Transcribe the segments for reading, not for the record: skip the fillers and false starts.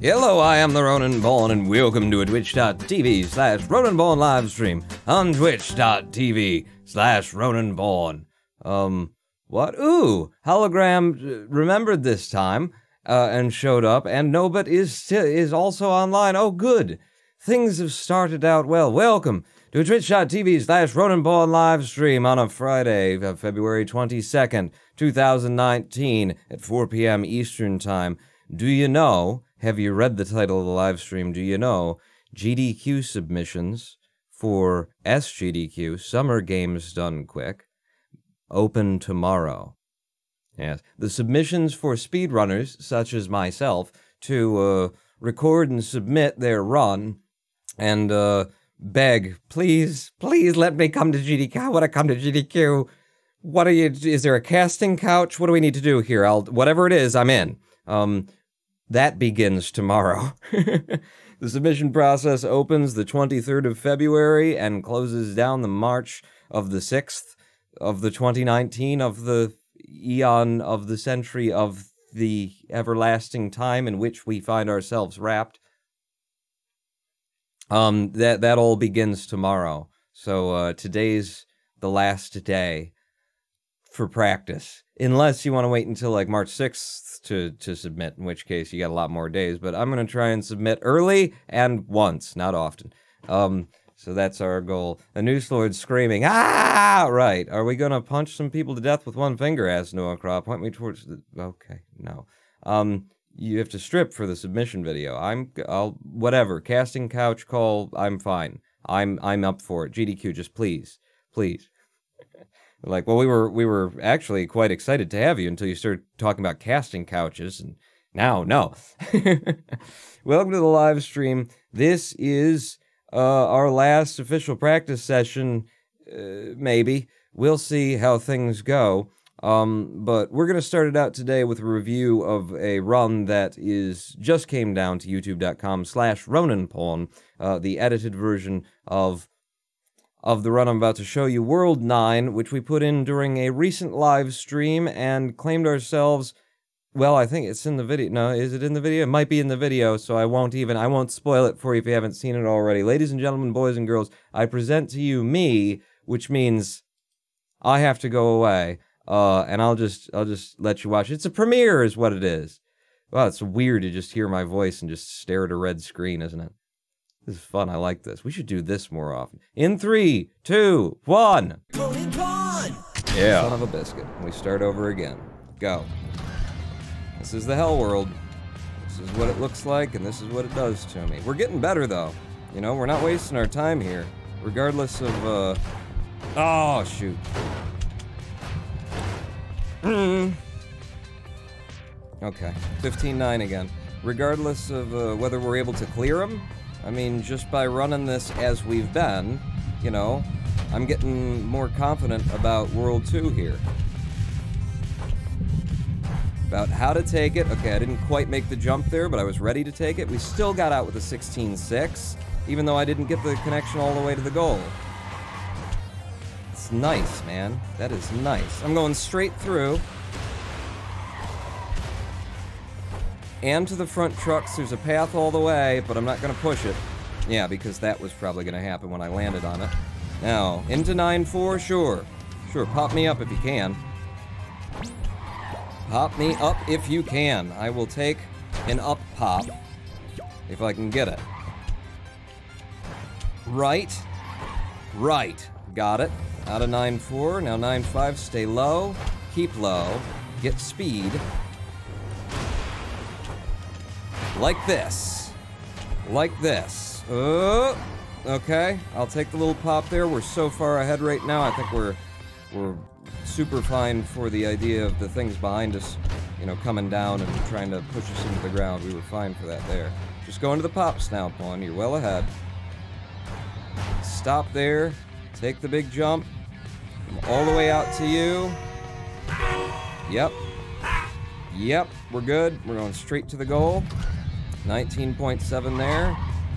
Hello, I am the Ronan Ball, and welcome to a twitch.tv/RonanBall livestream on twitch.tv/RonanBall. What? Ooh, Hologram remembered this time, and showed up, and Nobit is also online. Oh, good. Things have started out well. Welcome to a twitch.tv/RonanBall livestream on a Friday, February 22nd, 2019 at 4 p.m. Eastern Time. Do you know, have you read the title of the live stream? Do you know GDQ Submissions for SGDQ, Summer Games Done Quick, open tomorrow? Yes, the submissions for speedrunners, such as myself, to record and submit their run and beg, please let me come to GDQ. I want to come to GDQ. What are you, is there a casting couch? What do we need to do here? Whatever it is, I'm in. That begins tomorrow. The submission process opens the 23rd of February and closes down the March of the 6th of the 2019 of the eon of the century of the everlasting time in which we find ourselves wrapped. That all begins tomorrow. So today's the last day for practice. Unless you want to wait until like March 6th to submit, in which case you got a lot more days. But I'm going to try and submit early and once, not often. So that's our goal. A noose lord screaming, ah! Right. Are we going to punch some people to death with one finger? Asked Noah Craw. Point me towards the... Okay, no. You have to strip for the submission video. I'll whatever. Casting couch call, I'm fine. I'm up for it. GDQ, just please. Like, well, we were actually quite excited to have you until you started talking about casting couches, and now, no. Welcome to the live stream. This is our last official practice session, maybe. We'll see how things go. But we're going to start it out today with a review of a run that just came down to youtube.com/RonanPawn, the edited version of the run I'm about to show you, World 9, which we put in during a recent live stream and claimed ourselves, well, I think it's in the video. No, is it in the video? It might be in the video, so I won't spoil it for you if you haven't seen it already. Ladies and gentlemen, boys and girls, I present to you me, which means I have to go away, and I'll just let you watch. It's a premiere is what it is. Wow, it's weird to just hear my voice and just stare at a red screen, isn't it? This is fun. I like this. We should do this more often. In 3, 2, 1. Yeah. Son of a biscuit. We start over again. Go. This is the hell world. This is what it looks like, and this is what it does to me. We're getting better, though. You know, we're not wasting our time here. Regardless of, oh, shoot. Okay. 15-9 again. Regardless of whether we're able to clear them, I mean, just by running this as we've been, you know, I'm getting more confident about World 2 here. About how to take it. Okay, I didn't quite make the jump there, but I was ready to take it. We still got out with a 16-6, even though I didn't get the connection all the way to the goal. It's nice, man. That is nice. I'm going straight through. And to the front trucks, there's a path all the way, but I'm not going to push it. Yeah, because that was probably going to happen when I landed on it. Now, into 9-4, sure. Sure, pop me up if you can. Pop me up if you can. I will take an up pop, if I can get it. Right. Got it. Out of 9-4, now 9-5, stay low. Keep low. Get speed. Like this. Okay, I'll take the little pop there. We're so far ahead right now. I think we're super fine for the idea of the things behind us, you know, coming down and trying to push us into the ground. We were fine for that there. Just go into the pops now, Pawn. You're well ahead. Stop there. Take the big jump. Come all the way out to you. Yep, we're good. We're going straight to the goal. 19.7 there.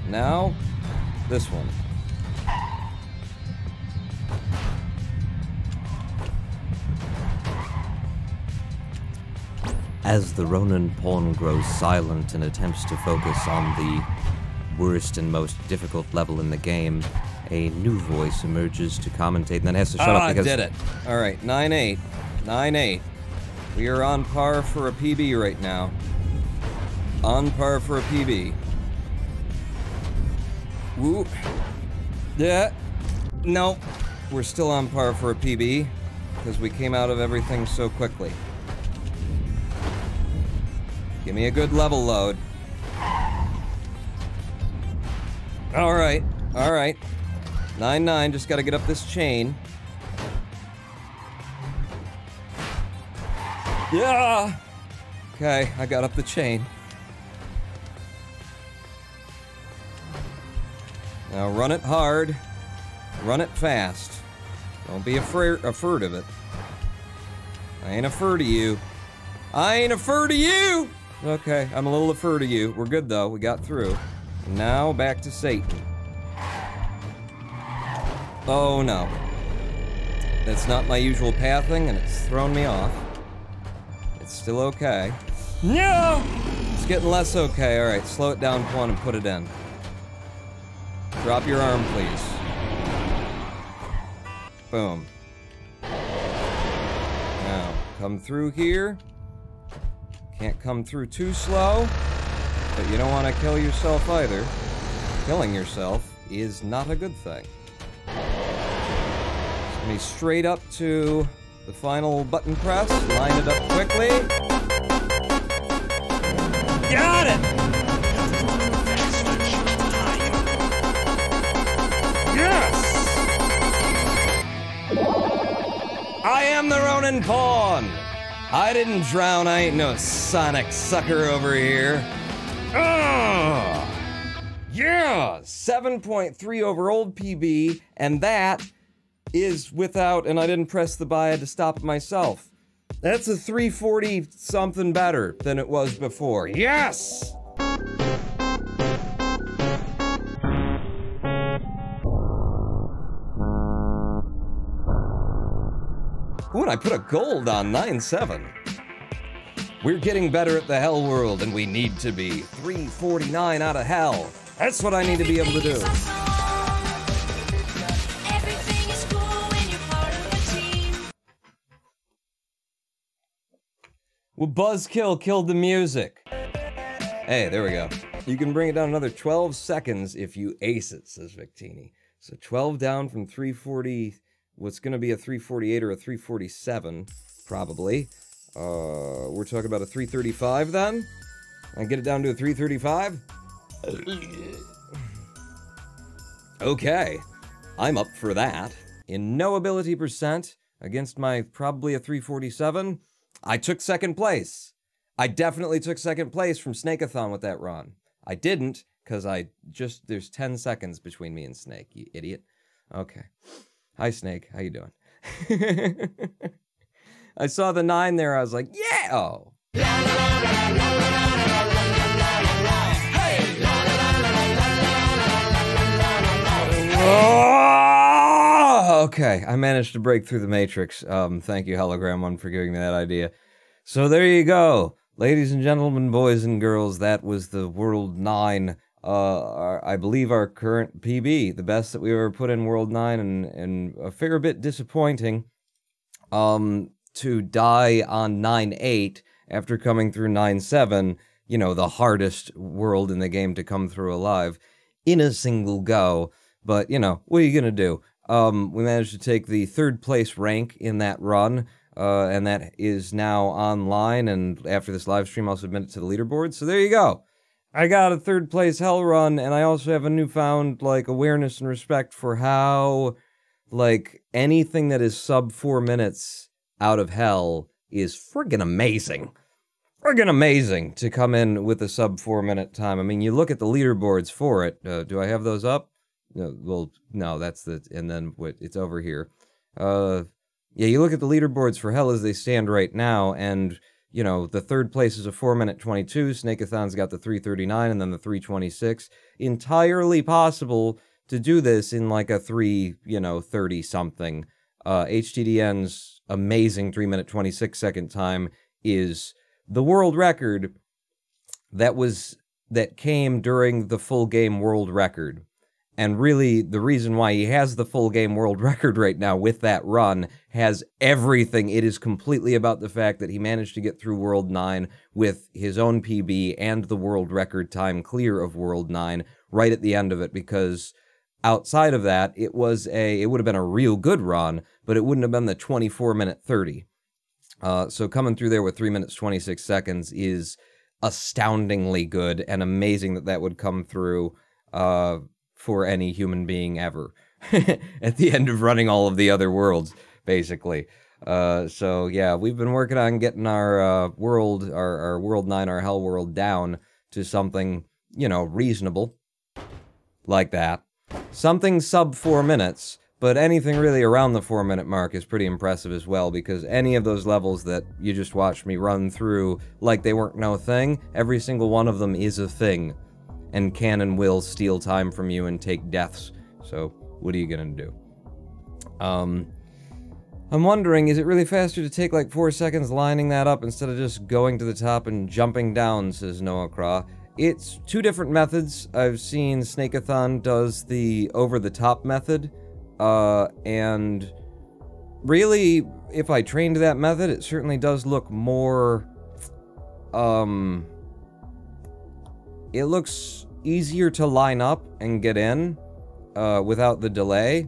Now, this one. As the Ronin pawn grows silent and attempts to focus on the worst and most difficult level in the game, a new voice emerges to commentate and then has to shut up because... I did it. All right, 9-8. 9-8. We are on par for a PB right now. On par for a PB. Woo. Yeah. No. We're still on par for a PB because we came out of everything so quickly. Give me a good level load. All right. All right. 9-9. Just got to get up this chain. Yeah. Okay, I got up the chain. Now run it hard. Run it fast. Don't be afraid of it. I ain't afraid of you. I ain't afraid of you! Okay, I'm a little afraid of you. We're good though, we got through. Now back to Satan. Oh no. That's not my usual pathing and it's thrown me off. It's still okay. No! It's getting less okay. Alright, slow it down one and put it in. Drop your arm, please. Boom. Now, come through here. Can't come through too slow, but you don't want to kill yourself either. Killing yourself is not a good thing. Just me straight up to the final button press. Line it up quickly. Got it! Yes! I am the Ronin Pawn! I didn't drown, I ain't no sonic sucker over here. Ugh! Yeah! 7.3 over old PB, and that is without, and I didn't press the buy, I had to stop it myself. That's a 340 something better than it was before. Yes! Ooh, and I put a gold on 9-7. We're getting better at the hell world, and we need to be. 349 out of hell. That's what I need to be able to do. Well, Buzzkill killed the music. Hey, there we go. You can bring it down another 12 seconds if you ace it, says Victini. So 12 down from 340... What's going to be a 348 or a 347, probably. We're talking about a 335 then? I get it down to a 335? Okay, I'm up for that. In NoAbility percent, against my probably a 347, I took second place. I definitely took second place from Snakeathon with that run. I didn't, because there's 10 seconds between me and Snake, you idiot. Okay. Hi, Snake. How you doing? I saw the 9 there. I was like, yeah! Oh. Okay, I managed to break through the Matrix. Thank you, Hologram1, for giving me that idea. So there you go. Ladies and gentlemen, boys and girls, that was the World 9... I believe our current PB, the best that we ever put in World 9, and a fair bit disappointing, to die on 9-8 after coming through 9-7, you know, the hardest world in the game to come through alive, in a single go, but, you know, what are you gonna do? We managed to take the 3rd place rank in that run, and that is now online, and after this live stream I'll submit it to the leaderboard, so there you go. I got a 3rd place hell run, and I also have a newfound, like, awareness and respect for how, like, anything that is sub 4 minutes out of hell is friggin' amazing. Friggin' amazing to come in with a sub 4 minute time. I mean, you look at the leaderboards for it. Do I have those up? No, well, no, that's the, and then it's over here. Yeah, you look at the leaderboards for hell as they stand right now, and... You know, the 3rd place is a 4-minute 22, Snakeathon's got the 3:39 and then the 3:26. Entirely possible to do this in like a 30-something. HTDN's amazing 3-minute 26-second time is the world record that came during the full game world record. And really, the reason why he has the full game world record right now with that run has everything. It is completely about the fact that he managed to get through World 9 with his own PB and the world record time clear of World 9 right at the end of it, because outside of that, it would have been a real good run, but it wouldn't have been the 24-minute 30. So coming through there with 3 minutes, 26 seconds is astoundingly good, and amazing that that would come through for any human being ever at the end of running all of the other worlds, basically. So yeah, we've been working on getting our world 9, our hell world down to something, you know, reasonable, like that. Something sub 4 minutes, but anything really around the 4-minute mark is pretty impressive as well, because any of those levels that you just watched me run through like they weren't no thing, every single one of them is a thing, and can and will steal time from you and take deaths. So what are you gonna do? I'm wondering, is it really faster to take like 4 seconds lining that up instead of just going to the top and jumping down, says Noah Craw. It's 2 different methods. I've seen Snakeathon does the over-the-top method, and really, if I trained that method, it certainly does look more, it looks easier to line up and get in, without the delay.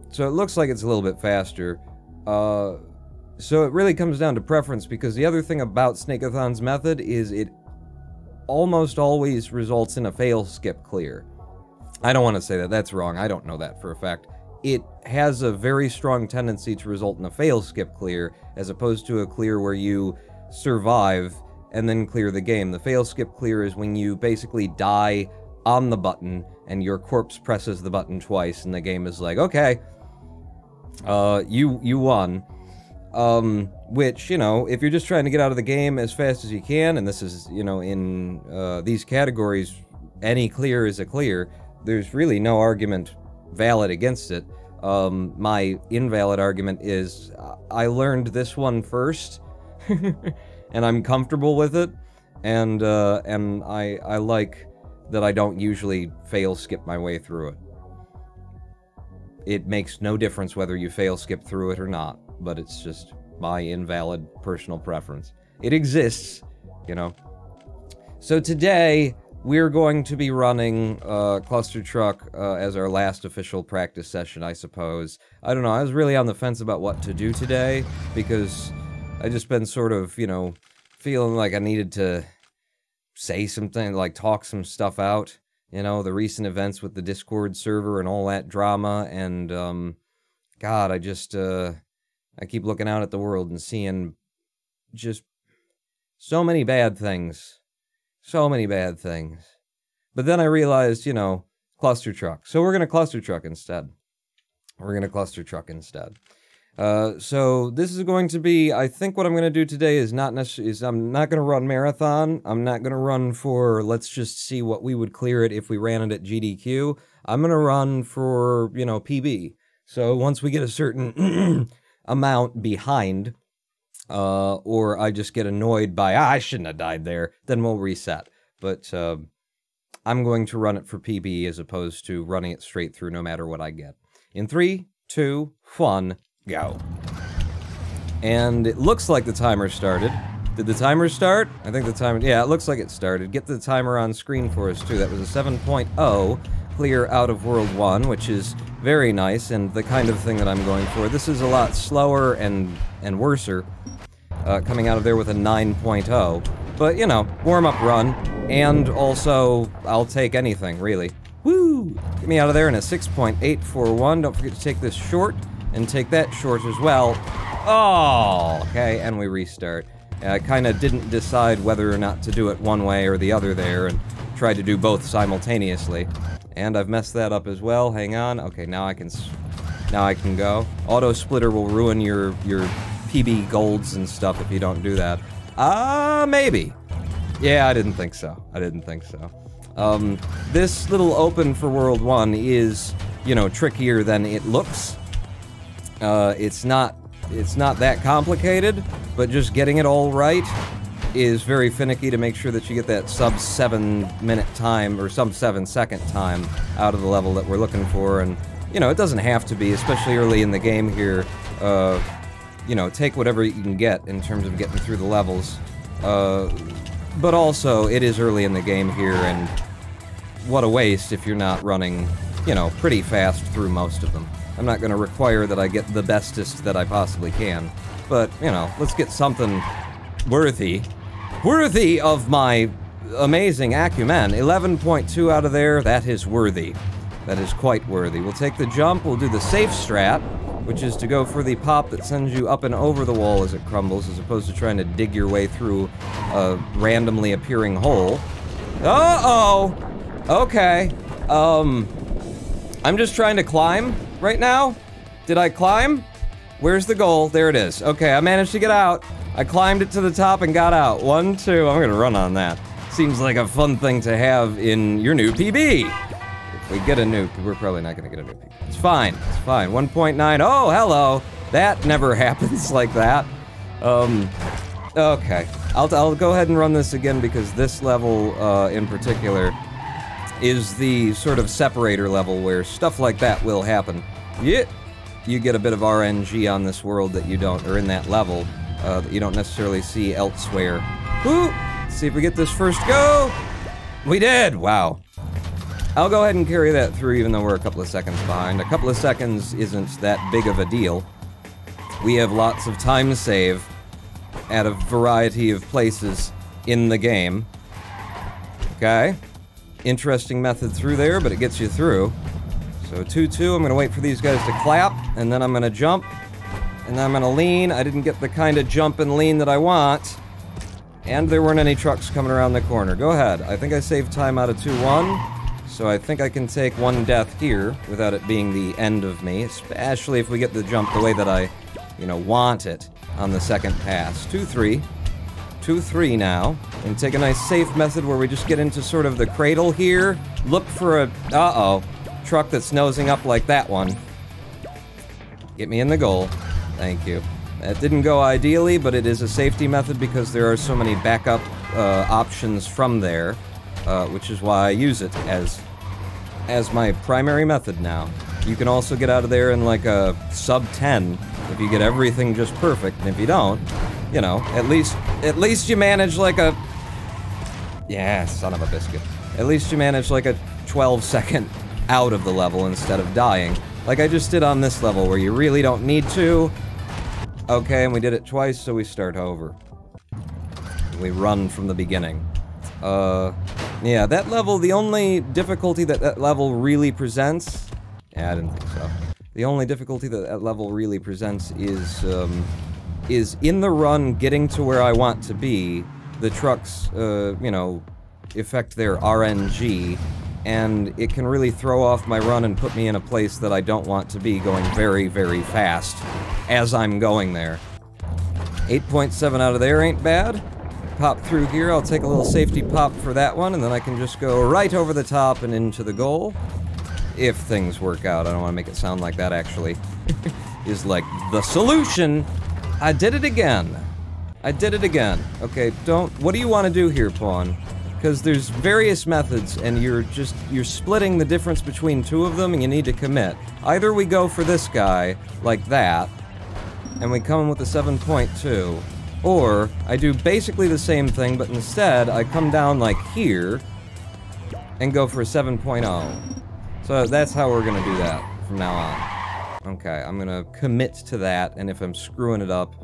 So it looks like it's a little bit faster. So it really comes down to preference, because the other thing about Snakeathon's method is it almost always results in a fail skip clear. I don't want to say that, that's wrong, I don't know that for a fact. It has a very strong tendency to result in a fail skip clear, as opposed to a clear where you survive and then clear the game. The fail skip clear is when you basically die on the button and your corpse presses the button twice and the game is like, okay, you won. Which, you know, if you're just trying to get out of the game as fast as you can, and this is, you know, in these categories, any clear is a clear, there's really no argument valid against it. My invalid argument is, I learned this one first, and I'm comfortable with it, and I like that I don't usually fail skip my way through it. It makes no difference whether you fail skip through it or not, but it's just my invalid personal preference. It exists, you know. So today, we're going to be running Clustertruck as our last official practice session, I suppose. I don't know, I was really on the fence about what to do today, because I just been sort of, you know, feeling like I needed to say something, like talk some stuff out. You know, the recent events with the Discord server and all that drama, and, God, I just, I keep looking out at the world and seeing just so many bad things. So many bad things. But then I realized, you know, Clustertruck. So we're gonna Clustertruck instead. So this is going to be, I think what I'm going to do today is not necessarily, I'm not going to run marathon. I'm not going to run for, let's just see what we would clear it if we ran it at GDQ. I'm going to run for, you know, PB. So once we get a certain amount behind, or I just get annoyed by, I shouldn't have died there, then we'll reset. But I'm going to run it for PB as opposed to running it straight through no matter what I get. In 3, 2, 1... go. And it looks like the timer started. Did the timer start? I think the timer, yeah, it looks like it started. Get the timer on screen for us too. That was a 7.0 clear out of World 1, which is very nice and the kind of thing that I'm going for. This is a lot slower and worser, coming out of there with a 9.0. But, you know, warm-up run, and also, I'll take anything, really. Woo! Get me out of there in a 6.841. Don't forget to take this short, and take that short as well. Oh, okay, and we restart. I kind of didn't decide whether or not to do it one way or the other there, and tried to do both simultaneously. And I've messed that up as well. Hang on. Okay, now I can go. Auto splitter will ruin your PB golds and stuff if you don't do that. Maybe. Yeah, I didn't think so. This little open for World 1 is, you know, trickier than it looks. It's not that complicated, but just getting it all right is very finicky to make sure that you get that sub 7 minute time or sub 7 second time out of the level that we're looking for. And, you know, it doesn't have to be, especially early in the game here. You know, take whatever you can get in terms of getting through the levels. But also, it is early in the game here, and what a waste if you're not running, you know, pretty fast through most of them. I'm not going to require that I get the bestest that I possibly can, but, you know, let's get something worthy of my amazing acumen. 11.2 out of there, that is worthy. That is quite worthy. We'll take the jump, we'll do the safe strat, which is to go for the pop that sends you up and over the wall as it crumbles, as opposed to trying to dig your way through a randomly appearing hole. Uh-oh! Okay. I'm just trying to climb right now. Did I climb? Where's the goal? There it is. Okay, I managed to get out. I climbed it to the top and got out. 1, 2, I'm gonna run on that. Seems like a fun thing to have in your new PB. If we get a new, we're probably not gonna get a new PB. It's fine, it's fine. 1.9, oh, hello. That never happens like that. Okay. I'll go ahead and run this again because this level, in particular, is the sort of separator level where stuff like that will happen. Yeah. You get a bit of RNG on this world that you don't, or in that level, that you don't necessarily see elsewhere. Woo! Let's see if we get this first go! We did! Wow. I'll go ahead and carry that through even though we're a couple of seconds behind. A couple of seconds isn't that big of a deal. We have lots of time save at a variety of places in the game. Okay. Interesting method through there, but it gets you through. So 2-2, I'm gonna wait for these guys to clap, and then I'm gonna jump, and then I'm gonna lean. I didn't get the kind of jump and lean that I want. And there weren't any trucks coming around the corner. Go ahead. I think I saved time out of 2-1, so I think I can take one death here without it being the end of me, especially if we get the jump the way that I, you know, want it on the second pass. 2-3. 2-3 now. And take a nice safe method where we just get into sort of the cradle here. Look for a... uh-oh. Truck that's nosing up like that one. Get me in the goal. Thank you. That didn't go ideally, but it is a safety method because there are so many backup options from there, which is why I use it as my primary method now. You can also get out of there in like a sub 10 if you get everything just perfect, and if you don't, you know, at least you manage like a... yeah, son of a biscuit. At least you manage like a 12-second out of the level instead of dying. Like I just did on this level where you really don't need to. Okay, and we did it twice, so we start over. We run from the beginning. Yeah, that level, the only difficulty that level really presents... yeah, I didn't think so. The only difficulty that level really presents is in the run getting to where I want to be. The trucks, you know, affect their RNG, and it can really throw off my run and put me in a place that I don't want to be, going very, very fast as I'm going there. 8.7 out of there ain't bad. Pop through here, I'll take a little safety pop for that one, and then I can just go right over the top and into the goal. If things work out. I don't want to make it sound like that, actually. Is like the solution. I did it again. I did it again. Okay, what do you want to do here, Pawn? Because there's various methods, and you're splitting the difference between two of them, and you need to commit. Either we go for this guy, like that, and we come in with a 7.2, or I do basically the same thing, but instead I come down like here, and go for a 7.0. So that's how we're gonna do that from now on. Okay, I'm gonna commit to that, and if I'm screwing it up,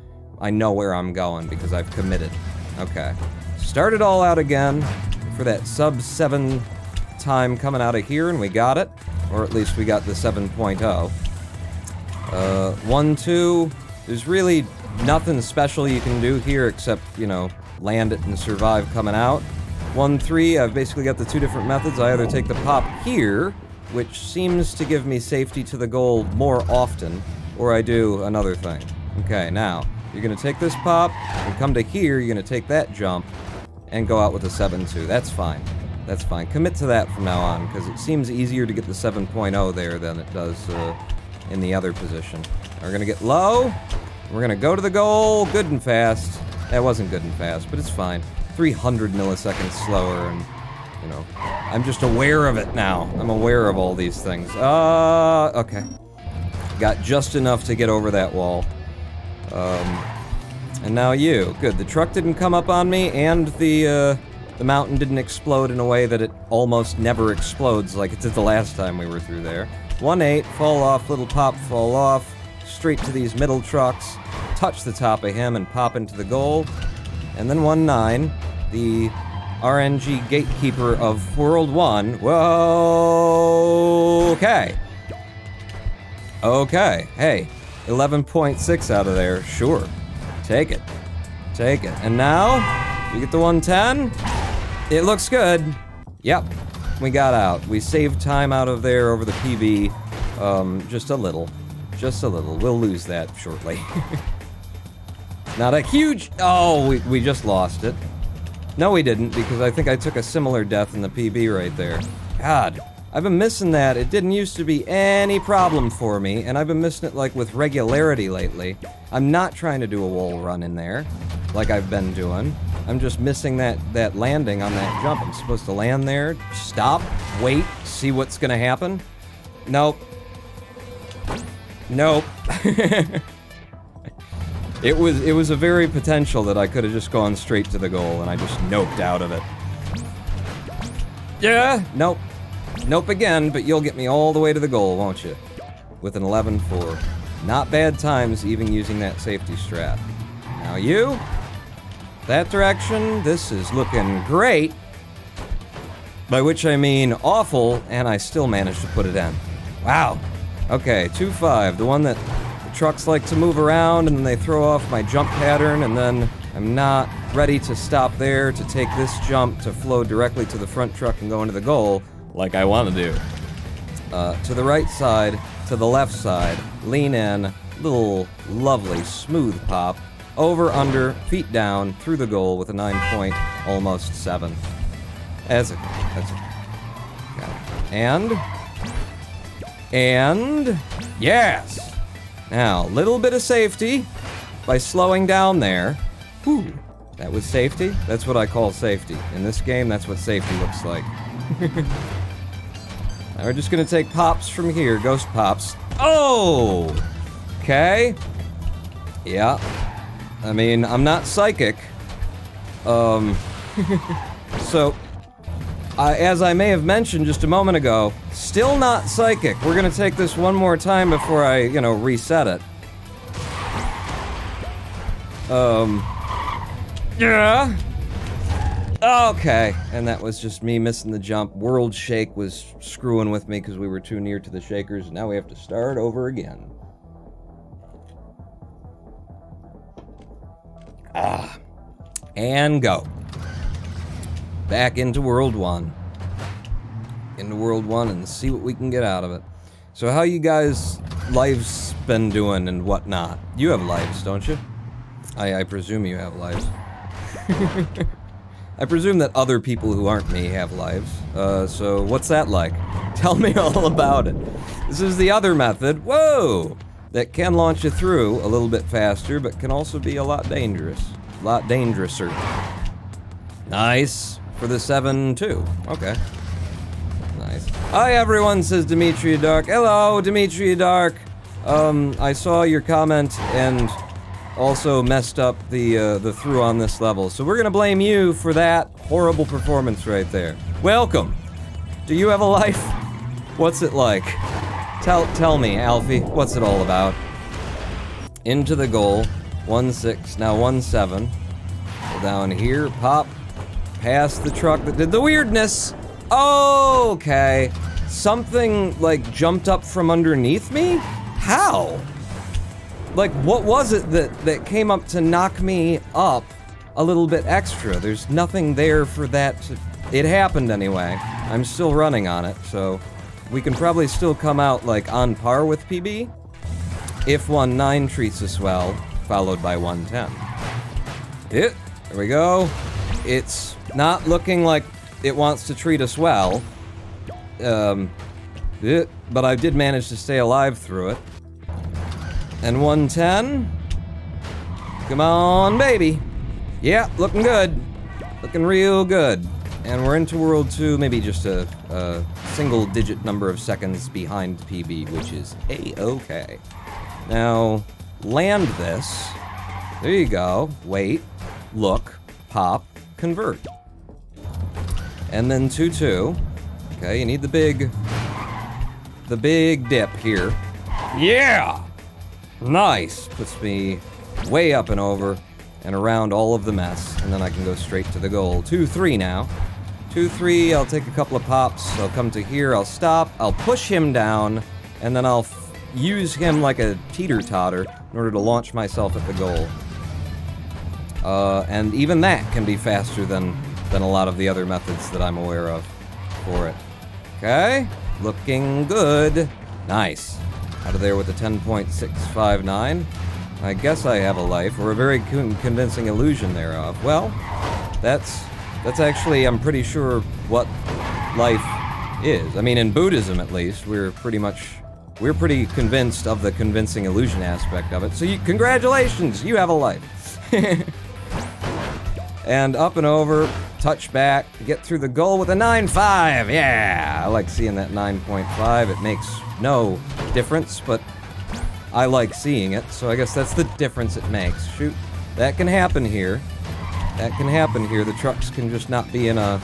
I know where I'm going, because I've committed. Okay. Start it all out again for that sub 7 time coming out of here, and we got it. Or at least we got the 7.0. 1-2, there's really nothing special you can do here except, you know, land it and survive coming out. 1-3, I've basically got the two different methods. I either take the pop here, which seems to give me safety to the goal more often, or I do another thing. Okay, now, you're gonna take this pop, and come to here, you're gonna take that jump, and go out with a 7.2. That's fine. That's fine. Commit to that from now on, because it seems easier to get the 7.0 there than it does in the other position. We're gonna get low, we're gonna go to the goal, good and fast, That wasn't good and fast, but it's fine. 300 milliseconds slower, and, you know, I'm just aware of it now. I'm aware of all these things. Okay. Got just enough to get over that wall. And now you. Good, the truck didn't come up on me, and the mountain didn't explode in a way that it almost never explodes like it did the last time we were through there. 1-8, fall off, little pop, fall off, straight to these middle trucks, touch the top of him and pop into the goal. And then 1-9, the RNG gatekeeper of World 1. Whoa! Okay. Okay, hey, 11.6 out of there, sure. Take it. Take it. And now, we get the 110. It looks good. Yep, we got out. We saved time out of there over the PB. Just a little. Just a little. We'll lose that shortly. Not a huge... Oh, we just lost it. No, we didn't, because I think I took a similar death in the PB right there. God, I've been missing that. It didn't used to be any problem for me, and I've been missing it, like, with regularity lately. I'm not trying to do a wall run in there, like I've been doing. I'm just missing that landing on that jump. I'm supposed to land there, stop, wait, see what's gonna happen. Nope. Nope. It was a very potential that I could have just gone straight to the goal, and I just noped out of it. Yeah, nope. Nope again, but you'll get me all the way to the goal, won't you? With an 11-4. Not bad times even using that safety strat. Now you, that direction, this is looking great. By which I mean awful, and I still managed to put it in. Wow. Okay, 2-5, the one that the trucks like to move around and then they throw off my jump pattern, and then I'm not ready to stop there to take this jump to flow directly to the front truck and go into the goal, like I want to do. To the right side, to the left side, lean in, little lovely smooth pop, over, under, feet down, through the goal with a 9 almost 7. That's it. Got it. And, yes! Now, little bit of safety by slowing down there. Whew, that was safety? That's what I call safety. In this game, that's what safety looks like. Now we're just gonna take pops from here, ghost pops. Oh! Okay. Yeah. I mean, I'm not psychic. So, as I may have mentioned just a moment ago, still not psychic. We're gonna take this one more time before I, you know, reset it. Yeah. Okay, and that was just me missing the jump. World Shake was screwing with me because we were too near to the shakers. Now we have to start over again. And go. Back into World 1. Into World 1 and see what we can get out of it. So how you guys' lives been doing and whatnot? You have lives, don't you? I presume you have lives. I presume that other people who aren't me have lives. So what's that like? Tell me all about it. This is the other method, whoa, that can launch you through a little bit faster, but can also be a lot dangerous. A lot dangerouser. Nice. For the 7-2. Okay. Nice. Hi everyone, says Demetria Dark. Hello, Demetria Dark. I saw your comment and also messed up the through on this level. So we're gonna blame you for that horrible performance right there. Welcome. Do you have a life? What's it like? Tell me, Alfie, what's it all about? Into the goal. 1-6, now 1-7. Go down here, pop. Past the truck that did the weirdness. Okay. Something, like, jumped up from underneath me? How? Like, what was it that came up to knock me up a little bit extra? There's nothing there for that to... It happened anyway. I'm still running on it, so... We can probably still come out, like, on par with PB. If 1-9 treats us well, followed by 1-10. There we go. It's not looking like it wants to treat us well. But I did manage to stay alive through it. And 1-10. Come on, baby. Yeah, looking good. Looking real good. And we're into World 2, maybe just a single-digit number of seconds behind PB, which is A-okay. Now, land this. There you go. Wait, look, pop, convert. And then 2-2. Okay, you need the big dip here. Yeah! Nice! Puts me way up and over and around all of the mess, and then I can go straight to the goal. 2-3 now. 2-3, I'll take a couple of pops, I'll come to here, I'll stop, I'll push him down, and then I'll use him like a teeter-totter in order to launch myself at the goal. And even that can be faster than a lot of the other methods that I'm aware of for it. Okay, looking good. Nice. Out of there with a 10.659. I guess I have a life, or a very convincing illusion thereof. Well, that's actually, I'm pretty sure, what life is. I mean, in Buddhism, at least, we're pretty convinced of the convincing illusion aspect of it. So congratulations, you have a life. And up and over, touch back, get through the goal with a 9.5. Yeah, I like seeing that 9.5. It makes no difference, but I like seeing it, so I guess that's the difference it makes. Shoot, that can happen here. That can happen here. The trucks can just not be in a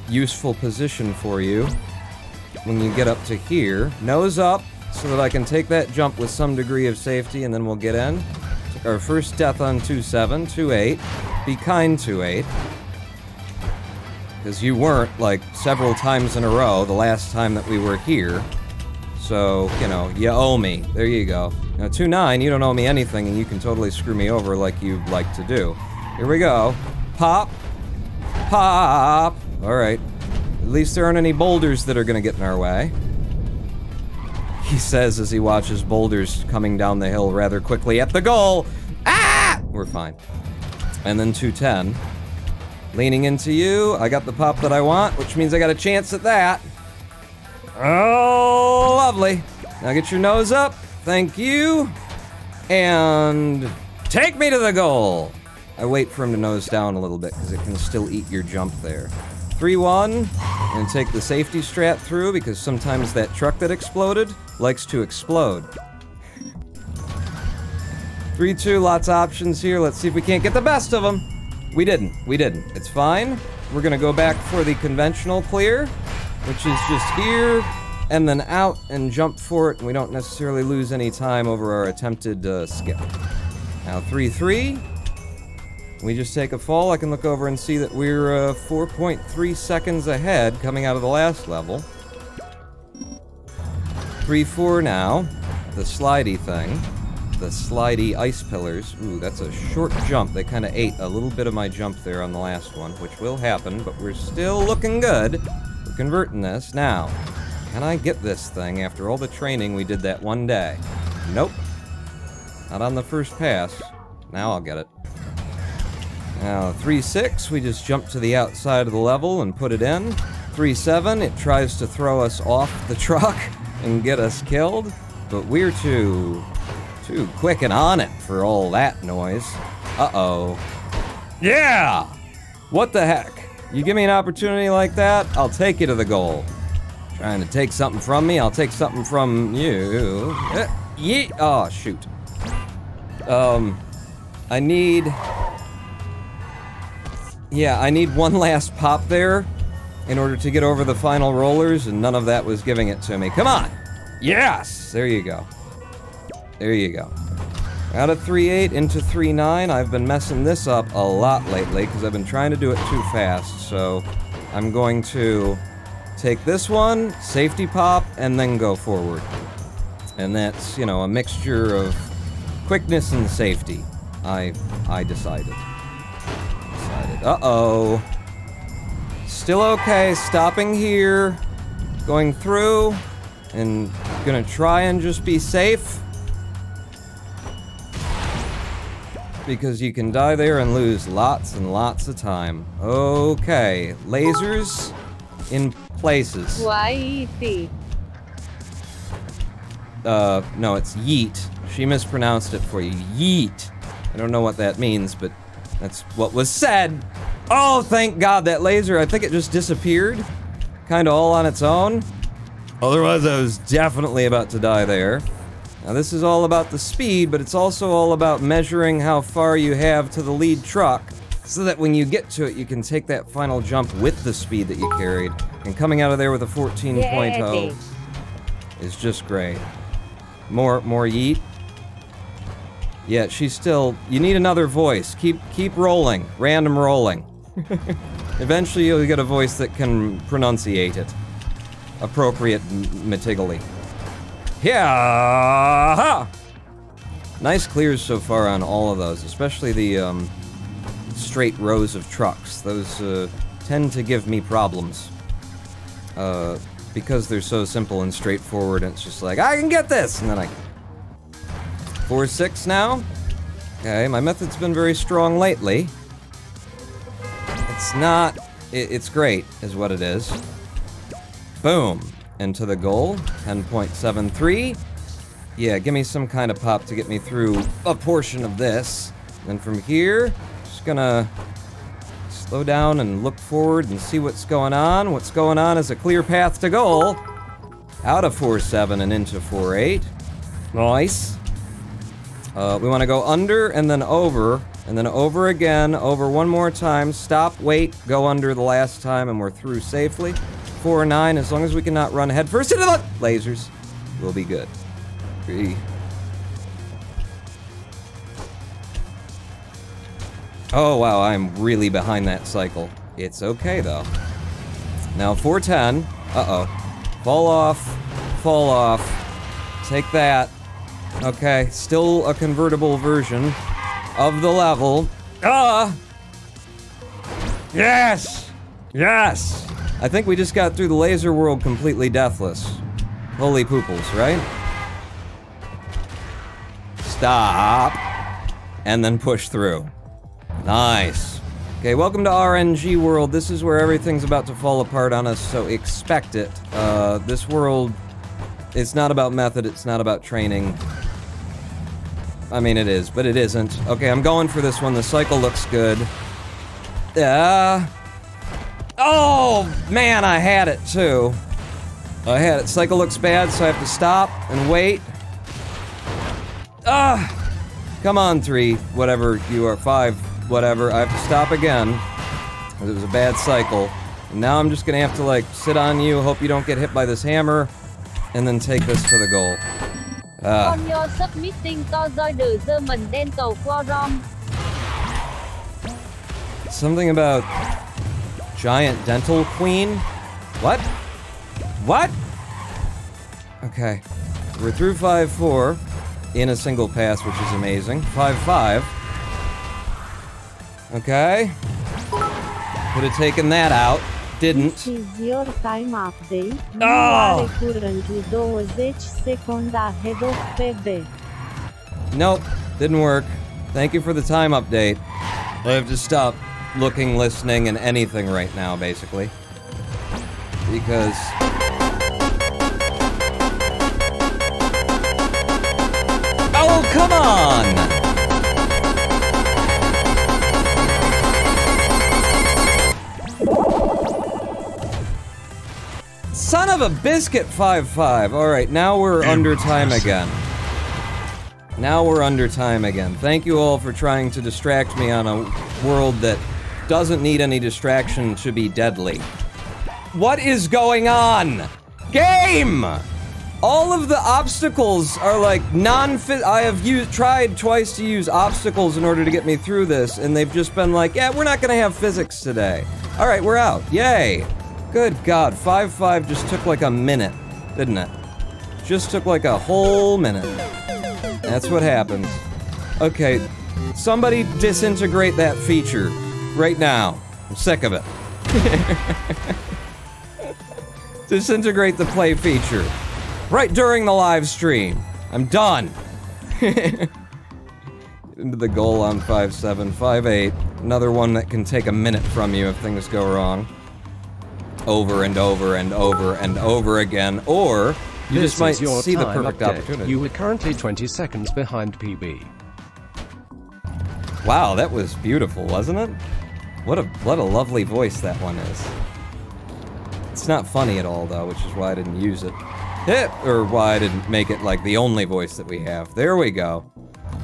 useful position for you when you get up to here. Nose up, so that I can take that jump with some degree of safety, and then we'll get in. Took our first death on 2-7, 2-8. Be kind, 2-8. Because you weren't, like, several times in a row the last time that we were here. So, you know, you owe me. There you go. Now, 2-9, you don't owe me anything, and you can totally screw me over like you like to do. Here we go. Pop. Pop. Alright. At least there aren't any boulders that are gonna get in our way. He says as he watches boulders coming down the hill rather quickly at the goal. Ah! We're fine. And then 2-10. Leaning into you. I got the pop that I want, which means I got a chance at that. Oh, lovely. Now get your nose up. Thank you. And take me to the goal. I wait for him to nose down a little bit because it can still eat your jump there. 3-1, and take the safety strat through because sometimes that truck that exploded likes to explode. 3-2, lots of options here. Let's see if we can't get the best of them. We didn't. It's fine. We're gonna go back for the conventional clear, which is just here, and then out and jump for it, and we don't necessarily lose any time over our attempted skip. Now 3-3. We just take a fall. I can look over and see that we're 4.3 seconds ahead coming out of the last level. 3-4 now. The slidey thing. The slidey ice pillars. Ooh, that's a short jump. They kind of ate a little bit of my jump there on the last one, which will happen, but we're still looking good. We're converting this. Now, can I get this thing after all the training we did that one day? Nope. Not on the first pass. Now I'll get it. Now, 3-6, we just jump to the outside of the level and put it in. 3-7, it tries to throw us off the truck and get us killed, but we're too quick and on it for all that noise. Uh-oh. Yeah! What the heck? You give me an opportunity like that, I'll take you to the goal. Trying to take something from me, I'll take something from you. Yeah. Oh, shoot. I need one last pop there in order to get over the final rollers, and none of that was giving it to me. Come on! Yes! There you go. There you go. Out of 3-8 into 3-9, I've been messing this up a lot lately because I've been trying to do it too fast, so I'm going to take this one, safety pop, and then go forward. And that's, you know, a mixture of quickness and safety, I decided. Uh-oh. Still okay, stopping here, going through, and gonna try and just be safe. Because you can die there and lose lots and lots of time. Okay, lasers in places. Y-E-T. No, it's yeet. She mispronounced it for you. Yeet. I don't know what that means, but That's what was said. Oh, thank God, that laser, I think it just disappeared. Kinda all on its own. Otherwise, I was definitely about to die there. Now, this is all about the speed, but it's also all about measuring how far you have to the lead truck, so that when you get to it, you can take that final jump with the speed that you carried. And coming out of there with a 14.0 is just great. More yeet. Yeah, she's still... You need another voice. Keep rolling. Random rolling. Eventually you'll get a voice that can pronunciate it. Appropriate-matigally. Yeah! Nice clears so far on all of those, especially the, straight rows of trucks. Those, tend to give me problems. Because they're so simple and straightforward, and it's just like, I can get this! And then I... 4-6 now? Okay, my method's been very strong lately. It's not... It's great, is what it is. Boom. Into the goal. 10.73. Yeah, give me some kind of pop to get me through a portion of this. Then from here, just gonna slow down and look forward and see what's going on. What's going on is a clear path to goal. Out of 4-7 and into 4-8. Nice. We want to go under and then over again, over one more time, stop, wait, go under the last time, and we're through safely. 4-9, as long as we cannot run headfirst into the lasers, we'll be good. 3. Oh wow, I'm really behind that cycle. It's okay though. Now 4-10, uh-oh. Fall off, take that. Okay, still a convertible version of the level. Yes! Yes! I think we just got through the laser world completely deathless. Holy pooples, right? Stop. And then push through. Nice. Okay, welcome to RNG world. This is where everything's about to fall apart on us, so expect it. This world, it's not about method, it's not about training. I mean, it is, but it isn't. Okay, I'm going for this one. The cycle looks good. Oh, man, I had it, too. I had it. Cycle looks bad, so I have to stop and wait. Come on, 3, whatever you are, 5, whatever. I have to stop again, because it was a bad cycle. And now I'm just gonna have to, like, sit on you, hope you don't get hit by this hammer, and then take this to the goal. Something about giant dental queen? What? What? Okay. We're through 5-4 in a single pass, which is amazing. 5-5. Okay. Could have taken that out. Didn't. This is your time update. You Oh! are currently 20 seconds ahead of PB. Nope. Didn't work. Thank you for the time update. I have to stop looking, listening, and anything right now, basically. Because... Oh, come on! Son of a biscuit, 5-5. Alright, now we're under time again. Now we're under time again. Thank you all for trying to distract me on a world that doesn't need any distraction to be deadly. What is going on? Game! All of the obstacles are like I have tried twice to use obstacles in order to get me through this, and they've just been like, yeah, we're not gonna have physics today. Alright, we're out. Yay! Good God, 5-5 just took like a minute, didn't it? Just took like a whole minute. That's what happens. Okay, somebody disintegrate that feature right now. I'm sick of it. Disintegrate the play feature. Right during the live stream. I'm done. Into the goal on 5-7, 5-8. Another one that can take a minute from you if things go wrong. Over and over and over and over again, or you just might see the perfect opportunity. You are currently 20 seconds behind PB. Wow, that was beautiful, wasn't it? What a lovely voice that one is. It's not funny at all, though, which is why I didn't use it. Or why I didn't make it, like, the only voice that we have. There we go.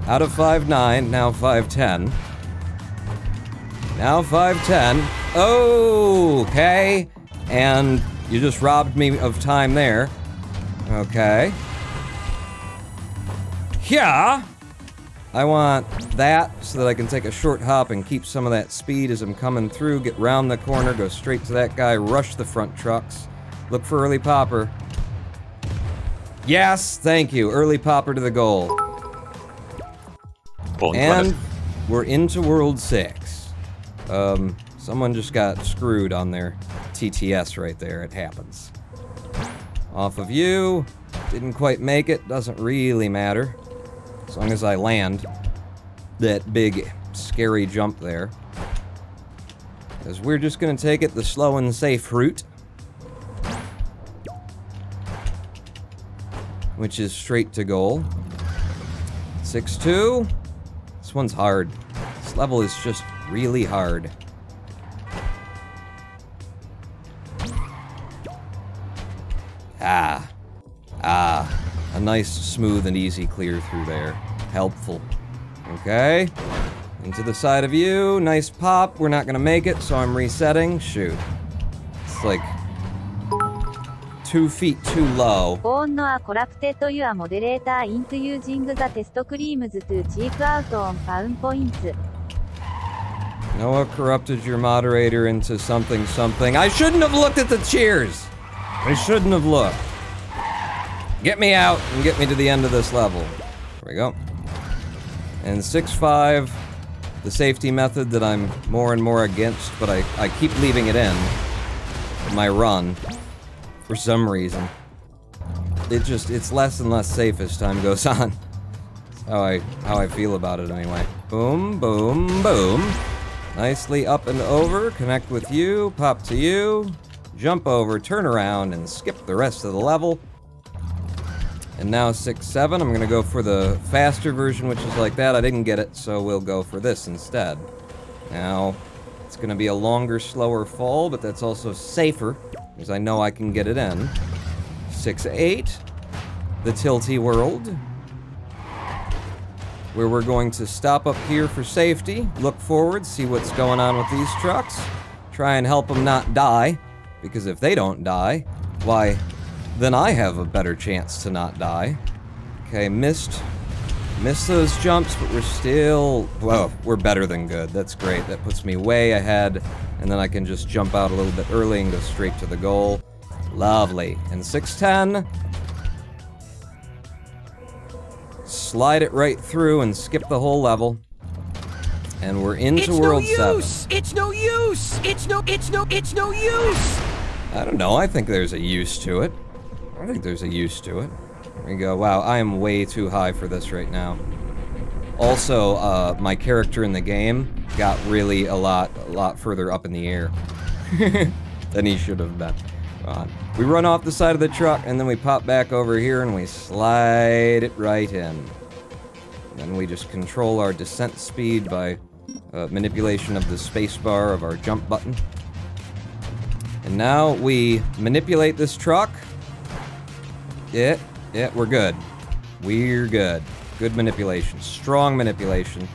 Out of 5'9", now 5'10". Now 5'10". Okay. And you just robbed me of time there. Okay. Yeah. I want that so that I can take a short hop and keep some of that speed as I'm coming through, get round the corner, go straight to that guy, rush the front trucks, look for early popper. Yes, thank you. Early popper to the goal. And we're into World 6. Someone just got screwed on their TTS right there. It happens. Off of you. Didn't quite make it. Doesn't really matter. As long as I land that big, scary jump there. Because we're just going to take it the slow and safe route. Which is straight to goal. 6-2. This one's hard. This level is just really hard. A nice, smooth, and easy clear through there. Helpful. Okay. Into the side of you. Nice pop. We're not gonna make it, so I'm resetting. Shoot. It's like 2 feet too low. Noah corrupted your moderator into using the test creams to check out on palm points. Noah corrupted your moderator into something. I shouldn't have looked at the cheers! I shouldn't have looked. Get me out and get me to the end of this level. There we go. And 6-5, the safety method that I'm more and more against, but I keep leaving it in my run for some reason. It's less and less safe as time goes on. That's how I feel about it anyway. Boom, boom, boom. Nicely up and over, connect with you, pop to you, jump over, turn around, and skip the rest of the level. And now 6-7, I'm gonna go for the faster version, which is like that. I didn't get it, so we'll go for this instead. Now, it's gonna be a longer, slower fall, but that's also safer, because I know I can get it in. 6-8, the tilty world, where we're going to stop up here for safety, look forward, see what's going on with these trucks, try and help them not die, because if they don't die, why, then I have a better chance to not die. Okay, missed those jumps, but we're still, well, we're better than good. That's great. That puts me way ahead, and then I can just jump out a little bit early and go straight to the goal. Lovely. And 6-10. Slide it right through and skip the whole level. And we're into World 7. It's no use! It's no use! I don't know. I think there's a use to it. There we go. Wow, I am way too high for this right now. Also, my character in the game got really a lot further up in the air than he should have been. We run off the side of the truck, and then we pop back over here, and we slide it right in. Then we just control our descent speed by manipulation of the spacebar of our jump button. And now we manipulate this truck. Yeah, we're good. We're good. Good manipulation. Strong manipulation.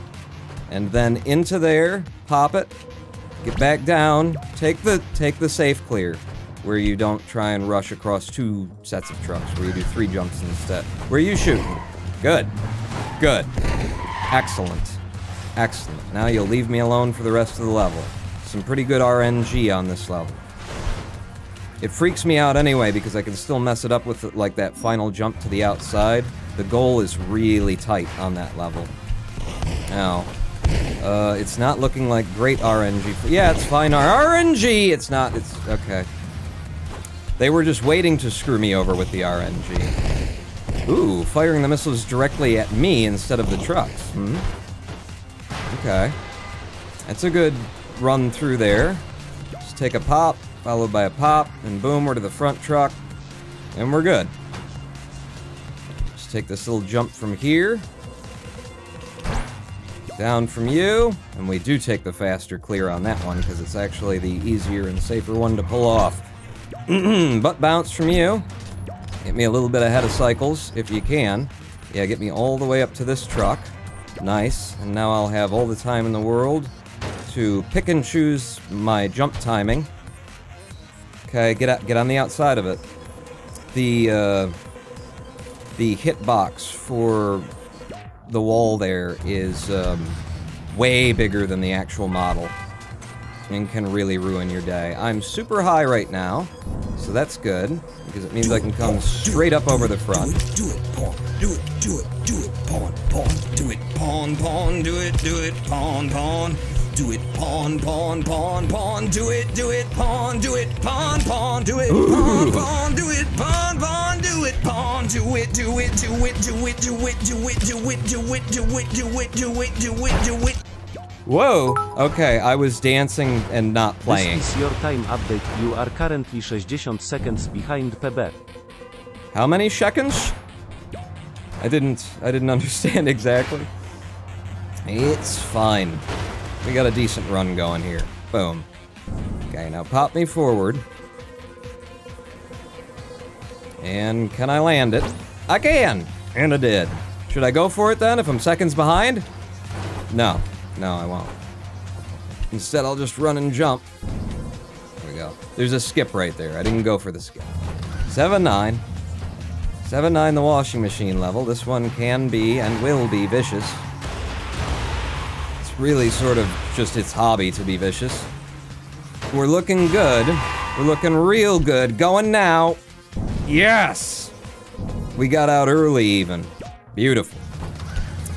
And then into there, pop it, get back down, take the safe clear, where you don't try and rush across 2 sets of trucks, where you do 3 jumps instead. Where are you shooting? Good. Good. Excellent. Excellent. Now you'll leave me alone for the rest of the level. Some pretty good RNG on this level. It freaks me out anyway, because I can still mess it up with, like, that final jump to the outside. The goal is really tight on that level. Now, it's not looking like great RNG. Yeah, it's fine. RNG! It's not, it's, okay. They were just waiting to screw me over with the RNG. Ooh, firing the missiles directly at me instead of the trucks. Okay. That's a good run through there. Just take a pop, followed by a pop, and boom, we're to the front truck, and we're good. Just take this little jump from here. Down from you, and we do take the faster clear on that one because it's actually the easier and safer one to pull off. Butt bounce from you. Get me a little bit ahead of cycles if you can. Yeah, get me all the way up to this truck. Nice. And now I'll have all the time in the world to pick and choose my jump timing. Okay, get on the outside of it. The hitbox for the wall there is way bigger than the actual model and can really ruin your day. I'm super high right now, so that's good because it means I can come straight up over the front. Do it, pawn. Do it, pawn, pawn. Do it, pawn, pawn. Do it, pawn, pawn. Do it, pawn, pawn, pawn, pawn. Do it, pawn. Do it, pawn, pawn. Do it, pawn, pawn. Do it, pawn, pawn. Do it, pawn. Do it, do it, do it, do it, do it, do it, do it, do it, do it, do it, do it, do it, do it. Whoa! Okay, I was dancing and not playing. This is your time update. You are currently 60 seconds behind PB. How many seconds? I didn't understand exactly. It's fine. We got a decent run going here. Boom. Okay, now pop me forward. And can I land it? I can! And I did. Should I go for it then if I'm seconds behind? No. No, I won't. Instead, I'll just run and jump. There we go. There's a skip right there. I didn't go for the skip. 7-9. 7-9 the washing machine level. This one can be and will be vicious. It's really sort of just its hobby to be vicious. We're looking good. We're looking real good. Going now. Yes! We got out early even. Beautiful.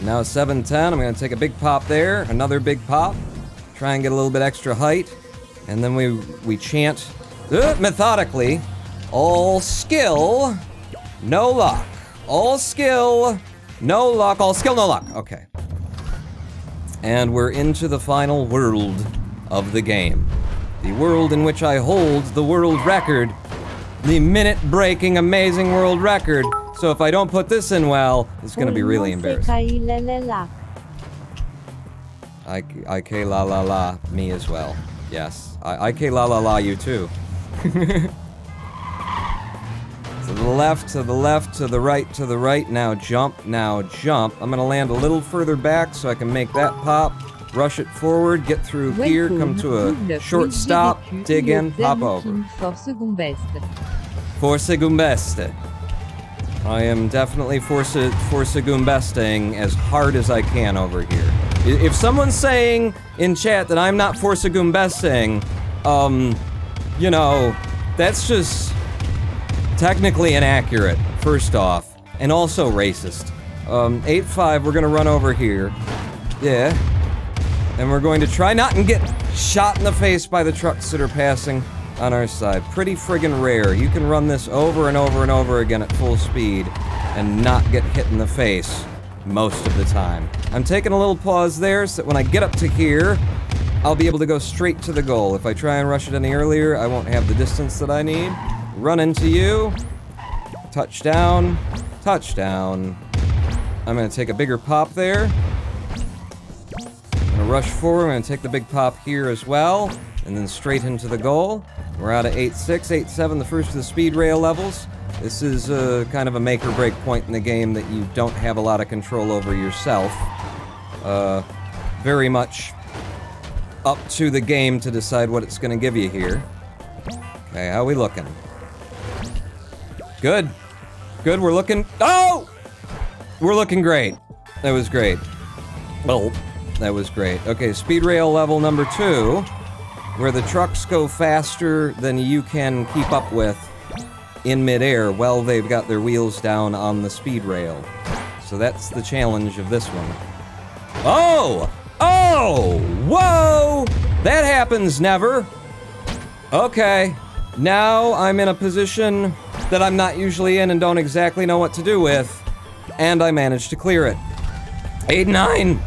Now 7-10, I'm gonna take a big pop there, another big pop, try and get a little bit extra height, and then we chant methodically, all skill, no luck. All skill, no luck, all skill, no luck. Okay. And we're into the final world of the game. The world in which I hold the world record, the minute-breaking amazing world record. So if I don't put this in well, it's gonna be really embarrassing. IK la la la, me as well. Yes, IK la la la you too. To the left, to the left, to the right, now jump, now jump. I'm gonna land a little further back so I can make that pop, rush it forward, get through here, come to a short stop, dig in, pop over. Forse gumbeste. I am definitely force gumbesting as hard as I can over here. If someone's saying in chat that I'm not force gumbesting, you know, that's just technically inaccurate, first off, and also racist. 8-5, we're gonna run over here. Yeah. And we're going to try not and get shot in the face by the trucks that are passing on our side. Pretty friggin' rare. You can run this over and over and over again at full speed and not get hit in the face most of the time. I'm taking a little pause there so that when I get up to here, I'll be able to go straight to the goal. If I try and rush it any earlier, I won't have the distance that I need. Run into you. Touchdown. Touchdown. I'm gonna take a bigger pop there. I'm gonna rush forward. I'm gonna take the big pop here as well. And then straight into the goal. We're out of 8-6, 8-7, the first of the speed rail levels. This is kind of a make or break point in the game that you don't have a lot of control over yourself. Very much up to the game to decide what it's gonna give you here. Okay, how we looking? Good. Good, we're looking... Oh! We're looking great. That was great. Oh, that was great. Okay, speed rail level number 2. Where the trucks go faster than you can keep up with in midair while they've got their wheels down on the speed rail. So that's the challenge of this one. Oh! Oh! Whoa! That happens never! Okay, now I'm in a position that I'm not usually in and don't exactly know what to do with, and I managed to clear it. 8-9!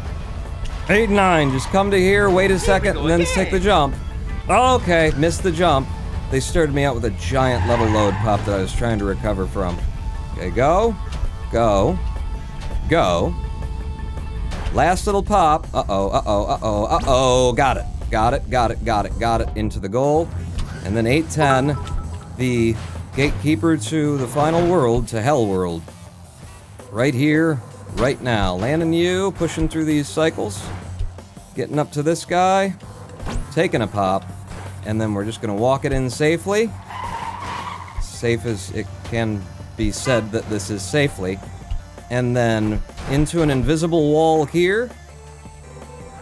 8-9, just come to here, wait a second, and then take the jump. Okay, missed the jump. They started me out with a giant level load pop that I was trying to recover from. Okay, go. Go. Go. Last little pop. Uh-oh, uh-oh, uh-oh, uh-oh. Got it. Got it, got it, got it, got it. Into the goal. And then 810, the gatekeeper to the final world, to Hell World. Right here, right now. Landing you, pushing through these cycles. Getting up to this guy. Taking a pop. And then we're just gonna walk it in safely. Safe as it can be said that this is safely. And then into an invisible wall here.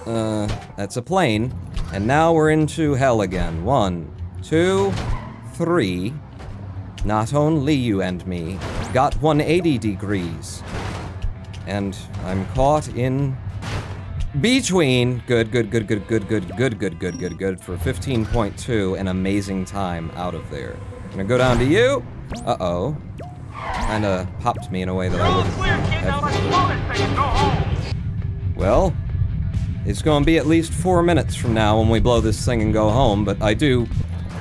That's a plane. And now we're into hell again. 1, 2, 3. Not only you and me. Got 180 degrees. And I'm caught in between. Good, good, good, good, good, good, good, good, good, good, good. For 15.2, an amazing time out of there. I'm gonna go down to you. Uh-oh. Kinda popped me in a way that I wouldn't have. Well, it's gonna be at least 4 minutes from now when we blow this thing and go home, but I do...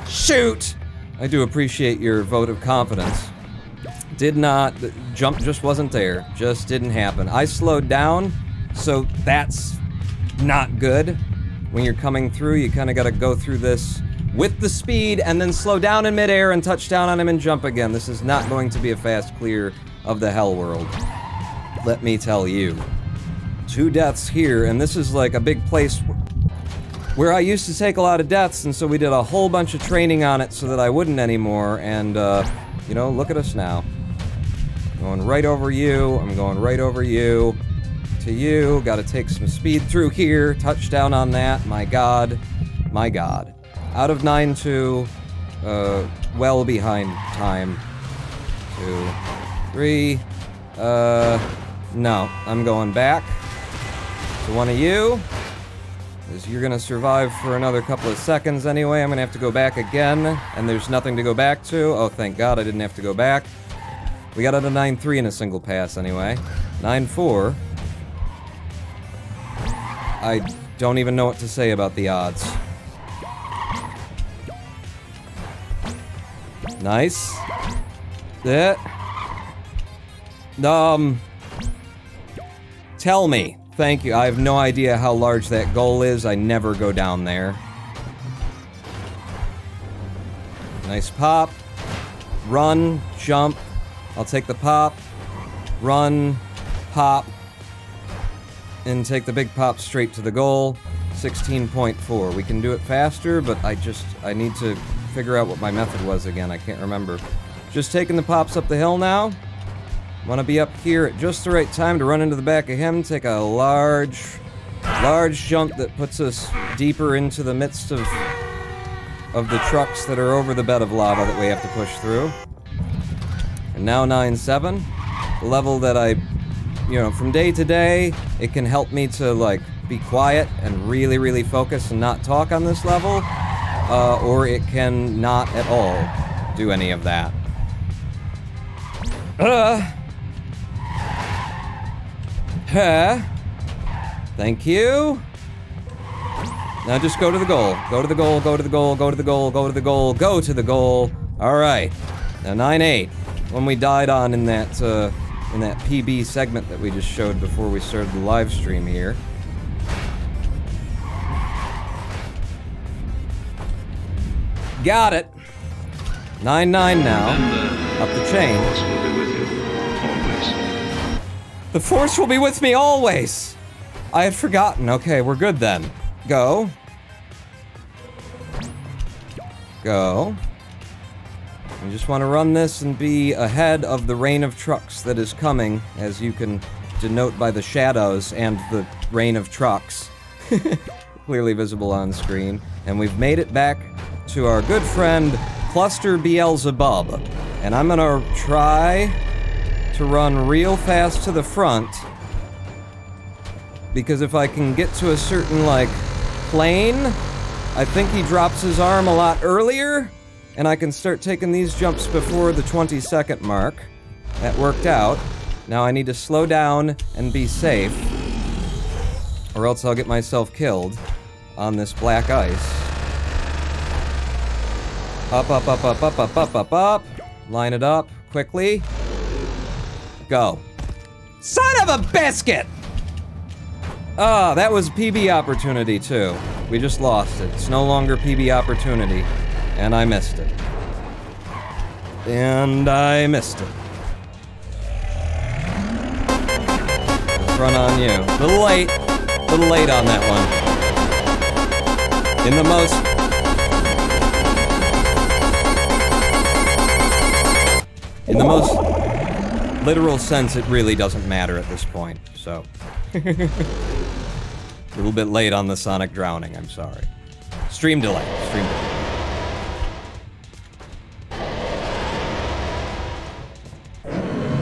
Shoot! I do appreciate your vote of confidence. Did not... The jump just wasn't there. Just didn't happen. I slowed down, so that's not good. When you're coming through, you kinda gotta go through this with the speed, and then slow down in midair and touch down on him and jump again. This is not going to be a fast clear of the Hell World. Let me tell you. 2 deaths here, and this is like a big place where I used to take a lot of deaths, and so we did a whole bunch of training on it so that I wouldn't anymore, and, you know, look at us now. Going right over you, I'm going right over you, to you, gotta take some speed through here, touchdown on that, my god, my god. Out of 9-2, well behind time. 2, 3, no, I'm going back to one of you, because you're gonna survive for another couple of seconds anyway. I'm gonna have to go back again, and there's nothing to go back to. Oh, thank God I didn't have to go back. We got out of 9-3 in a single pass anyway. 9-4. I don't even know what to say about the odds. Nice. Tell me. Thank you. I have no idea how large that goal is. I never go down there. Nice pop. Run. Jump. I'll take the pop. Run. Pop. And take the big pop straight to the goal. 16.4. We can do it faster, but I need to figure out what my method was again. I can't remember. Just taking the pops up the hill now. Want to be up here at just the right time to run into the back of him. Take a large jump that puts us deeper into the midst of the trucks that are over the bed of lava that we have to push through. And now 9-7. The level that I, you know, from day to day, it can help me to, like, be quiet and really, really focus and not talk on this level. Or it can not at all do any of that. Thank you. Now just go to the goal. Go to the goal, go to the goal, go to the goal, go to the goal, go to the goal. Alright. Now 9-8. When we died on in that PB segment that we just showed before we started the live stream here. Got it. 9-9 now. Up the chain. The Force will be with me always! I had forgotten. Okay, we're good then. Go. Go. I just want to run this and be ahead of the rain of trucks that is coming, as you can denote by the shadows and the rain of trucks. Clearly visible on screen. And we've made it back to our good friend, Cluster Beelzebub. And I'm gonna try to run real fast to the front, because if I can get to a certain, like, plane, I think he drops his arm a lot earlier, and I can start taking these jumps before the 20-second mark. That worked out. Now I need to slow down and be safe, or else I'll get myself killed on this black ice. Up, up, up, up, up, up, up, up, up. Line it up quickly. Go. Son of a biscuit! Ah, that was PB opportunity too. We just lost it. It's no longer PB opportunity. And I missed it. And I missed it. Front on you. Little late on that one. In the most literal sense, it really doesn't matter at this point, so. A little bit late on the sonic drowning, I'm sorry. Stream delay.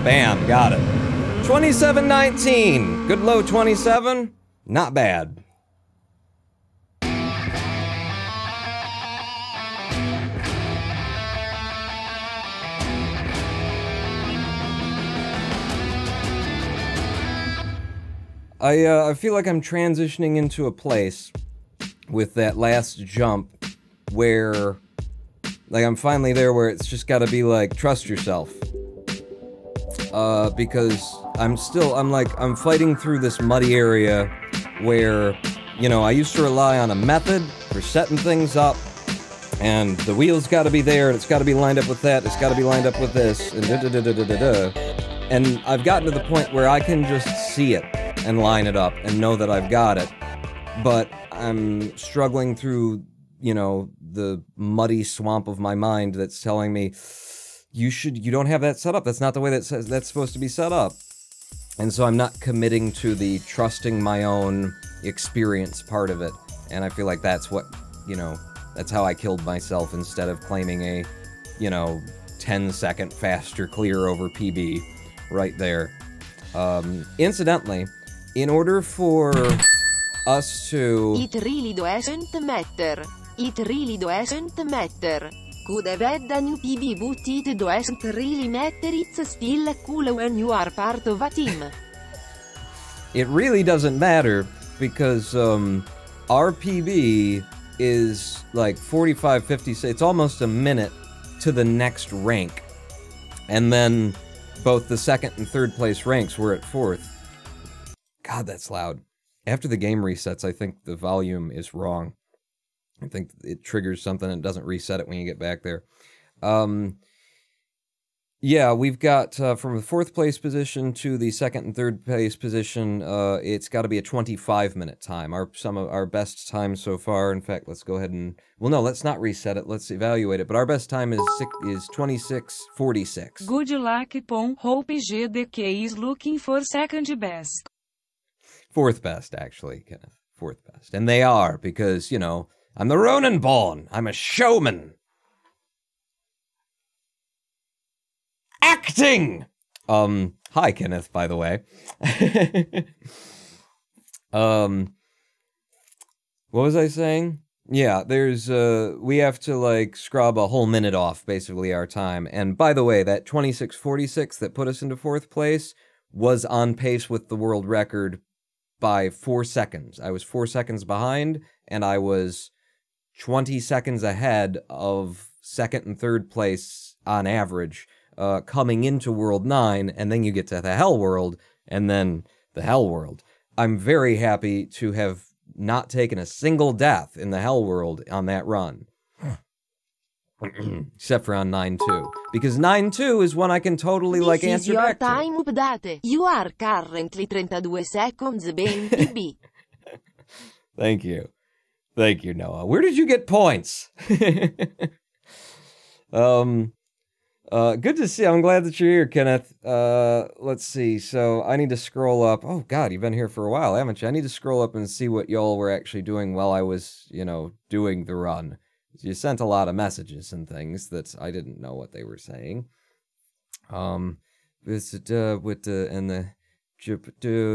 Bam, got it. 2719. Good low 27. Not bad. I feel like I'm transitioning into a place with that last jump where, like, I'm finally there where it's just gotta be like, trust yourself. Because I'm fighting through this muddy area where, you know, I used to rely on a method for setting things up, and the wheel's gotta be there, and it's gotta be lined up with that, it's gotta be lined up with this, and da-da-da-da-da-da. And I've gotten to the point where I can just see it and line it up and know that I've got it, but I'm struggling through, you know, the muddy swamp of my mind that's telling me, you don't have that set up, that's not the way that's supposed to be set up. And so I'm not committing to the trusting my own experience part of it, and I feel like that's what, you know, that's how I killed myself instead of claiming a, you know, 10-second faster clear over PB right there. Incidentally, in order for us to... It really doesn't matter. It really doesn't matter. Could have had a new PB, but it doesn't really matter. It's still cool when you are part of a team. It really doesn't matter because our PB is like 45, 50, it's almost a minute to the next rank. And then both the second and third place ranks were at fourth. God, that's loud. After the game resets, I think the volume is wrong. I think it triggers something and doesn't reset it when you get back there. Yeah, we've got from the fourth place position to the second and third place position, it's got to be a 25-minute time. Some of our best time so far. In fact, let's go ahead and... Well, no, let's not reset it. Let's evaluate it. But our best time is 26:46. Good luck, Pon. Hope GDQ is looking for second best. Fourth best, actually, Kenneth. Fourth best. And they are, because, you know, I'm the Ronin born. I'm a showman. Acting! Hi, Kenneth, by the way. What was I saying? Yeah, there's, we have to, like, scrub a whole minute off, basically, our time. And, by the way, that 26:46 that put us into fourth place was on pace with the world record by 4 seconds. I was 4 seconds behind, and I was 20 seconds ahead of second and third place on average, coming into World 9, and then you get to the Hell World, and then the Hell World. I'm very happy to have not taken a single death in the Hell World on that run. Except for on 9-2. Because 9-2 is one I can totally, like, answer back to. This is your time update. You are currently 32 seconds behind PB. Thank you. Thank you, Noah. Where did you get points? Good to see you. I'm glad that you're here, Kenneth. Let's see. So I need to scroll up. Oh, God, you've been here for a while, haven't you? I need to scroll up and see what y'all were actually doing while I was, you know, doing the run. You sent a lot of messages and things that I didn't know what they were saying.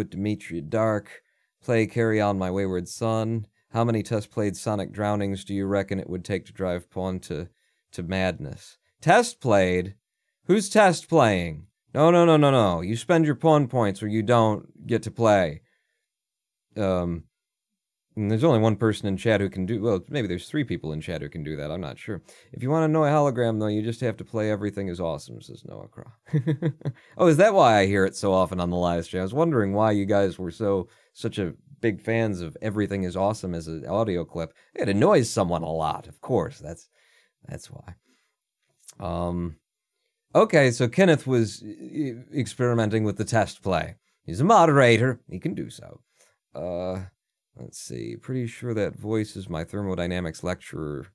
Dimitri Dark, play Carry On My Wayward Son. How many test played Sonic Drownings do you reckon it would take to drive Pawn to madness? Test played? Who's test playing? No. You spend your Pawn points or you don't get to play. And there's only one person in chat who can do... Well, maybe there's 3 people in chat who can do that. I'm not sure. If you want to know a hologram, though, you just have to play Everything is Awesome, says Noah Craw. Oh, is that why I hear it so often on the live stream? I was wondering why you guys were such a big fans of Everything is Awesome as an audio clip. It annoys someone a lot, of course. That's why. Okay, so Kenneth was experimenting with the test play. He's a moderator. He can do so. Let's see. Pretty sure that voice is my thermodynamics lecturer.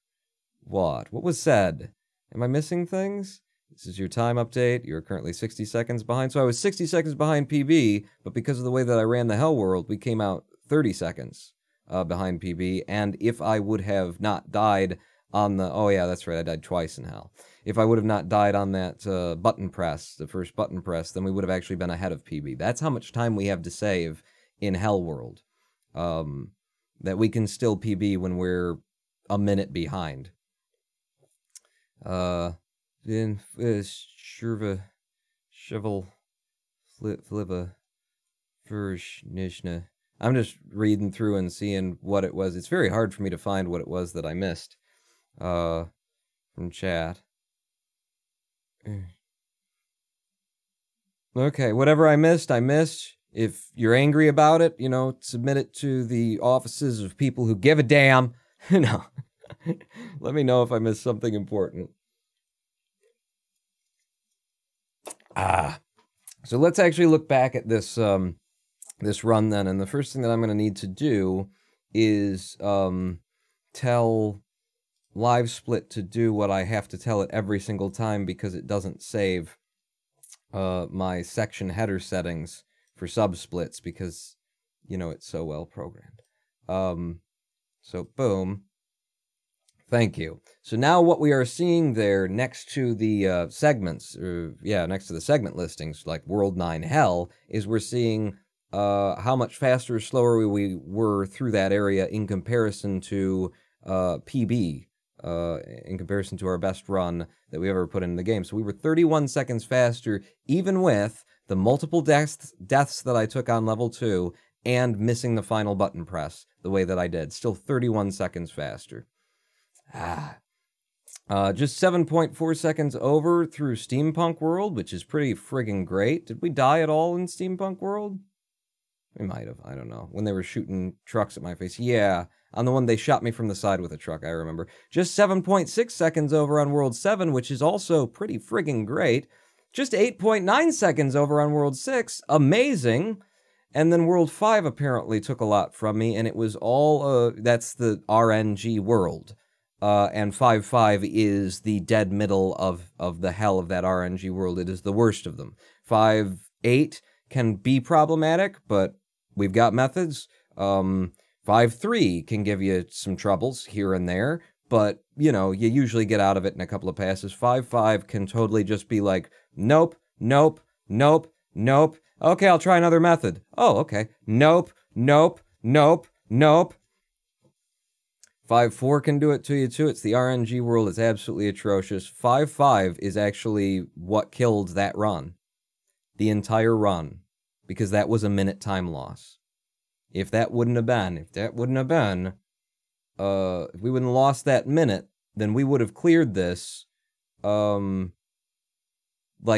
What? What was said? Am I missing things? This is your time update. You're currently 60 seconds behind. So I was 60 seconds behind PB, but because of the way that I ran the Hell World, we came out 30 seconds behind PB. And if I would have not died on the... Oh, yeah, that's right. I died twice in Hell. If I would have not died on that button press, the first button press, then we would have actually been ahead of PB. That's how much time we have to save in Hell World. That we can still PB when we're a minute behind. Then Shurva Shivel Fliva Nishna. I'm just reading through and seeing what it was. It's very hard for me to find what it was that I missed from chat. Okay, whatever I missed, I missed. If you're angry about it, you know, submit it to the offices of people who give a damn. No. Let me know if I missed something important. So let's actually look back at this this run then, and the first thing that I'm going to need to do is tell LiveSplit to do what I have to tell it every single time because it doesn't save my section header settings for subsplits because, you know, it's so well programmed. So boom. Thank you. So now what we are seeing there next to the segments, next to the segment listings, like World 9 Hell, is we're seeing how much faster or slower we were through that area in comparison to PB, in comparison to our best run that we ever put in the game. So we were 31 seconds faster, even with the multiple deaths that I took on level 2 and missing the final button press the way that I did. Still 31 seconds faster. Just 7.4 seconds over through Steampunk World, which is pretty friggin' great. Did we die at all in Steampunk World? We might have, I don't know. When they were shooting trucks at my face. Yeah, on the one they shot me from the side with a truck, I remember. Just 7.6 seconds over on World 7, which is also pretty friggin' great. Just 8.9 seconds over on World 6, amazing. And then World 5 apparently took a lot from me, and it was all, that's the RNG world. And 5.5 is the dead middle of the hell of that RNG world. It is the worst of them. 5.8 can be problematic, but we've got methods. 5.3 can give you some troubles here and there, but, you know, you usually get out of it in a couple of passes. 5.5 can totally just be like, nope, nope, nope, nope. Okay, I'll try another method. Oh, okay. Nope, nope, nope, nope. 5.4 can do it to you, too. It's the RNG world. It's absolutely atrocious. 5.5 is actually what killed that run. The entire run. Because that was a minute time loss. If that wouldn't have been, if we wouldn't have lost that minute, then we would have cleared this, like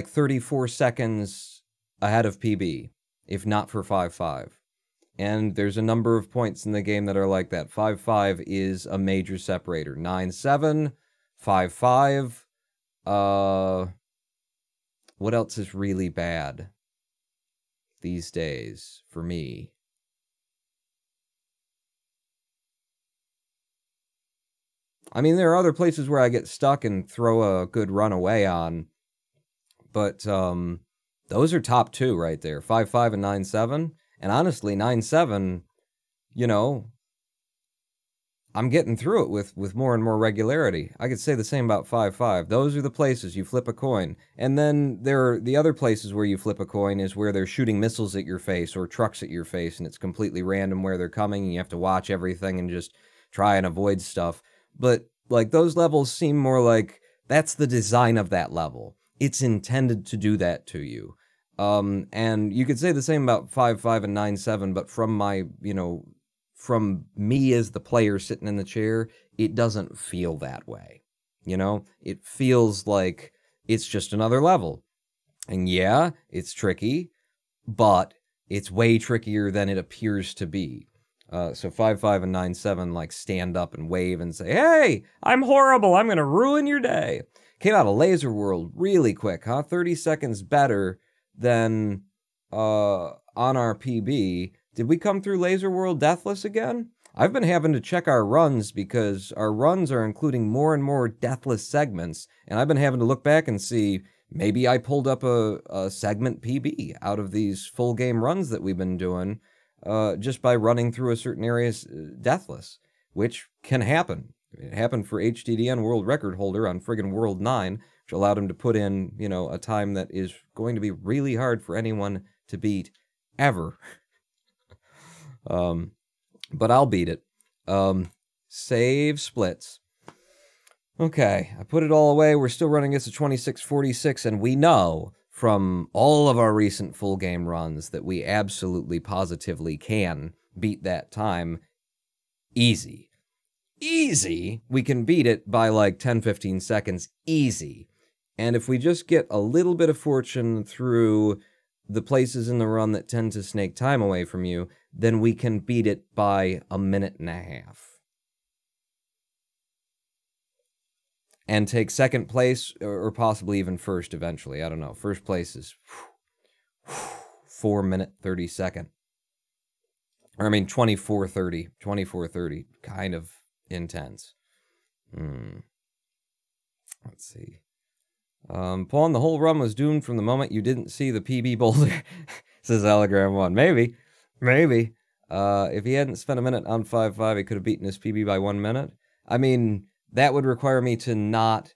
34 seconds ahead of PB, if not for 5.5. And there's a number of points in the game that are like that. 5.5 is a major separator. 9.7, 5.5, what else is really bad these days for me? I mean, there are other places where I get stuck and throw a good run away on, but those are top two right there, 5.5 and 9.7. And honestly, 9.7, you know, I'm getting through it with more and more regularity. I could say the same about 5.5. Those are the places you flip a coin. And then there are the other places where you flip a coin is where they're shooting missiles at your face or trucks at your face, and it's completely random where they're coming, and you have to watch everything and just try and avoid stuff. But, like, those levels seem more like that's the design of that level. It's intended to do that to you. And you could say the same about 5.5 and 9.7, but from my, you know, from me as the player sitting in the chair, it doesn't feel that way. You know, it feels like it's just another level. And yeah, it's tricky, but it's way trickier than it appears to be. So 5.5 and 9.7 like stand up and wave and say, "Hey, I'm horrible. I'm gonna ruin your day." Came out of Laser World really quick, huh? 30 seconds better than on our PB. Did we come through Laser World deathless again? I've been having to check our runs because our runs are including more and more deathless segments, and I've been having to look back and see maybe I pulled up a segment PB out of these full game runs that we've been doing just by running through a certain area deathless, which can happen. It happened for HDDN world record holder on friggin' World 9, which allowed him to put in, you know, a time that is going to be really hard for anyone to beat ever. But I'll beat it. Save splits. Okay, I put it all away. We're still running this at 26:46, and we know from all of our recent full game runs that we absolutely positively can beat that time easy. Easy! We can beat it by like 10-15 seconds easy. And if we just get a little bit of fortune through the places in the run that tend to snake time away from you, then we can beat it by a minute and a half. And take second place, or possibly even first eventually. I don't know. First place is 4 minute 30 second. Or I mean 24:30. 24:30. Kind of intense. Let's see. Pawn, the whole run was doomed from the moment you didn't see the PB boulder, says Allegram1. Maybe. Maybe. If he hadn't spent a minute on 5.5, he could have beaten his PB by 1 minute. I mean, that would require me to not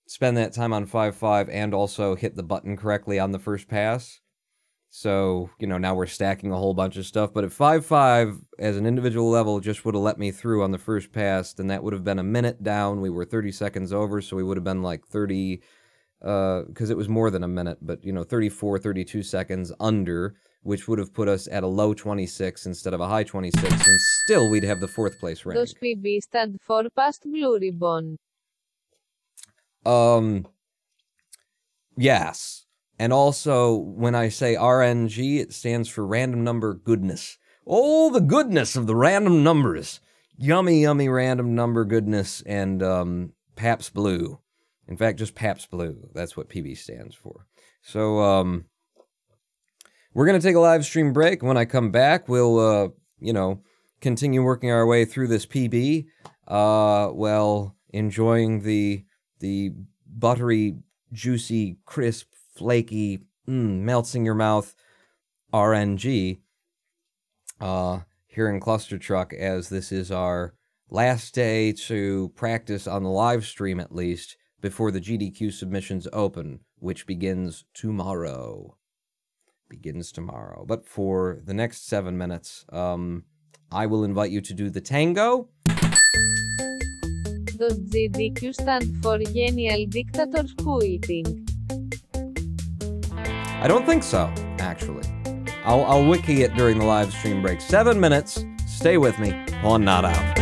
spend that time on 5.5 and also hit the button correctly on the first pass. So, you know, now we're stacking a whole bunch of stuff. But if 5.5 as an individual level just would have let me through on the first pass, then that would have been a minute down. We were 30 seconds over, so we would have been like 30, because it was more than a minute, but, you know, 34, 32 seconds under, which would have put us at a low 26 instead of a high 26, and still we'd have the 4th place rank. Does PB stand for past blue ribbon? Yes. And also, when I say RNG, it stands for random number goodness. Oh, the goodness of the random numbers. Yummy, yummy random number goodness and Pabst Blue. In fact, just Pabst Blue. That's what PB stands for. So, we're going to take a live stream break. When I come back, we'll, you know, continue working our way through this PB, while enjoying the buttery, juicy, crisp, flaky, melts in your mouth RNG here in Clustertruck, as this is our last day to practice on the live stream, at least, before the GDQ Submissions open, which begins tomorrow. But for the next 7 minutes, I will invite you to do the tango. Does GDQ stand for Genial Dictator's Quitting? I don't think so, actually. I'll wiki it during the live stream break. 7 minutes. Stay with me on Not Out.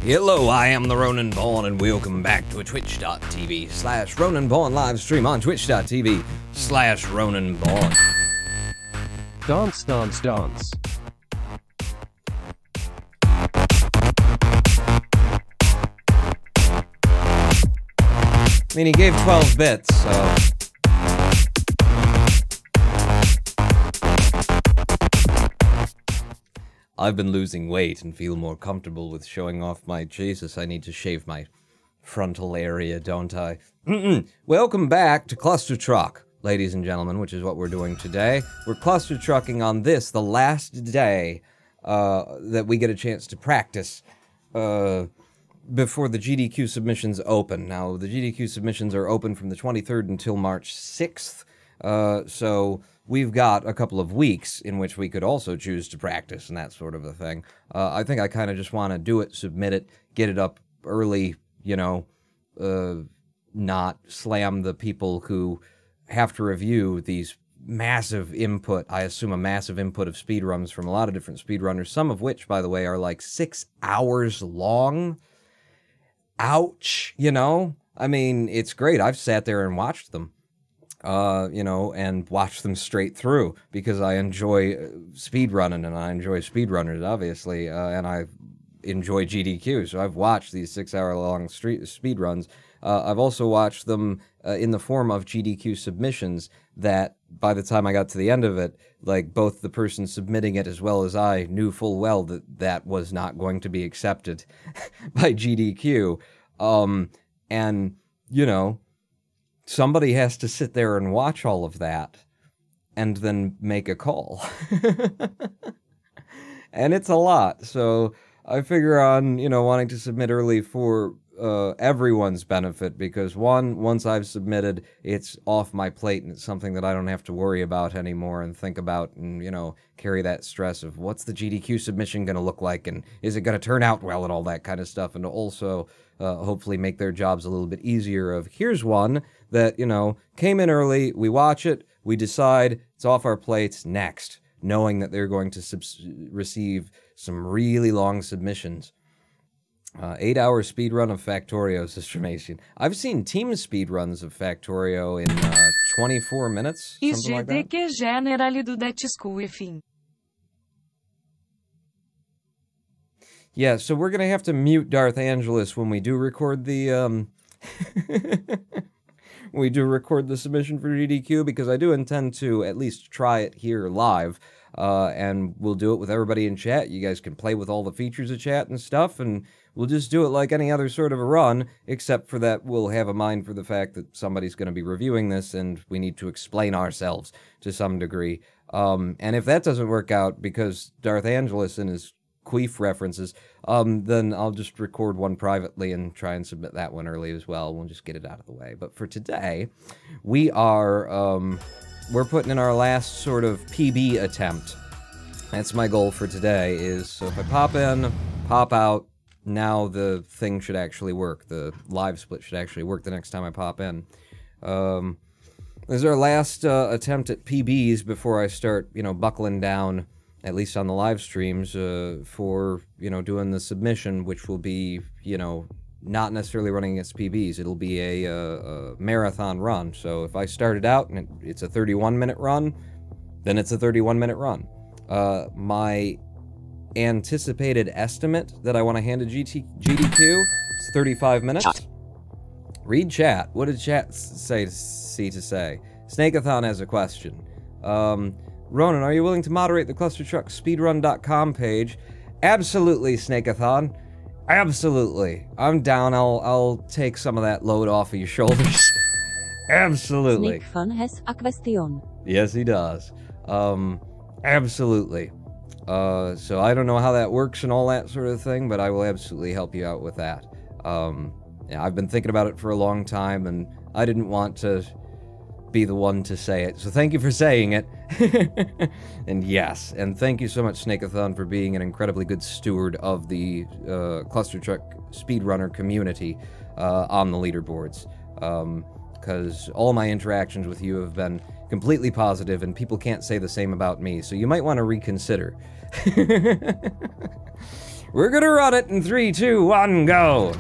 Hello, I am the Ronan Bourne, and welcome back to a twitch.tv/Ronan Bourne live stream on twitch.tv/Ronan Bourne. Dance, dance, dance. I mean, he gave 12 bits, so... I've been losing weight and feel more comfortable with showing off my... Jesus, I need to shave my frontal area, don't I? Welcome back to Clustertruck, ladies and gentlemen, which is what we're doing today. We're clustertrucking on this, the last day that we get a chance to practice before the GDQ submissions open. Now, the GDQ submissions are open from the 23rd until March 6th, so we've got a couple of weeks in which we could also choose to practice and that sort of a thing. I think I kind of just want to do it, submit it, get it up early, you know, not slam the people who have to review these massive input, I assume a massive input of speedruns from a lot of different speedrunners, some of which, by the way, are like 6 hours long. Ouch, you know? I mean, it's great. I've sat there and watched them, you know, and watched them straight through because I enjoy speedrunning and I enjoy speedrunners, obviously, and I enjoy GDQ, so I've watched these 6-hour-long speedruns. I've also watched them in the form of GDQ submissions that, by the time I got to the end of it, like, both the person submitting it as well as I knew full well that that was not going to be accepted by GDQ. And, you know, somebody has to sit there and watch all of that and then make a call. And it's a lot, so I figure on, you know, wanting to submit early for everyone's benefit, because once I've submitted, it's off my plate and it's something that I don't have to worry about anymore and think about and, you know, carry that stress of what's the GDQ submission going to look like and is it going to turn out well and all that kind of stuff, and also hopefully make their jobs a little bit easier of here's one that, you know, came in early, we watch it, we decide, it's off our plates, next, knowing that they're going to receive some really long submissions. 8-hour speedrun of Factorio, Sister Mason. I've seen team speedruns of Factorio in 24 minutes, something like that. GDQ generali do Datisku, enfim. Yeah, so we're going to have to mute Darth Angelus when we do record the, we do record the submission for GDQ, because I do intend to at least try it here live, and we'll do it with everybody in chat. You guys can play with all the features of chat and stuff, and we'll just do it like any other sort of a run, except for that we'll have a mind for the fact that somebody's going to be reviewing this, and we need to explain ourselves to some degree. And if that doesn't work out, because Darth Angelus and his queef references, then I'll just record one privately and try and submit that one early as well. We'll just get it out of the way. But for today, we are, we're putting in our last sort of PB attempt. That's my goal for today, is so if I pop in, pop out, now the thing should actually work. The live split should actually work the next time I pop in. This is our last attempt at PBs before I start, you know, buckling down, at least on the live streams, for, you know, doing the submission, which will be, you know, not necessarily running against PBs. It'll be a marathon run. So if I started out and it's a 31-minute run, then it's a 31-minute run. My anticipated estimate that I want to hand to GDQ is 35 minutes. Read chat. What did chat say? Snakeathon has a question. Ronan, are you willing to moderate the clustertruckspeedrun.com page? Absolutely, Snakeathon. Absolutely. I'm down. I'll take some of that load off of your shoulders. Absolutely. Snakefun has a question. Yes, he does. Absolutely. So I don't know how that works and all that sort of thing, but I will absolutely help you out with that. Yeah, I've been thinking about it for a long time, and I didn't want to be the one to say it, so thank you for saying it. And yes, and thank you so much, Snakeathon, for being an incredibly good steward of the Clustertruck speedrunner community on the leaderboards, because all my interactions with you have been completely positive, and people can't say the same about me, so you might want to reconsider. We're gonna run it in 3, 2, 1, go!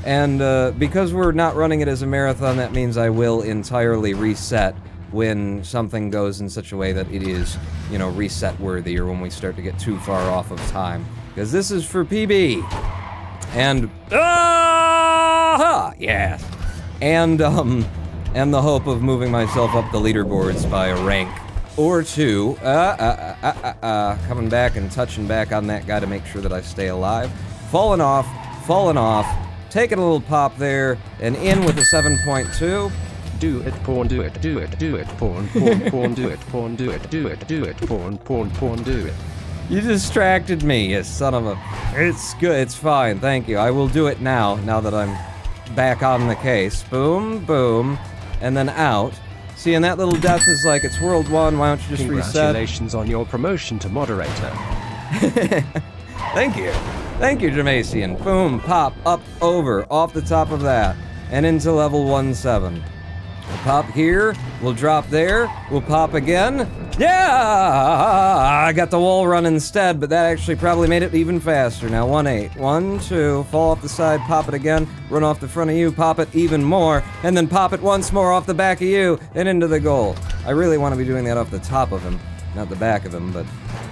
And because we're not running it as a marathon, that means I will entirely reset when something goes in such a way that it is, you know, reset worthy, or when we start to get too far off of time. Because this is for PB. And, yes. And the hope of moving myself up the leaderboards by a rank or two. Coming back and touching back on that guy to make sure that I stay alive. Falling off, taking a little pop there, and in with a 7.2. Do it, porn, do it, do it, do it, porn, porn, porn, do it, porn, do it, do it, do it, porn, porn, porn, do it. You distracted me, you son of a... It's good, it's fine, thank you. I will do it now that I'm back on the case. Boom, boom, and then out. See, and that little death is like, it's World 1, why don't you just reset? Congratulations on your promotion to moderator. Thank you. Thank you, Jamasian. Boom, pop, up, over, off the top of that, and into level 1-7. We'll pop here, we'll drop there, we'll pop again. Yeah! I got the wall run instead, but that actually probably made it even faster. Now 1-8, 1, 2, fall off the side, pop it again, run off the front of you, pop it even more, and then pop it once more off the back of you, and into the goal. I really want to be doing that off the top of him, not the back of him, but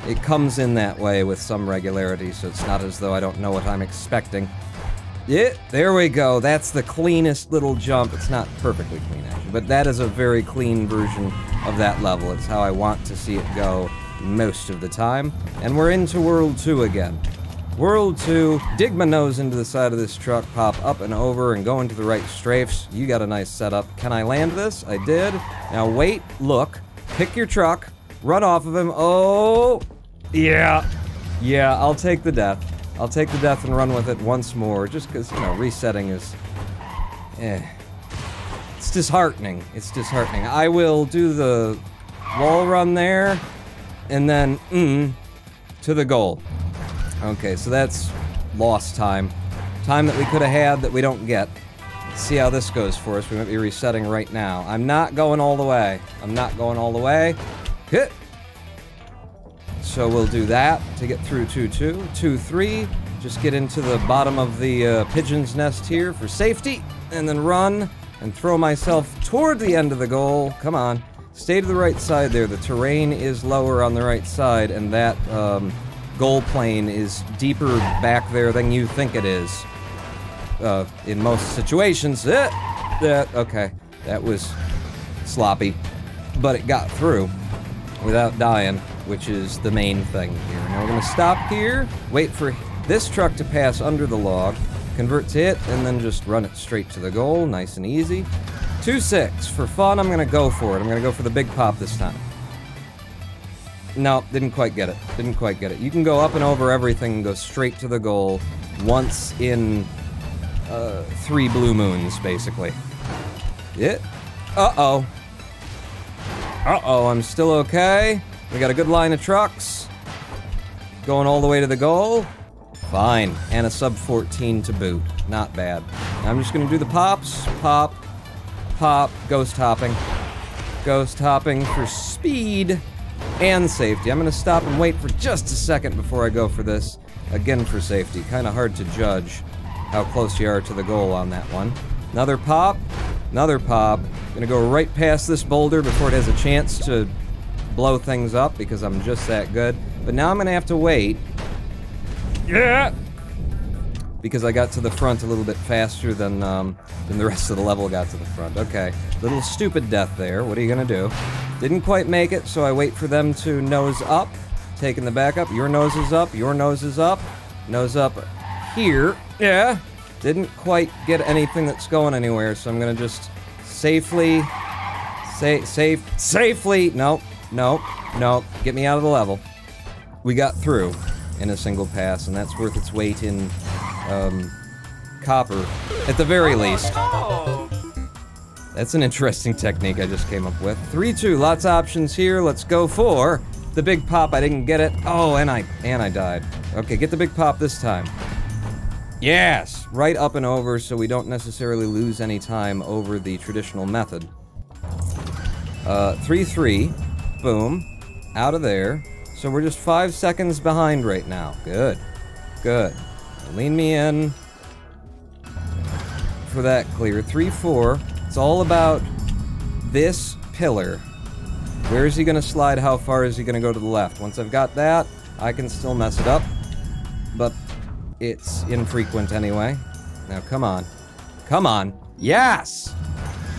it comes in that way with some regularity, so it's not as though I don't know what I'm expecting. Yeah, there we go. That's the cleanest little jump. It's not perfectly clean, actually, but that is a very clean version of that level. It's how I want to see it go most of the time. And we're into World 2 again. World 2, dig my nose into the side of this truck, pop up and over, and go into the right strafes. You got a nice setup. Can I land this? I did. Now wait, look, pick your truck, run off of him. Oh, yeah. Yeah, I'll take the death. I'll take the death and run with it once more, just because, you know, resetting is... It's disheartening. It's disheartening. I will do the wall run there, and then, to the goal. Okay, so that's lost time. Time that we could have had that we don't get. Let's see how this goes for us. We might be resetting right now. I'm not going all the way. I'm not going all the way. Hit! So we'll do that to get through 2-2, 2-3, just get into the bottom of the pigeon's nest here for safety, and then run and throw myself toward the end of the goal. Come on, stay to the right side there. The terrain is lower on the right side, and that goal plane is deeper back there than you think it is. In most situations. Okay, that was sloppy, but it got through without dying, which is the main thing here. Now we're gonna stop here, wait for this truck to pass under the log, convert to it, and then just run it straight to the goal, nice and easy. 2-6, for fun, I'm gonna go for it. I'm gonna go for the big pop this time. No, didn't quite get it, didn't quite get it. You can go up and over everything and go straight to the goal once in 3 blue moons, basically. Yeah, uh-oh, I'm still okay. We got a good line of trucks. Going all the way to the goal. Fine. And a sub 14 to boot. Not bad. Now I'm just gonna do the pops. Pop. Pop. Ghost hopping. Ghost hopping for speed and safety. I'm gonna stop and wait for just a second before I go for this. Again for safety. Kinda hard to judge how close you are to the goal on that one. Another pop. Another pop. Gonna go right past this boulder before it has a chance to blow things up, because I'm just that good. But now I'm gonna have to wait. Yeah! Because I got to the front a little bit faster than the rest of the level got to the front. Okay. Little stupid death there. What are you gonna do? Didn't quite make it, so I wait for them to nose up. Taking the back up. Your nose is up. Your nose is up. Nose up here. Yeah! Didn't quite get anything that's going anywhere, so I'm gonna just safely... Safely! Nope. Nope. Nope. Get me out of the level. We got through in a single pass, and that's worth its weight in, copper, at the very least. That's an interesting technique I just came up with. 3-2, lots of options here. Let's go for the big pop. I didn't get it. Oh, and I died. Okay, get the big pop this time. Yes! Right up and over, so we don't necessarily lose any time over the traditional method. 3-3. Boom. Out of there. So we're just 5 seconds behind right now. Good. Good. Lean me in for that clear. 3-4. It's all about this pillar. Where is he going to slide? How far is he going to go to the left? Once I've got that, I can still mess it up. But it's infrequent anyway. Now, come on. Come on. Yes!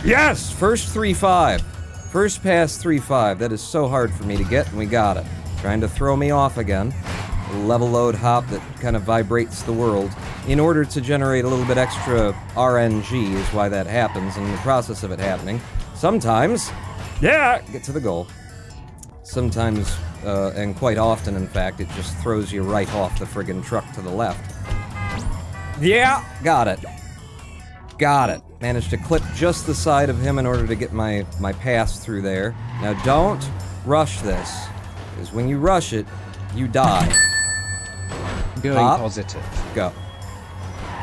Yes! First 3-5. First pass 3-5. That is so hard for me to get, and we got it. Trying to throw me off again. A level load hop that kind of vibrates the world. In order to generate a little bit extra RNG is why that happens, and in the process of it happening, sometimes, yeah, get to the goal. Sometimes, and quite often, in fact, it just throws you right off the friggin' truck to the left. Yeah, got it. Got it. Managed to clip just the side of him in order to get my pass through there. Now don't rush this, because when you rush it, you die. Going Pop. positive. Go.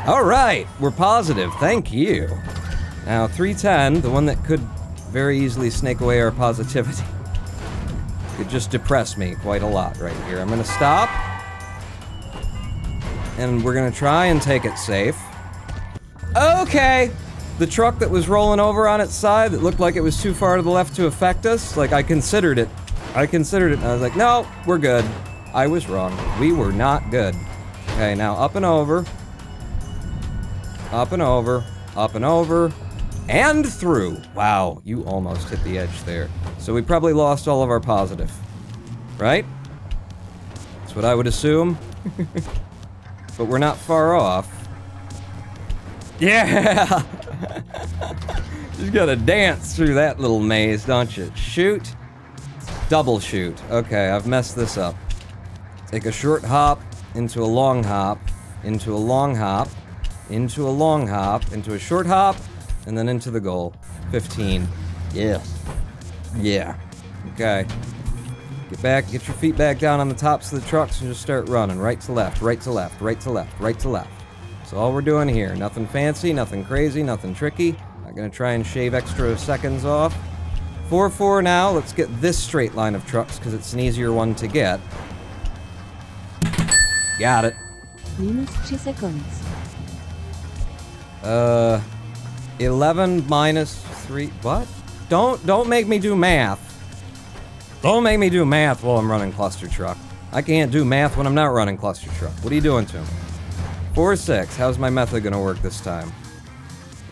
Alright, we're positive, thank you. Now 310, the one that could very easily snake away our positivity. Could just depress me quite a lot right here. I'm gonna stop. And we're gonna try and take it safe. Okay! The truck that was rolling over on its side that looked like it was too far to the left to affect us, like I considered it. I was like, no, we're good. I was wrong. We were not good. Okay, now up and over. Up and over. Up and over. And through. Wow, you almost hit the edge there. So we probably lost all of our positive. Right? That's what I would assume. But we're not far off. Yeah! Just gotta dance through that little maze, don't you? Shoot. Double shoot. Okay, I've messed this up. Take a short hop, into a long hop, into a long hop, into a long hop, into a short hop, and then into the goal. 15. Yeah. Yeah. Okay. Get back, get your feet back down on the tops of the trucks and just start running. Right to left, right to left, right to left, right to left. That's all we're doing here. Nothing fancy, nothing crazy, nothing tricky. Not gonna try and shave extra seconds off. 4-4 now. Let's get this straight line of trucks because it's an easier one to get. Got it. Minus 3 seconds. 11 minus 3. What? Don't make me do math. Don't make me do math while I'm running Clustertruck. I can't do math when I'm not running Clustertruck. What are you doing to me? 4-6. How's my method gonna work this time?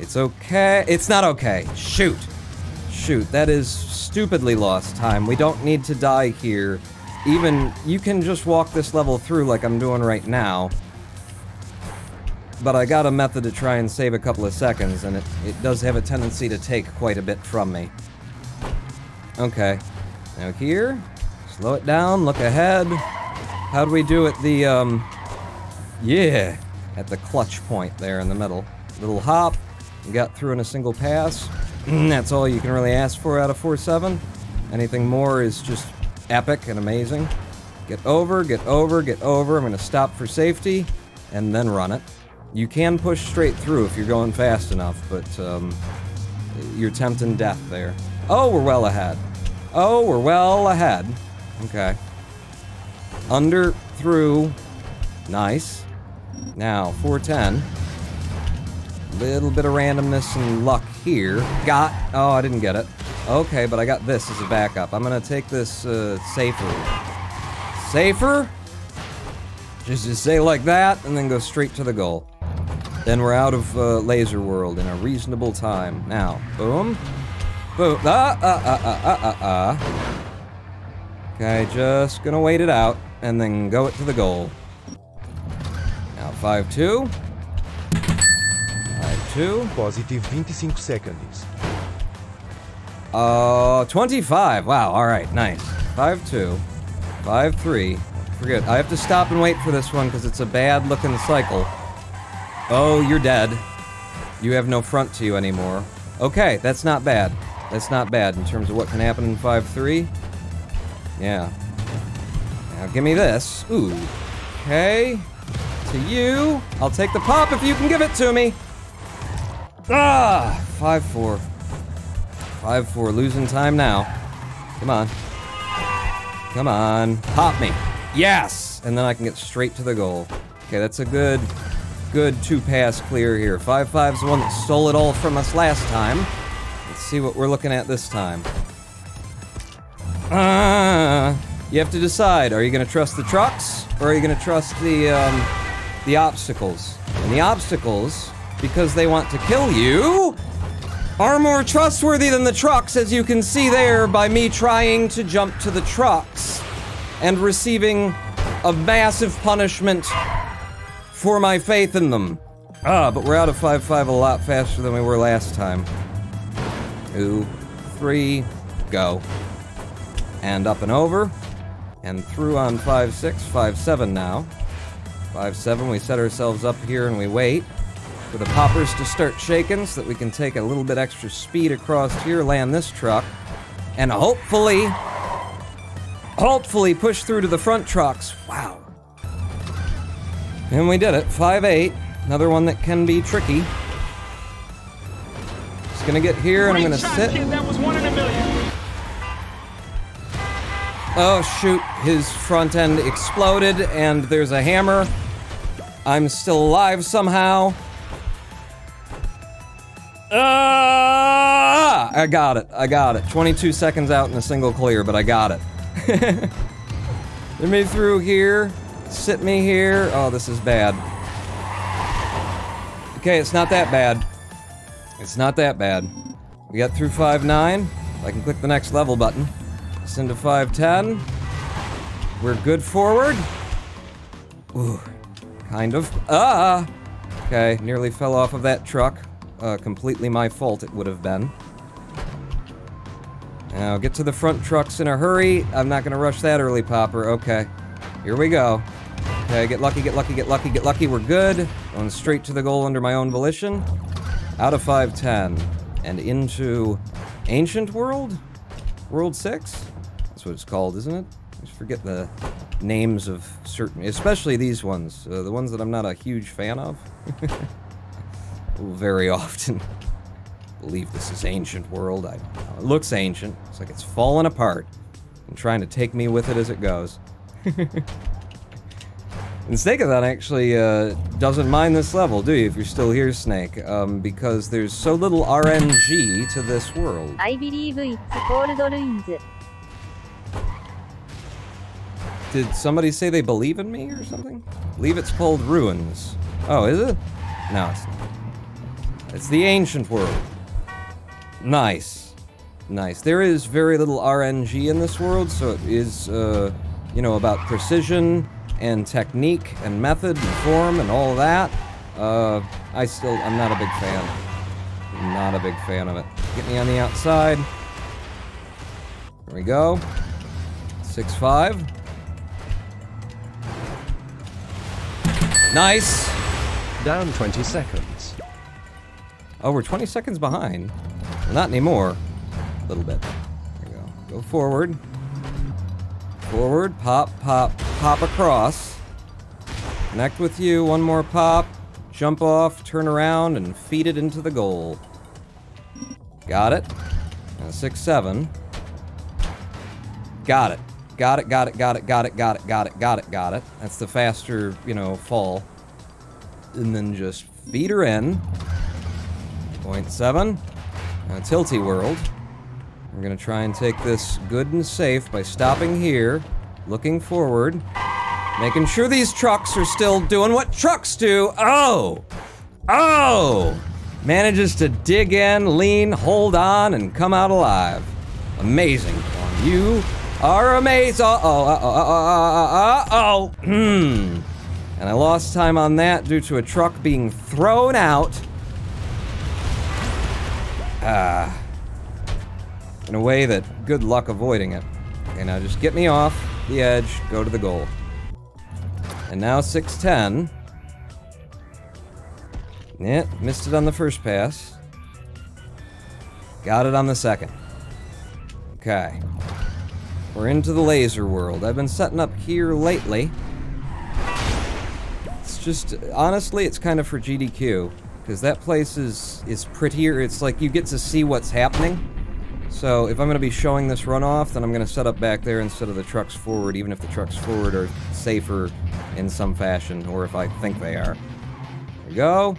It's okay. It's not okay. Shoot. Shoot. That is stupidly lost time. We don't need to die here. Even, you can just walk this level through like I'm doing right now. But I got a method to try and save a couple of seconds, and it does have a tendency to take quite a bit from me. Okay. Now here, slow it down, look ahead. How do we do at the, yeah, at the clutch point there in the middle. Little hop, you got through in a single pass. That's all you can really ask for out of 4-7. Anything more is just epic and amazing. Get over, get over, get over. I'm gonna stop for safety, and then run it. You can push straight through if you're going fast enough, but, you're tempting death there. Oh, we're well ahead. Oh, we're well ahead. Okay. Under, through. Nice. Now, 410. Little bit of randomness and luck here. Got... Oh, I didn't get it. Okay, but I got this as a backup. I'm gonna take this, safer. Safer? Just say like that, and then go straight to the goal. Then we're out of, laser world in a reasonable time. Now, boom. Boom. Okay, just gonna wait it out, and then go it to the goal. Now, 5-2. 5-2. Positive 25 seconds. 25. Wow, alright, nice. 5-2. 5-3. Forget. I have to stop and wait for this one, because it's a bad-looking cycle. Oh, you're dead. You have no front to you anymore. Okay, that's not bad. That's not bad in terms of what can happen in 5-3. Yeah. Now give me this. Ooh. Okay. To you. I'll take the pop if you can give it to me. Ah! 5-4. 5-4. Losing time now. Come on. Come on. Pop me. Yes! And then I can get straight to the goal. Okay, that's a good 2-pass clear here. 5-5's the one that stole it all from us last time. Let's see what we're looking at this time. You have to decide, are you gonna trust the trucks, or are you gonna trust the obstacles? And the obstacles, because they want to kill you, are more trustworthy than the trucks, as you can see there by me trying to jump to the trucks and receiving a massive punishment for my faith in them. But we're out of 5-5 a lot faster than we were last time. 2, 3, go. And up and over. And through on 5-6, 5-7 now. 5-7, we set ourselves up here and we wait for the poppers to start shaking so that we can take a little bit extra speed across here, land this truck, and hopefully push through to the front trucks. Wow. And we did it. 5-8. Another one that can be tricky. Just gonna get here and I'm gonna sit. Kid, that was 1 in a million. Oh shoot, his front end exploded and there's a hammer. I'm still alive somehow. I got it. 22 seconds out in a single clear, but I got it. Get me through here. Sit me here. Oh, this is bad. Okay, it's not that bad. It's not that bad. We got through 5-9. I can click the next level button. It's into 5-10. We're good forward. Ooh, kind of. Okay, nearly fell off of that truck. Completely my fault it would have been. Now, get to the front trucks in a hurry. I'm not gonna rush that early popper. Okay, here we go. Okay, get lucky, get lucky, get lucky, get lucky. We're good. Going straight to the goal under my own volition. Out of 5-10. And into Ancient World? World 6? That's what it's called, isn't it? I just forget the names of certain, especially these ones. The ones that I'm not a huge fan of. Will very often believe this is Ancient World. I don't know. It looks ancient. It's like it's falling apart and trying to take me with it as it goes. And Snakeathon actually doesn't mind this level, do you, if you're still here, Snake? Because there's so little RNG to this world. I believe it's called ruins. Did somebody say they believe in me or something? I believe it's called Ruins. Oh, is it? No, it's not. It's the Ancient World. Nice. Nice. There is very little RNG in this world, so it is, you know, about precision and technique and method and form and all that. I'm not a big fan. Not a big fan of it. Get me on the outside. There we go. 6-5. Nice. Down 20 seconds. Oh, we're 20 seconds behind. Well, not anymore. A little bit. There we go. Go forward. Forward. Pop, pop, pop across. Connect with you. One more pop. Jump off, turn around, and feed it into the goal. Got it. And 6-7. Got it. Got it, got it, got it, got it, got it, got it, got it, got it. That's the faster, you know, fall. And then just feed her in. 0.7. Tilty World. We're gonna try and take this good and safe by stopping here, looking forward, making sure these trucks are still doing what trucks do. Oh! Oh! Manages to dig in, lean, hold on, and come out alive. Amazing. You are amazing. Uh-oh. And I lost time on that due to a truck being thrown out. In a way that good luck avoiding it. Okay, now just get me off the edge, go to the goal. And now 6-10. Yeah, missed it on the first pass. Got it on the second. Okay. We're into the laser world. I've been setting up here lately. It's just, honestly, it's kind of for GDQ. Because that place is prettier. It's like you get to see what's happening. So if I'm going to be showing this runoff, then I'm going to set up back there instead of the trucks forward, even if the trucks forward are safer in some fashion, or if I think they are. There we go.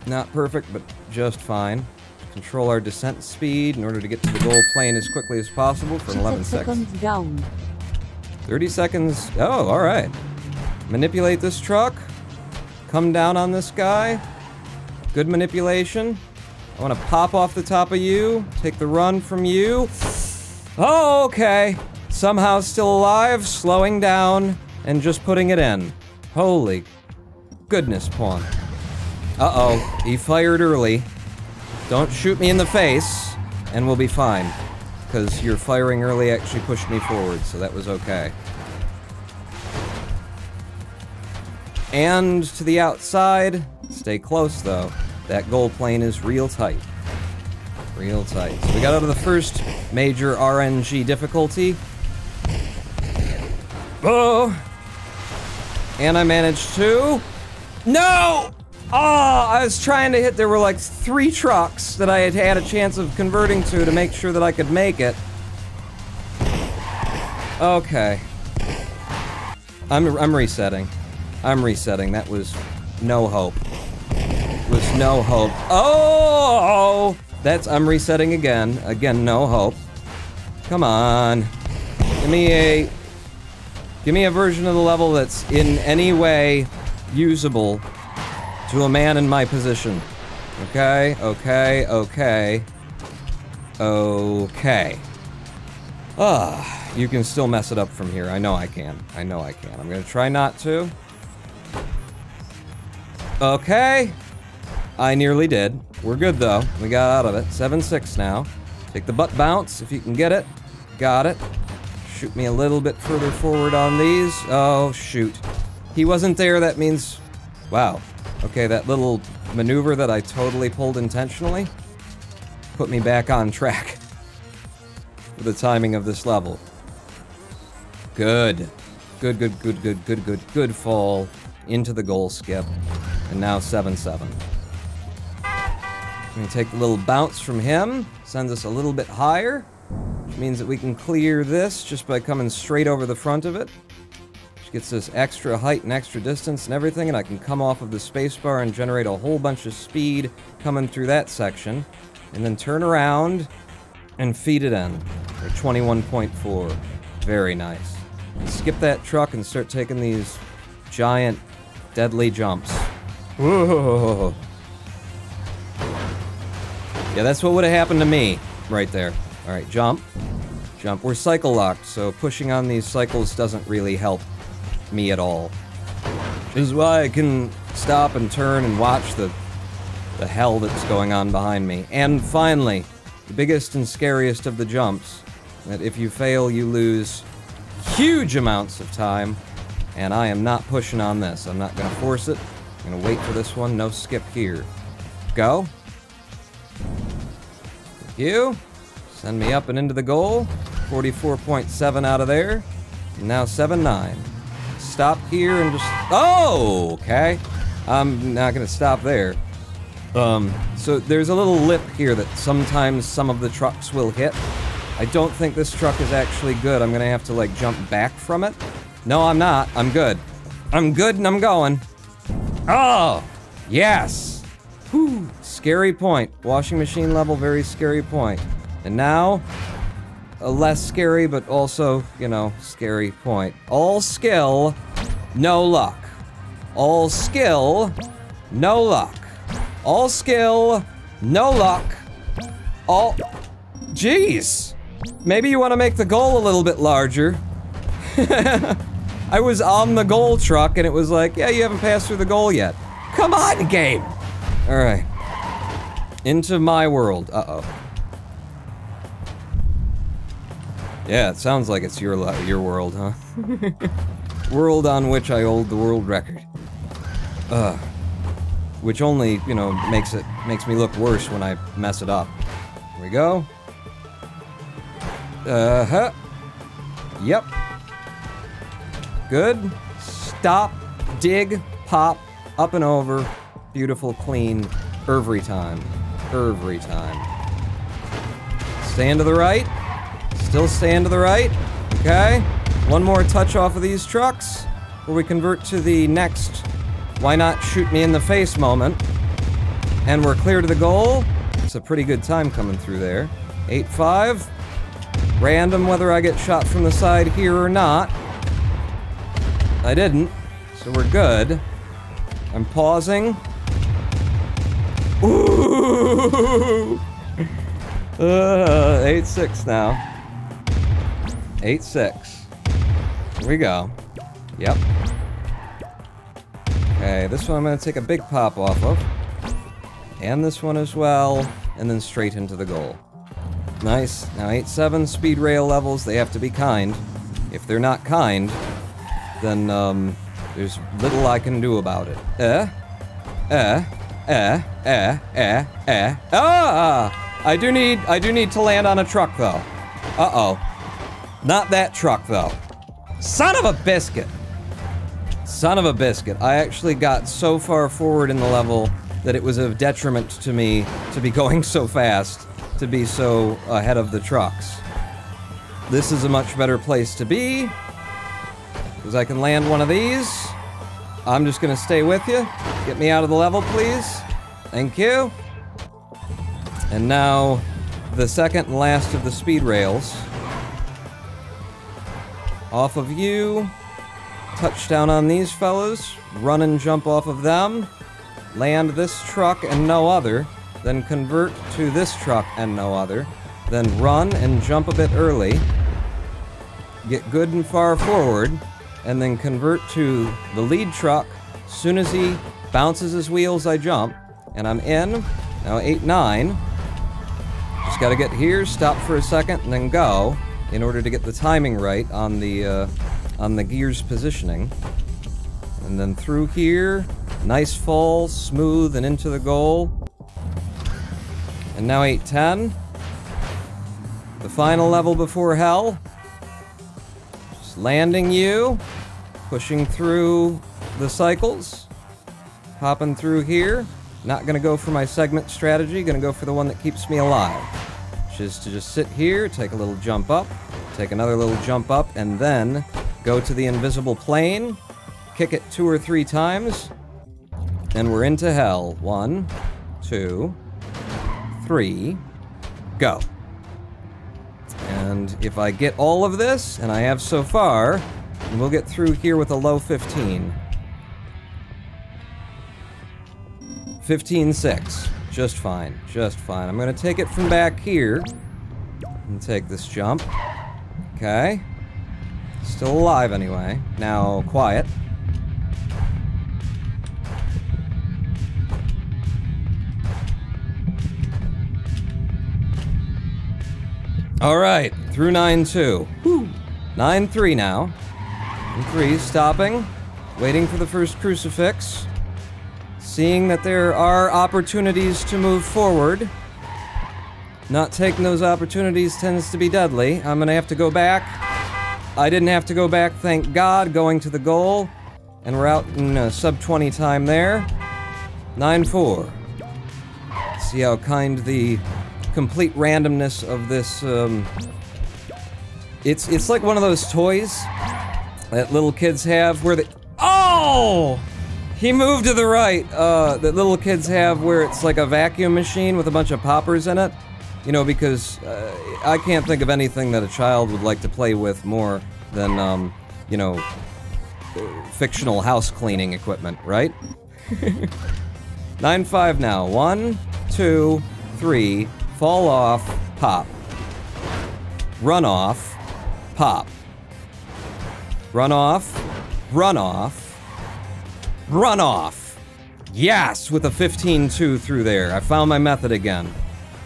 Not perfect, but just fine. Control our descent speed in order to get to the goal plane as quickly as possible for 11 seconds. Down. 30 seconds. Oh, alright. Manipulate this truck. Come down on this guy. Good manipulation. I want to pop off the top of you. Take the run from you. Oh, okay. Somehow still alive, slowing down, and just putting it in. Holy goodness, Pawn. Uh-oh. He fired early. Don't shoot me in the face, and we'll be fine. Because your firing early actually pushed me forward, so that was okay. And to the outside. Stay close, though. That goal plane is real tight. Real tight. So we got out of the first major RNG difficulty. Oh! And I managed to... No! Oh, I was trying to hit, there were like 3 trucks that I had had a chance of converting to make sure that I could make it. Okay. I'm resetting. I'm resetting. That was no hope. Was no hope. Oh! I'm resetting again. Again, no hope. Come on. Give me a version of the level that's in any way usable to a man in my position. Okay, okay, okay. Okay. You can still mess it up from here. I know I can. I know I can. I'm gonna try not to. Okay. I nearly did. We're good though. We got out of it. 7-6 now. Take the butt bounce if you can get it. Got it. Shoot me a little bit further forward on these. Oh, shoot. He wasn't there, that means... Wow. Okay, that little maneuver that I totally pulled intentionally put me back on track for the timing of this level. Good. Good, good, good, good, good, good, good fall into the goal skip. And now 7-7. I'm gonna take the little bounce from him, sends us a little bit higher, which means that we can clear this just by coming straight over the front of it. Which gets us extra height and extra distance and everything, and I can come off of the spacebar and generate a whole bunch of speed coming through that section, and then turn around and feed it in. Or 21.4. Very nice. Skip that truck and start taking these giant, deadly jumps. Whoa. Yeah, that's what would have happened to me right there. Alright, jump. Jump. We're cycle locked, so pushing on these cycles doesn't really help me at all. Which is why I can stop and turn and watch the hell that's going on behind me. And finally, the biggest and scariest of the jumps, that if you fail, you lose huge amounts of time, and I am not pushing on this. I'm not gonna force it. I'm gonna wait for this one. No skip here. Go. Thank you. Send me up and into the goal. 44.7 out of there. And now 7-9. Stop here and just... Oh! Okay. I'm not gonna stop there. So there's a little lip here that sometimes some of the trucks will hit. I don't think this truck is actually good. I'm gonna have to, like, jump back from it. No, I'm not. I'm good. I'm good and I'm going. Oh! Yes! Whew. Scary point. Washing machine level, very scary point. And now, a less scary, but also, you know, scary point. All skill, no luck. All skill, no luck. All skill, no luck. All... Jeez! Maybe you want to make the goal a little bit larger. I was on the goal truck and it was like, yeah, you haven't passed through the goal yet. Come on, game! Alright. Into my world. Uh-oh. Yeah, it sounds like it's your world, huh? World on which I hold the world record. Which only, you know, makes me look worse when I mess it up. Here we go. Uh-huh. Yep. Good. Stop. Dig. Pop. Up and over. Beautiful, clean. Every time. Every time. Stand to the right. Still stand to the right. Okay. One more touch off of these trucks. where we convert to the next why not shoot me in the face moment. And we're clear to the goal. It's a pretty good time coming through there. 8-5. Random whether I get shot from the side here or not. I didn't, so we're good. I'm pausing. Ooh! 8-6 now. 8-6. Here we go. Yep. Okay, this one I'm gonna take a big pop off of. And this one as well, and then straight into the goal. Nice. Now 8-7 speed rail levels, they have to be kind. If they're not kind, then there's little I can do about it. Ah! I do need to land on a truck though. Uh-oh. Not that truck though. Son of a biscuit! Son of a biscuit. I actually got so far forward in the level that it was a detriment to me to be going so fast, to be so ahead of the trucks. This is a much better place to be, because I can land one of these. I'm just gonna stay with you. Get me out of the level, please. Thank you. And now, the second and last of the speed rails. Off of you. Touchdown on these fellas. Run and jump off of them. Land this truck and no other. Then convert to this truck and no other. Then run and jump a bit early. Get good and far forward. And then convert to the lead truck. Soon as he bounces his wheels, I jump. And I'm in. Now 8-9. Just gotta get here, stop for a second, and then go. In order to get the timing right on the gear's positioning. And then through here. Nice fall, smooth, and into the goal. And now 8-10. The final level before hell. Just landing you. Pushing through the cycles. Hopping through here. Not gonna go for my segment strategy. Gonna go for the one that keeps me alive. Which is to just sit here, take a little jump up. Take another little jump up, and then go to the invisible plane. Kick it 2 or 3 times. And we're into hell. 1, 2, 3, go. And if I get all of this, and I have so far, then we'll get through here with a low 15. 15-6. Just fine. Just fine. I'm gonna take it from back here. And take this jump. Okay. Still alive anyway. Now, quiet. Alright, through 9-2. 9-3 now. 9-3, stopping. Waiting for the first crucifix. Seeing that there are opportunities to move forward. Not taking those opportunities tends to be deadly. I'm gonna have to go back. I didn't have to go back, thank God, going to the goal. And we're out in sub-20 time there. 9-4. See how kind the complete randomness of this, It's like one of those toys that little kids have where they... Oh! He moved to the right, that little kids have where it's like a vacuum machine with a bunch of poppers in it. You know, because I can't think of anything that a child would like to play with more than, you know, fictional house cleaning equipment, right? 9-5 now. 1, 2, 3, fall off, pop. Run off, pop. Run off, run off, run off. Yes, with a 15-2 through there. I found my method again.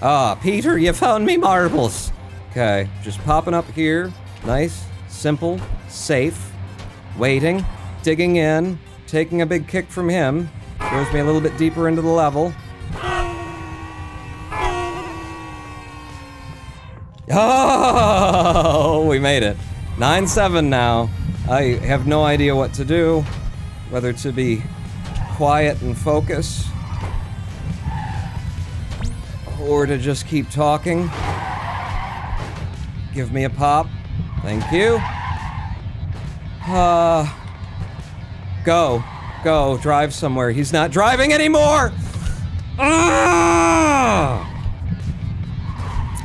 Ah, Peter, you found me marbles. Okay, just popping up here. Nice, simple, safe. Waiting, digging in, taking a big kick from him. Throws me a little bit deeper into the level. Oh, we made it. 9-7 now. I have no idea what to do. Whether to be quiet and focus, or to just keep talking. Give me a pop. Thank you. Go. Go. Drive somewhere. He's not driving anymore! Ah!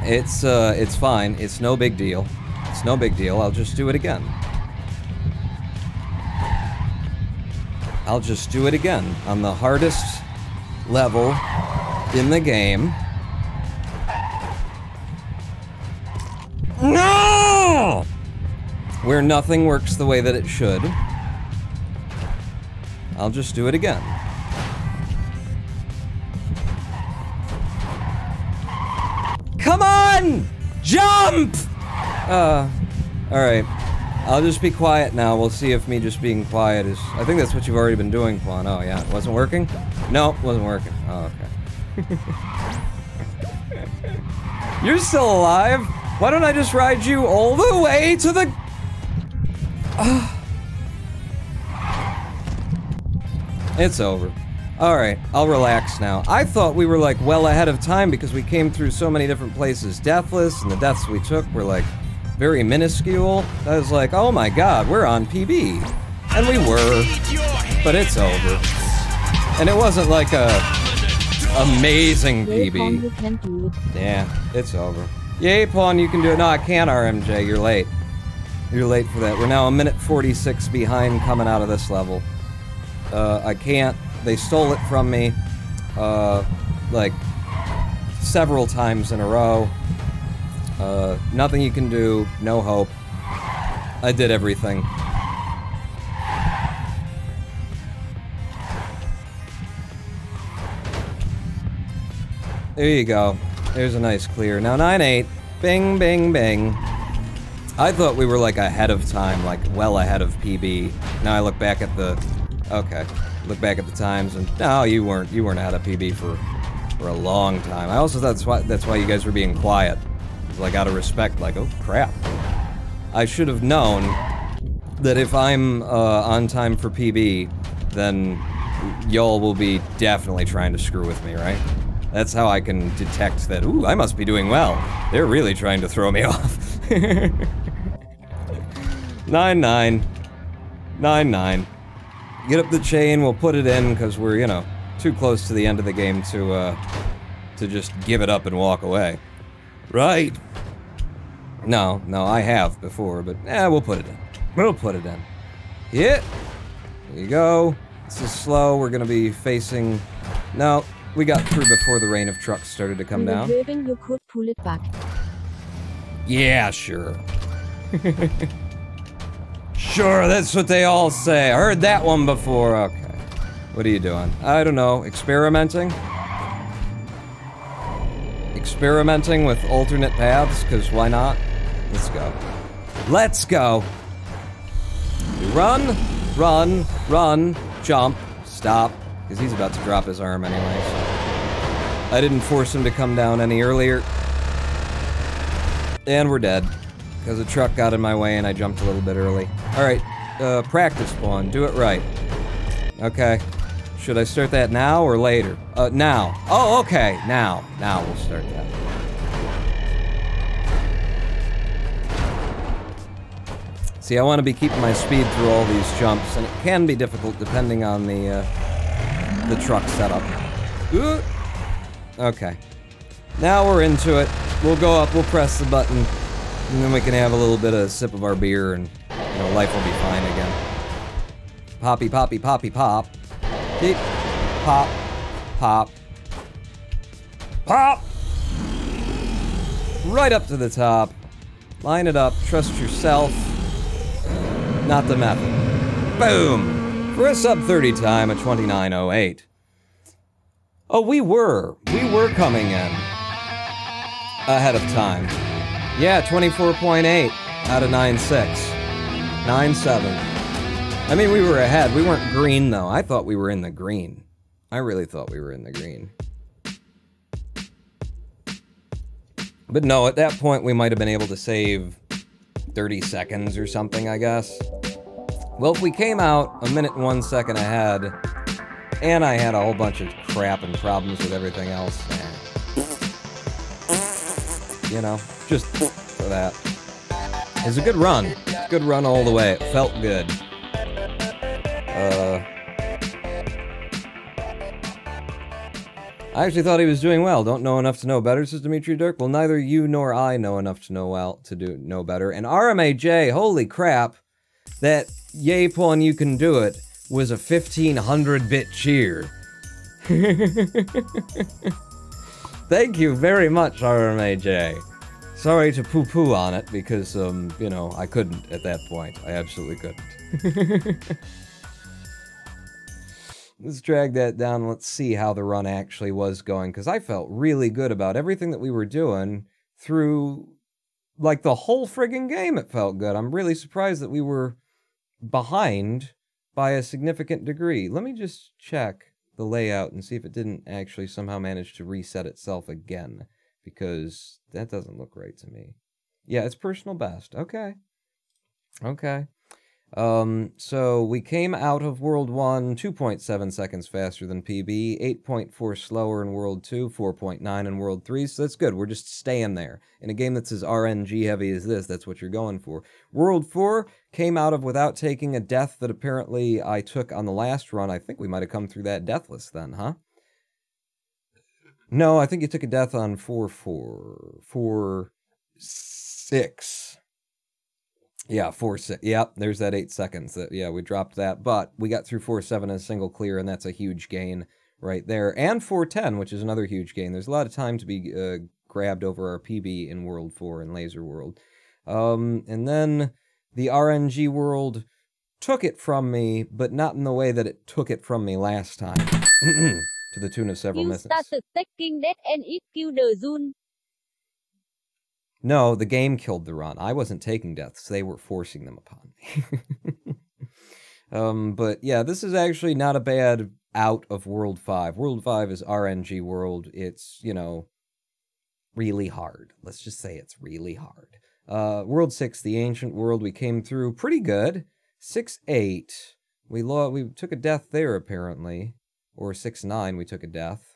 It's fine. It's no big deal. It's no big deal. I'll just do it again. I'll just do it again on the hardest level in the game. No! Where nothing works the way that it should. I'll just do it again. Come on! Jump! Alright. I'll just be quiet now. We'll see if me just being quiet is... I think that's what you've already been doing, Quan. Oh, yeah. It wasn't working? No, it wasn't working. Oh, okay. You're still alive? Why don't I just ride you all the way to the... It's over. Alright, I'll relax now. I thought we were, like, well ahead of time because we came through so many different places deathless, and the deaths we took were, like, very minuscule. I was like, oh my god, we're on PB. And we were. But it's over. And it wasn't like a amazing PB. Yeah, it's over. Yay, Pawn, you can do it. No, I can't, RMJ. You're late. You're late for that. We're now a minute 46 behind coming out of this level. I can't. They stole it from me, like, several times in a row. Nothing you can do. No hope. I did everything. There you go. There's a nice clear. Now 9-8. Bing, bing, bing. I thought we were, like, ahead of time, like, well ahead of PB. Now I look back at the... Okay. Look back at the times and... No, you weren't ahead of PB for a long time. I also thought that's why you guys were being quiet. Like, out of respect, like, oh, crap. I should have known that if I'm, on time for PB, then y'all will be definitely trying to screw with me, right? That's how I can detect that, ooh, I must be doing well. They're really trying to throw me off. 9-9. 9-9. Get up the chain, we'll put it in, because we're, you know, too close to the end of the game to just give it up and walk away. Right. No, I have before, but we'll put it in. We'll put it in. Yeah. There you go. This is slow. We're gonna be facing... No, we got through before the rain of trucks started to come down. You could pull it back. Yeah, sure. Sure, that's what they all say. I heard that one before. Okay. What are you doing? I don't know. Experimenting? Experimenting with alternate paths, because why not? Let's go. Let's go! Run, run, run, jump, stop, because he's about to drop his arm anyway, so. I didn't force him to come down any earlier. And we're dead, because a truck got in my way and I jumped a little bit early. Alright, practice spawn, do it right. Okay. Should I start that now or later? Now. Oh, okay, now. Now we'll start that. See, I want to be keeping my speed through all these jumps, and it can be difficult depending on the truck setup. Ooh. Okay. Now we're into it. We'll go up, we'll press the button, and then we can have a little bit of a sip of our beer, and, you know, life will be fine again. Poppy, poppy, poppy, pop. Beep. Pop. Pop. Pop! Right up to the top. Line it up. Trust yourself. Not the method. Boom! For a sub-30 time at 29:08. Oh, we were coming in. Ahead of time. Yeah, 24.8 out of 9.6. 9.7. I mean, we were ahead. We weren't green, though. I thought we were in the green. I really thought we were in the green. But no, at that point, we might have been able to save 30 seconds or something, I guess. Well, if we came out a minute and 1 second ahead, and I had a whole bunch of crap and problems with everything else, you know, just for that. It was a good run. Good run all the way. It felt good. I actually thought he was doing well. Don't know enough to know better, says Dimitri Dirk. Well, neither you nor I know enough to know better. And RMAJ, holy crap, that Yapon you can do it was a 1500-bit cheer. Thank you very much, RMAJ. Sorry to poo-poo on it because, you know, I couldn't at that point. I absolutely couldn't. Let's drag that down. Let's see how the run actually was going, because I felt really good about everything that we were doing through, like, the whole friggin' game. It felt good. I'm really surprised that we were behind by a significant degree. Let me just check the layout and see if it didn't actually somehow manage to reset itself again, because that doesn't look right to me. Yeah, it's personal best. Okay. Okay. So we came out of World 1 2.7 seconds faster than PB, 8.4 slower in World 2, 4.9 in World 3, so that's good. We're just staying there. In a game that's as RNG heavy as this, that's what you're going for. World 4 came out of without taking a death that apparently I took on the last run. I think we might have come through that deathless then, huh? No, I think you took a death on 4-6. Yeah, 4-6. Yep, there's that 8 seconds. Yeah, we dropped that, but we got through 4-7 as single clear, and that's a huge gain right there. And 4-10, which is another huge gain. There's a lot of time to be grabbed over our PB in World 4 and Laser World. And then the RNG World took it from me, but not in the way that it took it from me last time. To the tune of several You misses. started taking that and it killed the zone. No, the game killed the run. I wasn't taking deaths. They were forcing them upon me. But yeah, this is actually not a bad out of World 5. World 5 is RNG World. It's, you know, really hard. Let's just say it's really hard. World 6, the Ancient World, we came through pretty good. 6-8. We took a death there, apparently. Or 6-9, we took a death.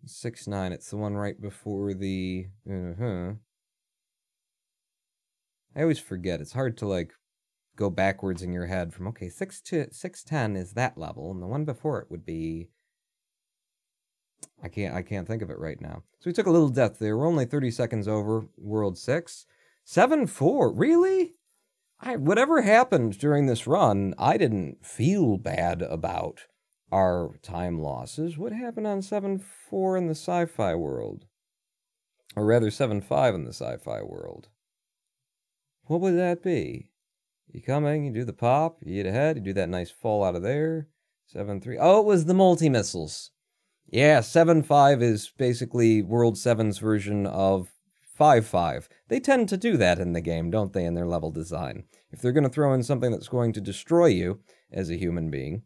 6-9, it's the one right before the... I always forget. It's hard to, like, go backwards in your head from, okay, 6-10 is that level, and the one before it would be... I can't think of it right now. So we took a little death there. We're only 30 seconds over World 6. 7-4, really? Whatever happened during this run, I didn't feel bad about our time losses. What happened on 7-4 in the sci-fi world? Or rather, 7-5 in the sci-fi world. What would that be? You come in, you do the pop, you get ahead, you do that nice fall out of there. 7-3. Oh, it was the multi-missiles. Yeah, 7-5 is basically World 7's version of 5-5. They tend to do that in the game, don't they, in their level design? If they're going to throw in something that's going to destroy you as a human being.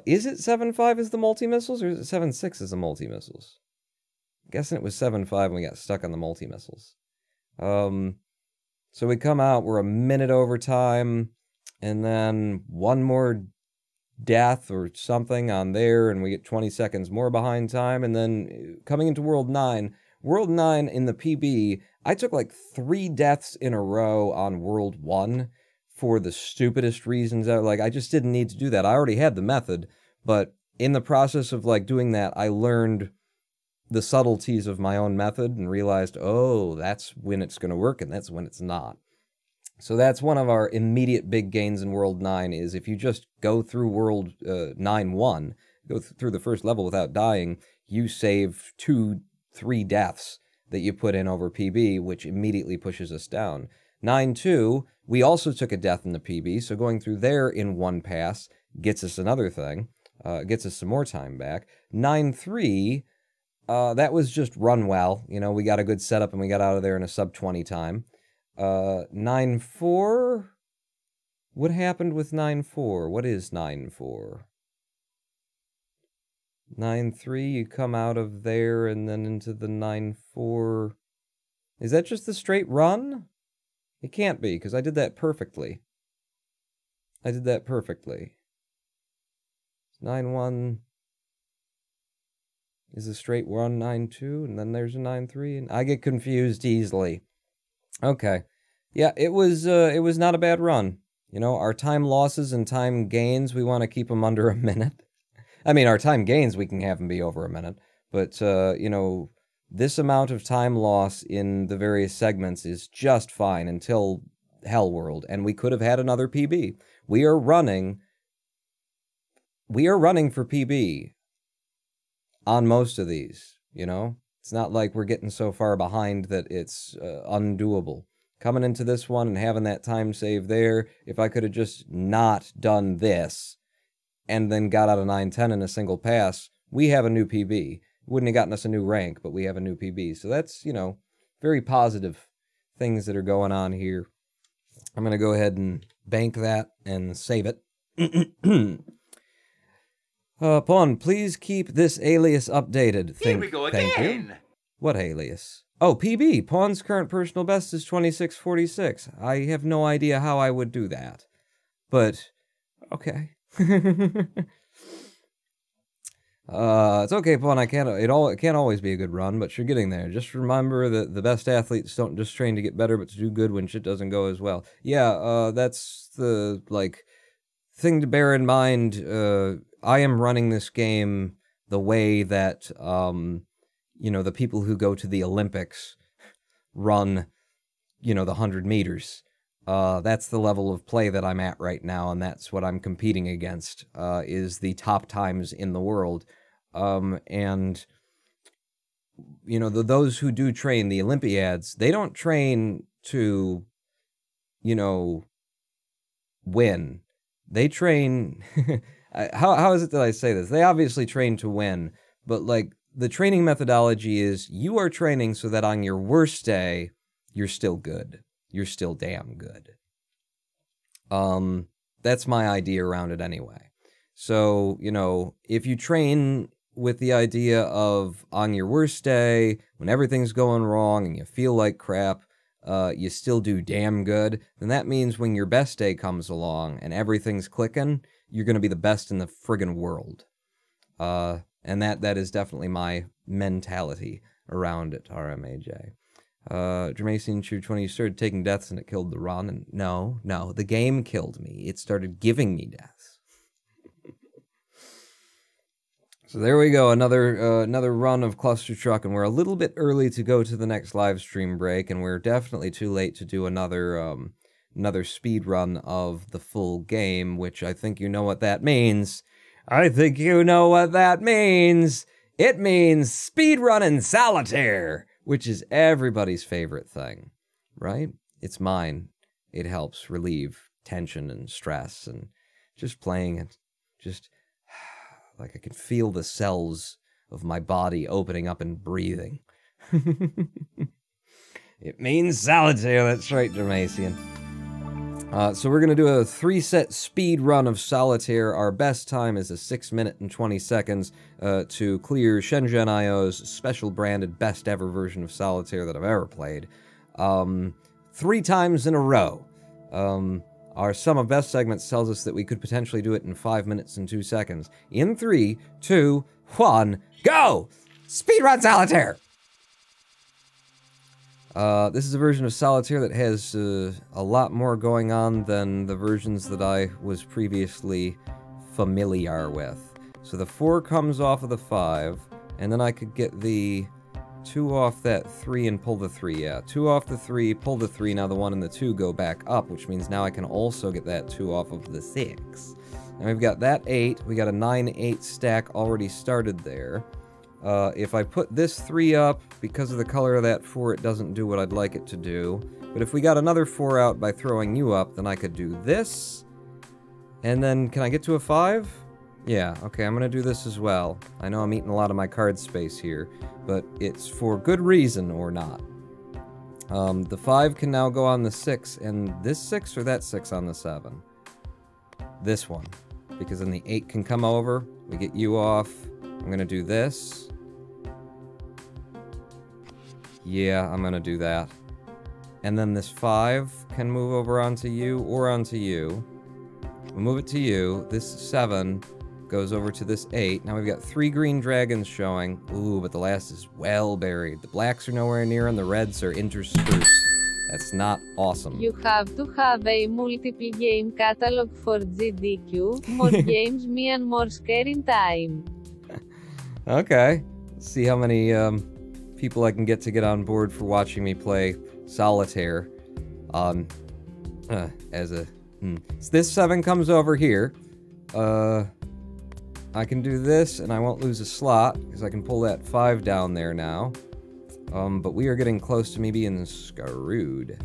Is it 7-5 as the multi-missiles, or is it 7-6 as the multi-missiles? I'm guessing it was 7-5 and we got stuck on the multi-missiles. So we come out, we're a minute over time, and then one more death or something on there, and we get 20 seconds more behind time, and then coming into World 9 in the PB, I took like 3 deaths in a row on World 1 for the stupidest reasons. I just didn't need to do that. I already had the method, but in the process of, like, doing that, I learned the subtleties of my own method and realized, oh, that's when it's going to work and that's when it's not. So that's one of our immediate big gains in World 9 is if you just go through World 9-1, go through the first level without dying, you save 2-3 deaths that you put in over PB, which immediately pushes us down. 9-2, we also took a death in the PB, so going through there in one pass gets us another thing, gets us some more time back. 9-3... that was just run well. You know, we got a good setup and we got out of there in a sub-20 time. 9-4? What happened with 9-4? What is 9-4? 9-3, you come out of there and then into the 9-4. Is that just the straight run? It can't be, because I did that perfectly. 9-1... is a straight run 9-2, and then there's a 9-3, and I get confused easily. Okay. Yeah, it was not a bad run. You know, our time losses and time gains, we want to keep them under a minute. I mean, our time gains, we can have them be over a minute. But, you know, this amount of time loss in the various segments is just fine until Hell World. And we could have had another PB. We are running for PB on most of these, you know? It's not like we're getting so far behind that it's undoable. Coming into this one and having that time save there, if I could have just not done this and then got out of 9-10 in a single pass, we have a new PB. Wouldn't have gotten us a new rank, but we have a new PB. So that's, you know, very positive things that are going on here. I'm going to go ahead and bank that and save it. Pawn, please keep this alias updated. Here we go again. Thank you. What alias? Oh, PB. Pawn's current personal best is 2646. I have no idea how I would do that. But, okay. It's okay, Pawn. It can't always be a good run, but you're getting there. Just remember that the best athletes don't just train to get better, but to do good when shit doesn't go as well. Yeah, that's the, like, thing to bear in mind. I am running this game the way that, you know, the people who go to the Olympics run, you know, the 100 meters. That's the level of play that I'm at right now, and that's what I'm competing against, is the top times in the world. And, you know, those who do train, the Olympiads, they don't train to, you know, win. They train... how is it that I say this? They obviously train to win, but, like, the training methodology is you are training so that on your worst day, you're still good. You're still damn good. That's my idea around it anyway. So, you know, if you train with the idea of on your worst day, when everything's going wrong and you feel like crap, you still do damn good, then that means when your best day comes along and everything's clicking, you're going to be the best in the friggin' world. And that is definitely my mentality around it, RMAJ. Jermaine Cheer 20, you started taking deaths and it killed the run. And no, the game killed me. It started giving me deaths. So there we go, another run of Clustertruck, and we're a little bit early to go to the next live stream break, and we're definitely too late to do another speed run of the full game, which I think you know what that means. I think you know what that means. It means speedrunning solitaire, which is everybody's favorite thing, right? It's mine. It helps relieve tension and stress, and just playing it, just like I can feel the cells of my body opening up and breathing. It means solitaire, that's right, Dermasian. So we're going to do a 3-set speed run of solitaire. Our best time is a 6 minute and 20 seconds to clear Shenzhen IO's special branded best ever version of solitaire that I've ever played. 3 times in a row. Our sum of best segments tells us that we could potentially do it in 5 minutes and 2 seconds. In 3, 2, 1, go! Speedrun solitaire! This is a version of solitaire that has a lot more going on than the versions that I was previously familiar with. So the 4 comes off of the 5, and then I could get the 2 off that 3 and pull the 3, yeah. 2 off the 3, pull the 3, now the 1 and the 2 go back up, which means now I can also get that 2 off of the 6. And we've got that 8, we got a 9-8 stack already started there. If I put this 3 up, because of the color of that 4, it doesn't do what I'd like it to do. But if we got another 4 out by throwing you up, then I could do this. And then, can I get to a 5? Yeah, okay, I'm gonna do this as well. I know I'm eating a lot of my card space here, but it's for good reason or not. The 5 can now go on the 6, and this 6 or that 6 on the 7? This one. Because then the 8 can come over, we get you off. I'm gonna do this. Yeah, I'm gonna do that. And then this 5 can move over onto you or onto you. We'll move it to you. This 7 goes over to this 8. Now we've got 3 green dragons showing. Ooh, but the last is well buried. The blacks are nowhere near and the reds are interspersed. That's not awesome. You have to have a multiple game catalog for GDQ. More games mean more screen time. Okay. Let's see how many people I can get on board for watching me play solitaire. As a... So this 7 comes over here. I can do this, and I won't lose a slot, because I can pull that 5 down there now. But we are getting close to me being screwed.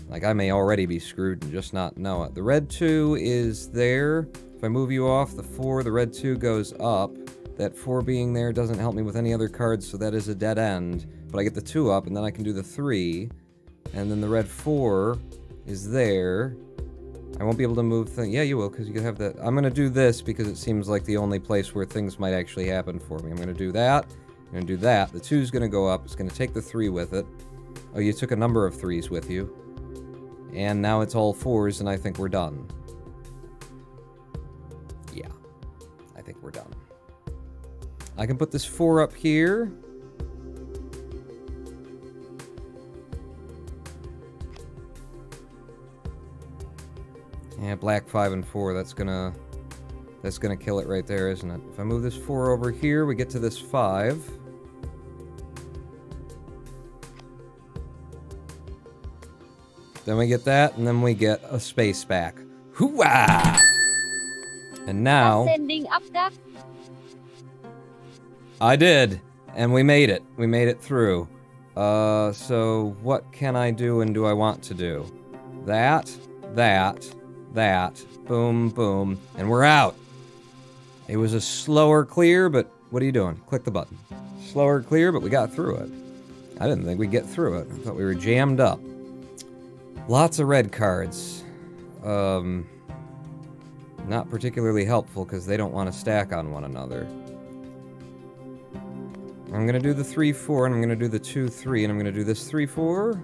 Like, I may already be screwed and just not know it. The red 2 is there. If I move you off the 4, the red 2 goes up. That 4 being there doesn't help me with any other cards, so that is a dead end. But I get the 2 up, and then I can do the 3. And then the red 4 is there. I won't be able to move things. Yeah, you will, because you can have that. I'm going to do this because it seems like the only place where things might actually happen for me. I'm going to do that. I'm going to do that. The 2's going to go up. It's going to take the 3 with it. Oh, you took a number of 3s with you. And now it's all 4s, and I think we're done. Yeah. I think we're done. I can put this 4 up here. Yeah, black 5 and 4, that's gonna kill it right there, isn't it? If I move this 4 over here, we get to this 5. Then we get that, and then we get a space back. Hoo-wah! And now... Ascending up that. I did, and we made it. We made it through. So what can I do and do I want to do? That, boom, boom, and we're out. It was a slower clear, but what are you doing? Click the button. Slower clear, but we got through it. I didn't think we'd get through it. I thought we were jammed up. Lots of red cards. Not particularly helpful because they don't want to stack on one another. I'm going to do the 3-4, and I'm going to do the 2-3, and I'm going to do this 3-4.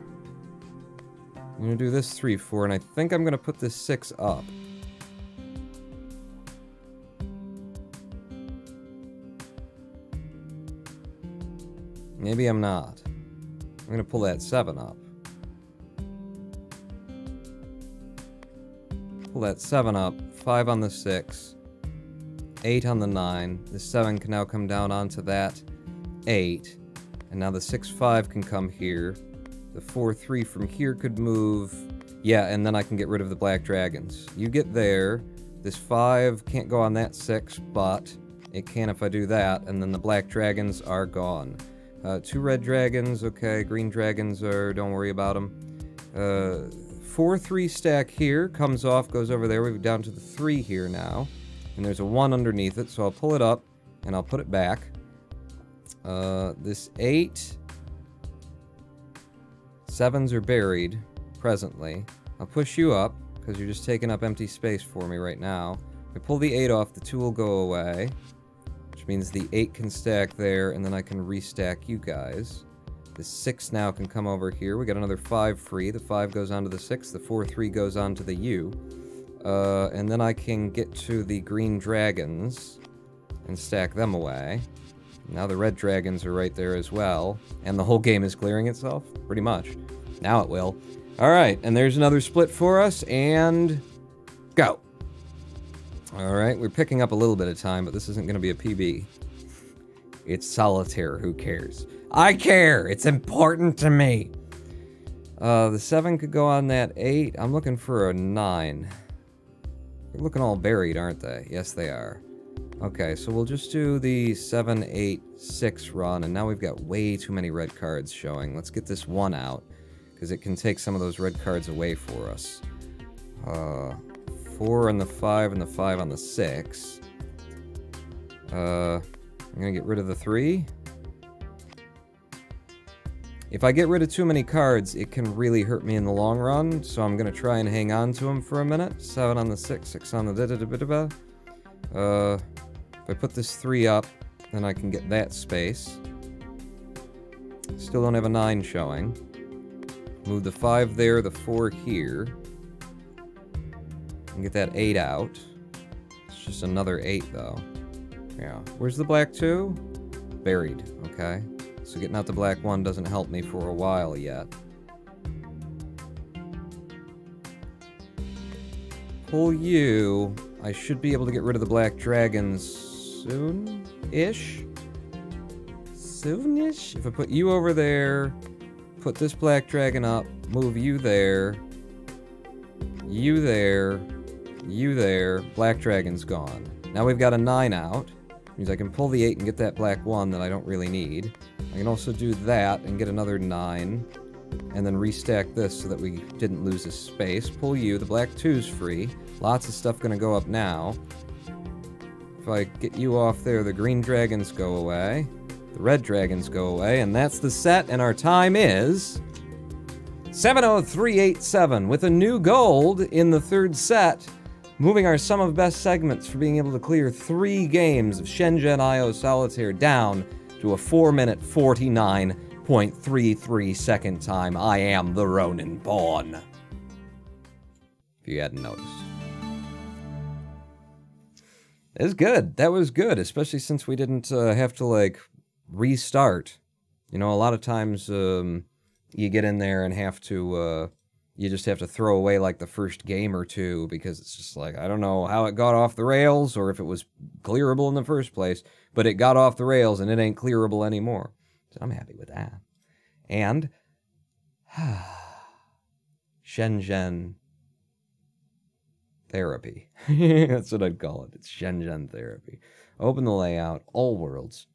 I'm going to do this 3-4, and I think I'm going to put this 6 up. Maybe I'm not. I'm going to pull that 7 up. Pull that 7 up, 5 on the 6, 8 on the 9. The 7 can now come down onto that 8, and now the 6-5 can come here. The 4-3 from here could move. Yeah, and then I can get rid of the black dragons. You get there. This 5 can't go on that 6, but it can if I do that, and then the black dragons are gone. 2 red dragons, okay. Green dragons are, don't worry about them. 4-3 stack here, comes off, goes over there. We're down to the 3 here now. And there's a 1 underneath it, so I'll pull it up, and I'll put it back. This 8... 7s are buried, presently. I'll push you up, because you're just taking up empty space for me right now. If I pull the 8 off, the 2 will go away. Which means the 8 can stack there, and then I can restack you guys. The 6 now can come over here. We got another 5 free. The 5 goes onto the 6. The 4-3 goes onto the U. And then I can get to the green dragons and stack them away. Now the red dragons are right there as well. And the whole game is clearing itself? Pretty much. Now it will. Alright, and there's another split for us, and... go! Alright, we're picking up a little bit of time, but this isn't going to be a PB. It's solitaire, who cares? I care! It's important to me! The 7 could go on that 8. I'm looking for a 9. They're looking all buried, aren't they? Yes, they are. Okay, so we'll just do the 7, 8, 6 run, and now we've got way too many red cards showing. Let's get this 1 out, because it can take some of those red cards away for us. 4 on the 5 and the 5 on the 6. I'm gonna get rid of the 3. If I get rid of too many cards, it can really hurt me in the long run, so I'm gonna try and hang on to them for a minute. 7 on the 6, 6 on the da-da-da-da-da. If I put this 3 up, then I can get that space. Still don't have a 9 showing. Move the 5 there, the 4 here. And get that 8 out. It's just another 8, though. Yeah. Where's the black 2? Buried. Okay. So getting out the black 1 doesn't help me for a while yet. pull you, I should be able to get rid of the black dragons soon-ish? Soon-ish? If I put you over there, put this black dragon up, move you there, you there, you there, black dragon's gone. Now we've got a 9 out. Means I can pull the 8 and get that black 1 that I don't really need. I can also do that and get another 9. And then restack this so that we didn't lose a space. Pull you, the black 2's free. Lots of stuff gonna go up now. If I get you off there, the green dragons go away. The red dragons go away, and that's the set, and our time is 7:03.87 with a new gold in the third set, moving our sum of best segments for being able to clear 3 games of Shenzhen IO Solitaire down to a 4-minute 49.33 second time. I am the Ronin Pawn. If you hadn't noticed. It was good. That was good, especially since we didn't have to, like, restart. You know, a lot of times you get in there and have to, you just have to throw away, like, the first game or two because it's just like, I don't know how it got off the rails or if it was clearable in the first place, but it got off the rails and it ain't clearable anymore. So I'm happy with that. And Shenzhen therapy. That's what I'd call it. It's Shenzhen therapy. Open the layout, all worlds.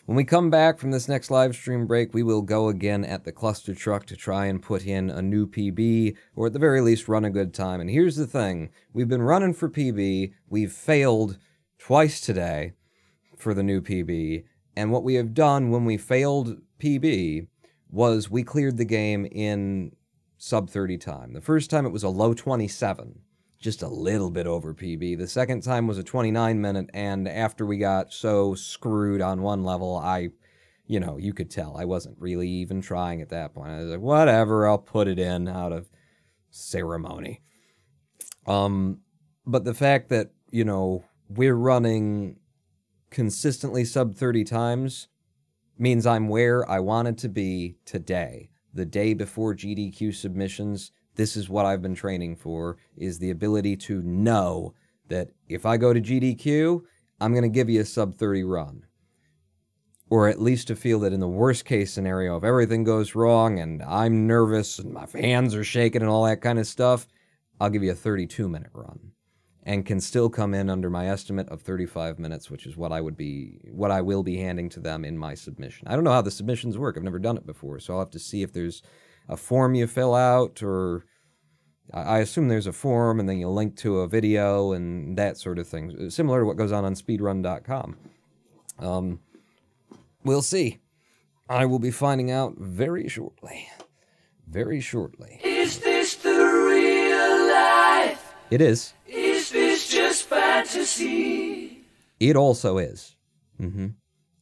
When we come back from this next live stream break, we will go again at the Clustertruck to try and put in a new PB, or at the very least run a good time. And here's the thing. We've been running for PB. We've failed twice today for the new PB. And what we have done when we failed PB was we cleared the game in sub 30 time. The first time it was a low 27, just a little bit over PB. The second time was a 29 minute, and after we got so screwed on one level, you know, you could tell I wasn't really even trying at that point. I was like, whatever, I'll put it in out of ceremony. But the fact that, you know, we're running consistently sub 30 times means I'm where I wanted to be today. The day before GDQ submissions, this is what I've been training for, is the ability to know that if I go to GDQ, I'm going to give you a sub 30 run. Or at least to feel that in the worst case scenario, if everything goes wrong and I'm nervous and my hands are shaking and all that kind of stuff, I'll give you a 32-minute run. And can still come in under my estimate of 35 minutes, which is what I will be handing to them in my submission. I don't know how the submissions work. I've never done it before, so I'll have to see if there's a form you fill out, or I assume there's a form, and then you link to a video and that sort of thing, similar to what goes on speedrun.com. We'll see. I will be finding out very shortly. Very shortly. Is this the real life? It is. Is this just fantasy? It also is.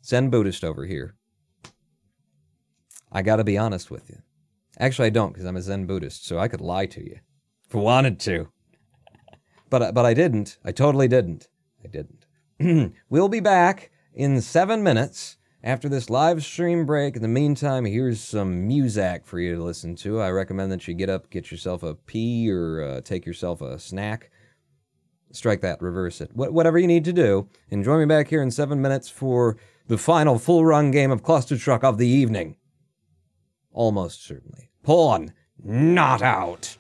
Zen Buddhist over here. I gotta be honest with you. Actually, I don't, because I'm a Zen Buddhist, so I could lie to you. If I wanted to. But I didn't. I totally didn't. I didn't. We'll be back in 7 minutes after this live stream break. In the meantime, here's some music for you to listen to. I recommend that you get up, get yourself a pee, or take yourself a snack. Strike that, reverse it. Whatever you need to do. And join me back here in 7 minutes for the final full-run game of Clustertruck of the evening. Almost certainly. Pawn not out.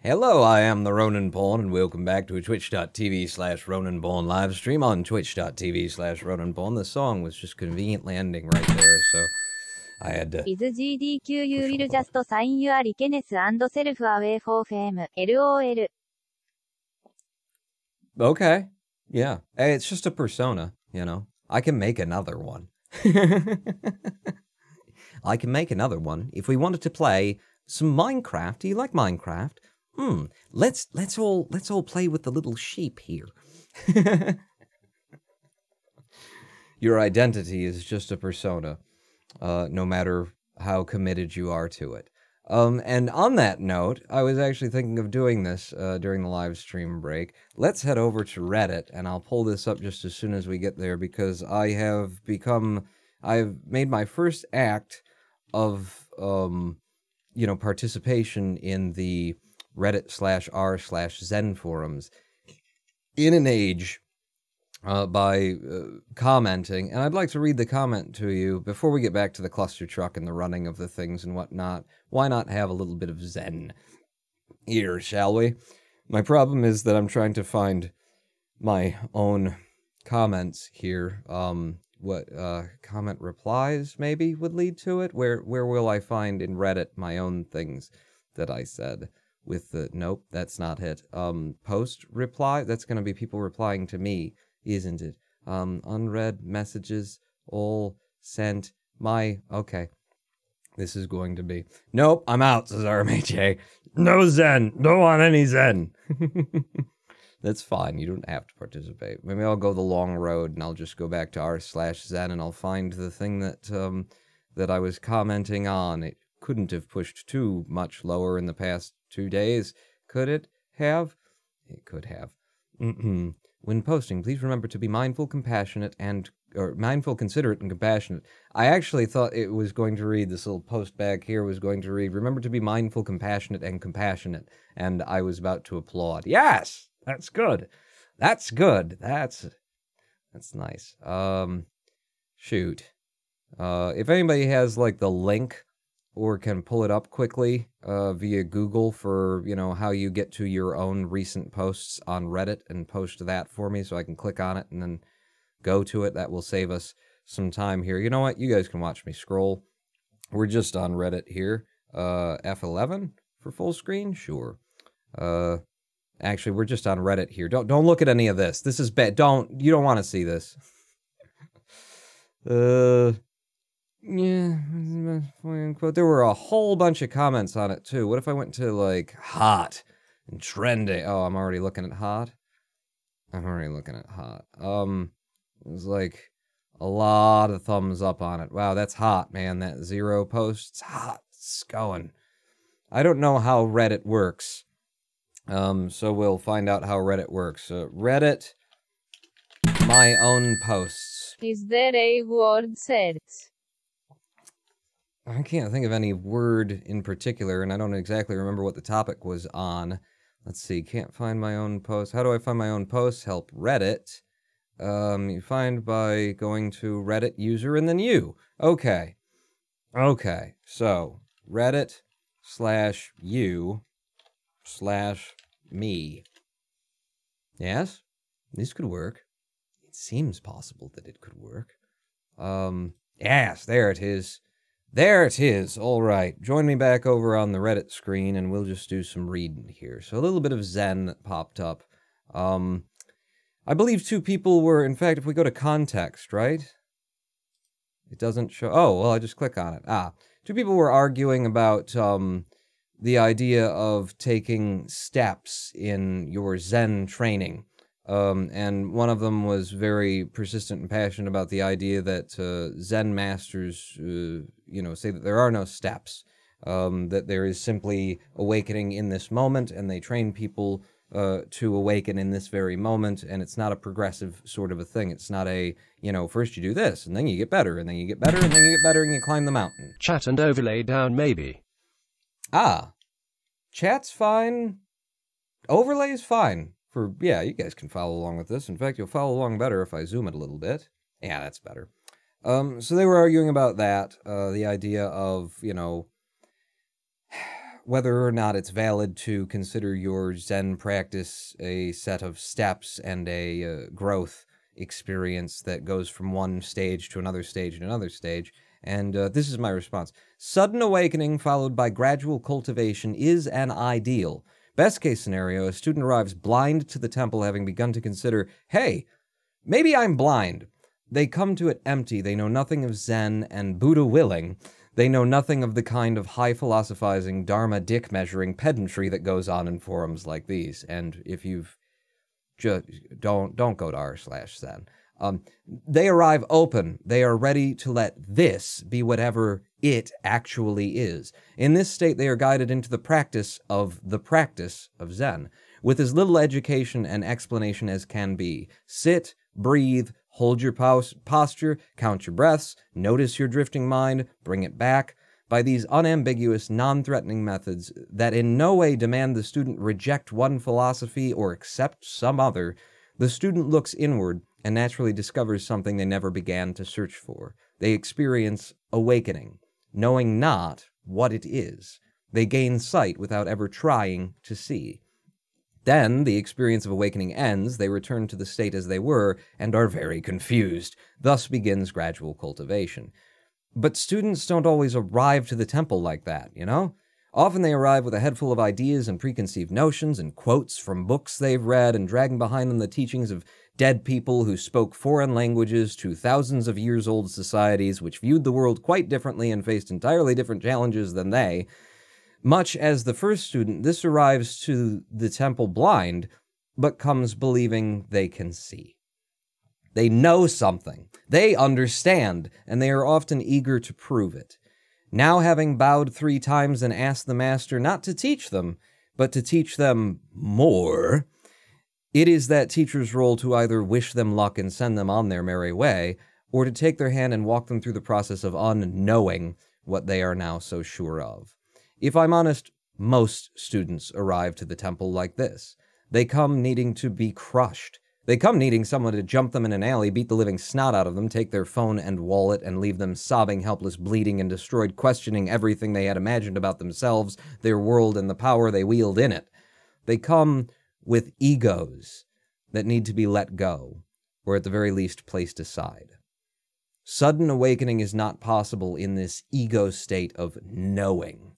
Hello, I am the Ronan Pawn, and welcome back to a twitch.tv/Ronan Pawn live stream on twitch.tv/Ronan Pawn. The song was just conveniently ending right there, so I had to... Is GDQ you will just sign your likeness and self-away for fame, LOL. Okay, yeah. Hey, it's just a persona, you know. I can make another one. I can make another one if we wanted to play some Minecraft. Do you like Minecraft? Let's all play with the little sheep here. Your identity is just a persona, no matter how committed you are to it. And on that note, I was actually thinking of doing this during the live stream break. Let's head over to Reddit, and I'll pull this up just as soon as we get there, because I've made my first act of, participation in the Reddit/r/Zen forums in an age by commenting, and I'd like to read the comment to you before we get back to the cluster truck and the running of the things and whatnot. Why not have a little bit of Zen here, shall we? My problem is that I'm trying to find my own comments here. What comment replies maybe would lead to it? Where will I find in Reddit my own things that I said? With the, nope, that's not it. Post reply, that's going to be people replying to me, isn't it? Unread messages, all sent, okay. This is going to be, nope, I'm out, says RMHA. No Zen, don't want any Zen. That's fine, you don't have to participate. Maybe I'll go the long road and I'll just go back to r/Zen and I'll find the thing that, that I was commenting on. It couldn't have pushed too much lower in the past 2 days, could it have? It could have. When posting, please remember to be mindful, considerate, and compassionate. I actually thought it was going to read, this little post back here was going to read, remember to be mindful, compassionate, and compassionate. And I was about to applaud. Yes! That's good. That's good. That's nice. Shoot. If anybody has, like, the link or can pull it up quickly via Google for, how you get to your own recent posts on Reddit and post that for me so I can click on it and then go to it. That will save us some time here. You know what? You guys can watch me scroll. We're just on Reddit here. F11 for full screen? Sure. Actually, we're just on Reddit here. Don't look at any of this. This is bad. You don't want to see this. Yeah, there were a whole bunch of comments on it, too. What if I went to, like, hot and trending? Oh, I'm already looking at hot? I'm already looking at hot. There's, like, a lot of thumbs up on it. Wow, that's hot, man. That 0 posts. Hot. It's going. I don't know how Reddit works. So we'll find out how Reddit works. Reddit, my own posts. Is there a word search? I can't think of any word in particular, and I don't exactly remember what the topic was on. Let's see, can't find my own posts. How do I find my own posts? Help Reddit. You find by going to Reddit user and then you. Okay. Okay, so Reddit/you/me. Yes? This could work. It seems possible that it could work. Yes, there it is. There it is. All right. Join me back over on the Reddit screen, and we'll just do some reading here. So a little bit of Zen that popped up. I believe 2 people were, in fact, if we go to context, right? It doesn't show. Oh, well, I just click on it. 2 people were arguing about the idea of taking steps in your Zen training. And one of them was very persistent and passionate about the idea that Zen masters, say that there are no steps, that there is simply awakening in this moment, and they train people to awaken in this very moment, and it's not a progressive sort of a thing. It's not a, first you do this, and then you get better, and then you get better, and then you get better, and you climb the mountain. Chat and overlay down, maybe. Chat's fine. Overlay's fine. You guys can follow along with this. In fact, you'll follow along better if I zoom it a little bit. Yeah, that's better. So they were arguing about that, the idea of, whether or not it's valid to consider your Zen practice a set of steps and a growth experience that goes from one stage to another stage and another stage. And this is my response. Sudden awakening followed by gradual cultivation is an ideal. Best case scenario, a student arrives blind to the temple having begun to consider, hey, maybe I'm blind. They come to it empty. They know nothing of Zen, and Buddha willing, they know nothing of the kind of high philosophizing, Dharma dick-measuring pedantry that goes on in forums like these. And if you've just don't go to r/Zen. They arrive open. They are ready to let this be whatever it actually is. In this state, they are guided into the practice of Zen, with as little education and explanation as can be. Sit, breathe, hold your posture, count your breaths, notice your drifting mind, bring it back. By these unambiguous, non-threatening methods that in no way demand the student reject one philosophy or accept some other, the student looks inward and naturally discovers something they never began to search for. They experience awakening, knowing not what it is. They gain sight without ever trying to see. Then, the experience of awakening ends, they return to the state as they were, and are very confused. Thus begins gradual cultivation. But students don't always arrive to the temple like that, you know? Often they arrive with a head full of ideas and preconceived notions and quotes from books they've read and dragging behind them the teachings of dead people who spoke foreign languages to thousands of years old societies which viewed the world quite differently and faced entirely different challenges than they. Much as the first student, this arrives to the temple blind, but comes believing they can see. They know something. They understand, and they are often eager to prove it. Now having bowed 3 times and asked the master not to teach them, but to teach them more, it is that teacher's role to either wish them luck and send them on their merry way, or to take their hand and walk them through the process of unknowing what they are now so sure of. If I'm honest, most students arrive to the temple like this. They come needing to be crushed. They come needing someone to jump them in an alley, beat the living snot out of them, take their phone and wallet, and leave them sobbing, helpless, bleeding, and destroyed, questioning everything they had imagined about themselves, their world, and the power they wield in it. They come with egos that need to be let go, or at the very least placed aside. Sudden awakening is not possible in this ego state of knowing.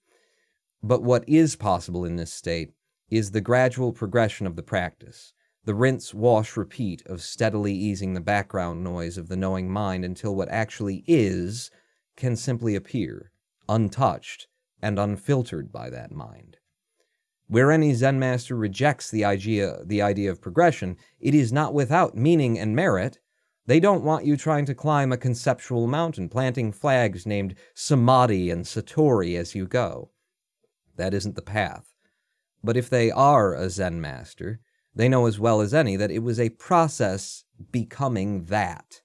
But what is possible in this state is the gradual progression of the practice. The rinse, wash, repeat of steadily easing the background noise of the knowing mind until what actually is can simply appear, untouched and unfiltered by that mind. Where any Zen master rejects the idea of progression, it is not without meaning and merit. They don't want you trying to climb a conceptual mountain, planting flags named Samadhi and Satori as you go. That isn't the path. But if they are a Zen master, they know as well as any that it was a process becoming that.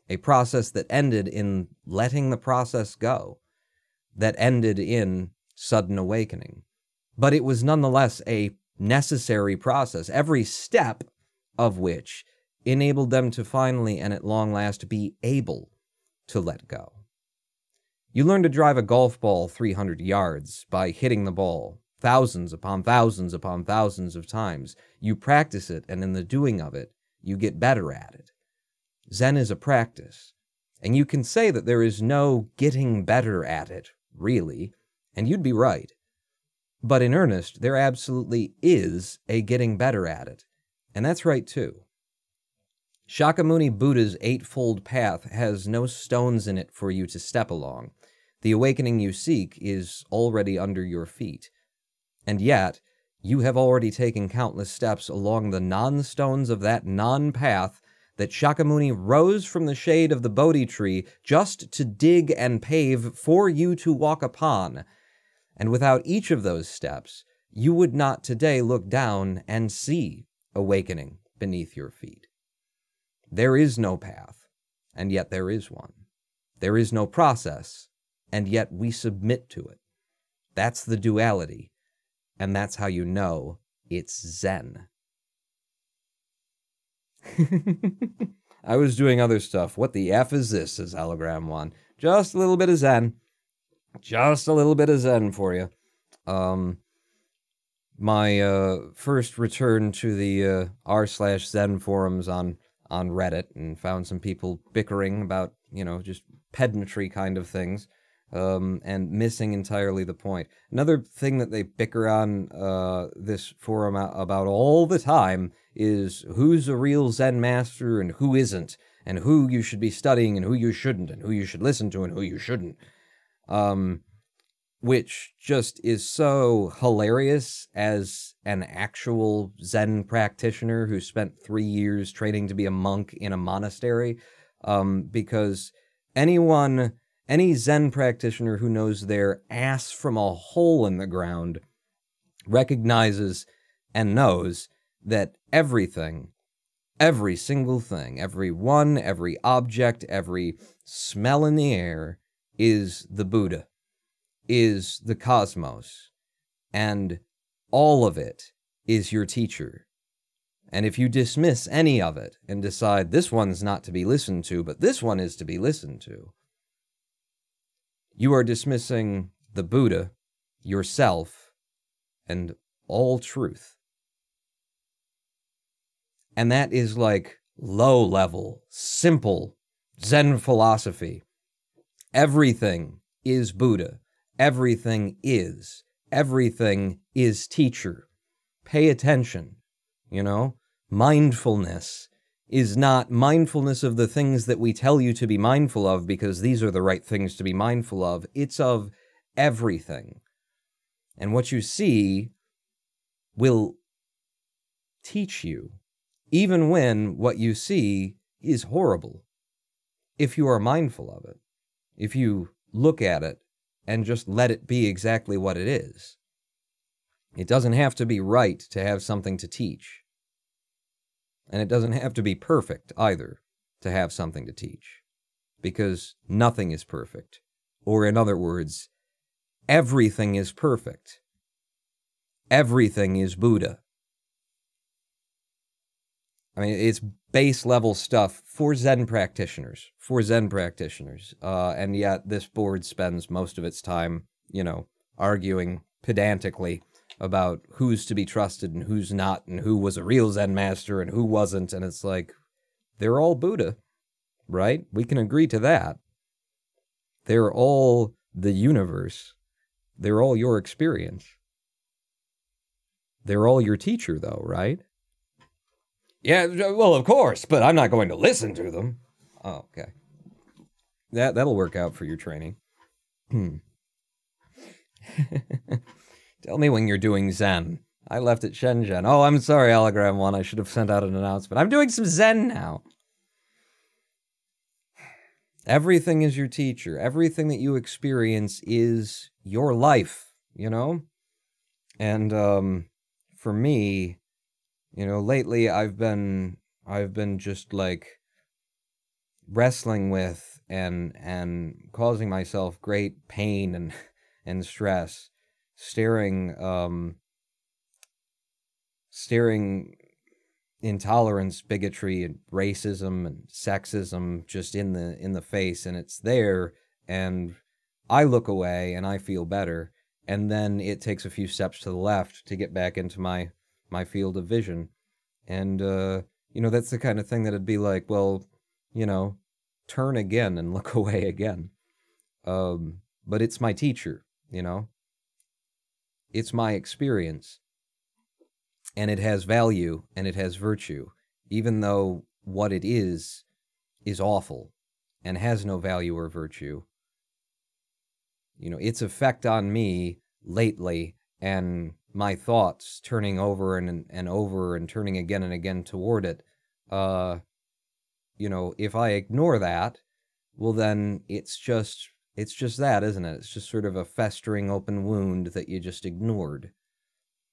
A process that ended in letting the process go. That ended in sudden awakening. But it was nonetheless a necessary process, every step of which enabled them to finally and at long last be able to let go. You learn to drive a golf ball 300 yards by hitting the ball thousands upon thousands upon thousands of times. You practice it, and in the doing of it, you get better at it. Zen is a practice, and you can say that there is no getting better at it, really, and you'd be right. But in earnest, there absolutely is a getting better at it, and that's right too. Shakyamuni Buddha's eightfold path has no stones in it for you to step along. The awakening you seek is already under your feet. And yet, you have already taken countless steps along the non-stones of that non-path that Shakyamuni rose from the shade of the Bodhi tree just to dig and pave for you to walk upon. And without each of those steps, you would not today look down and see awakening beneath your feet. There is no path, and yet there is one. There is no process, and yet we submit to it. That's the duality. And that's how you know it's Zen. I was doing other stuff. What the F is this, says Hologram 1. Just a little bit of Zen. Just a little bit of Zen for you. My first return to the r/Zen forums on Reddit and found some people bickering about, just pedantry kind of things, and missing entirely the point. Another thing that they bicker on this forum about all the time is who's a real Zen master and who isn't, and who you should be studying and who you shouldn't, and who you should listen to and who you shouldn't. Which just is so hilarious as an actual Zen practitioner who spent 3 years training to be a monk in a monastery, because any Zen practitioner who knows their ass from a hole in the ground recognizes and knows that everything, every single thing, every object, every smell in the air is the Buddha, is the cosmos, and all of it is your teacher. And if you dismiss any of it and decide this one's not to be listened to, but this one is to be listened to, you are dismissing the Buddha, yourself, and all truth. And that is like low-level, simple Zen philosophy. Everything is Buddha. Everything is teacher. Pay attention, Mindfulness is not mindfulness of the things that we tell you to be mindful of because these are the right things to be mindful of. It's of everything. And what you see will teach you, even when what you see is horrible, if you are mindful of it, if you look at it and just let it be exactly what it is. It doesn't have to be right to have something to teach. And it doesn't have to be perfect either to have something to teach. Because nothing is perfect. Or in other words, everything is perfect. Everything is Buddha. I mean, it's base level stuff for Zen practitioners. And yet this board spends most of its time, arguing pedantically about who's to be trusted and who's not, and who was a real Zen master and who wasn't. And it's like, they're all Buddha, right? We can agree to that. They're all the universe. They're all your experience. They're all your teacher, though, right? Yeah, well, of course, but I'm not going to listen to them. Oh, okay. That'll work out for your training. Tell me when you're doing Zen. I left at Shenzhen. Oh, I'm sorry, Allogram One. I should have sent out an announcement. I'm doing some Zen now. Everything is your teacher. Everything that you experience is your life, And for me, lately I've been just like wrestling with and causing myself great pain and stress, staring intolerance, bigotry, and racism and sexism just in the face, and it's there, and I look away and I feel better, and then it takes a few steps to the left to get back into my field of vision. And that's the kind of thing that'd be like, well, turn again and look away again. But it's my teacher, It's my experience. And it has value and it has virtue, even though what it is awful and has no value or virtue. Its effect on me lately, and my thoughts turning over and over and turning again and again toward it, if I ignore that, well then it's just that, isn't it? It's just sort of a festering open wound that you just ignored.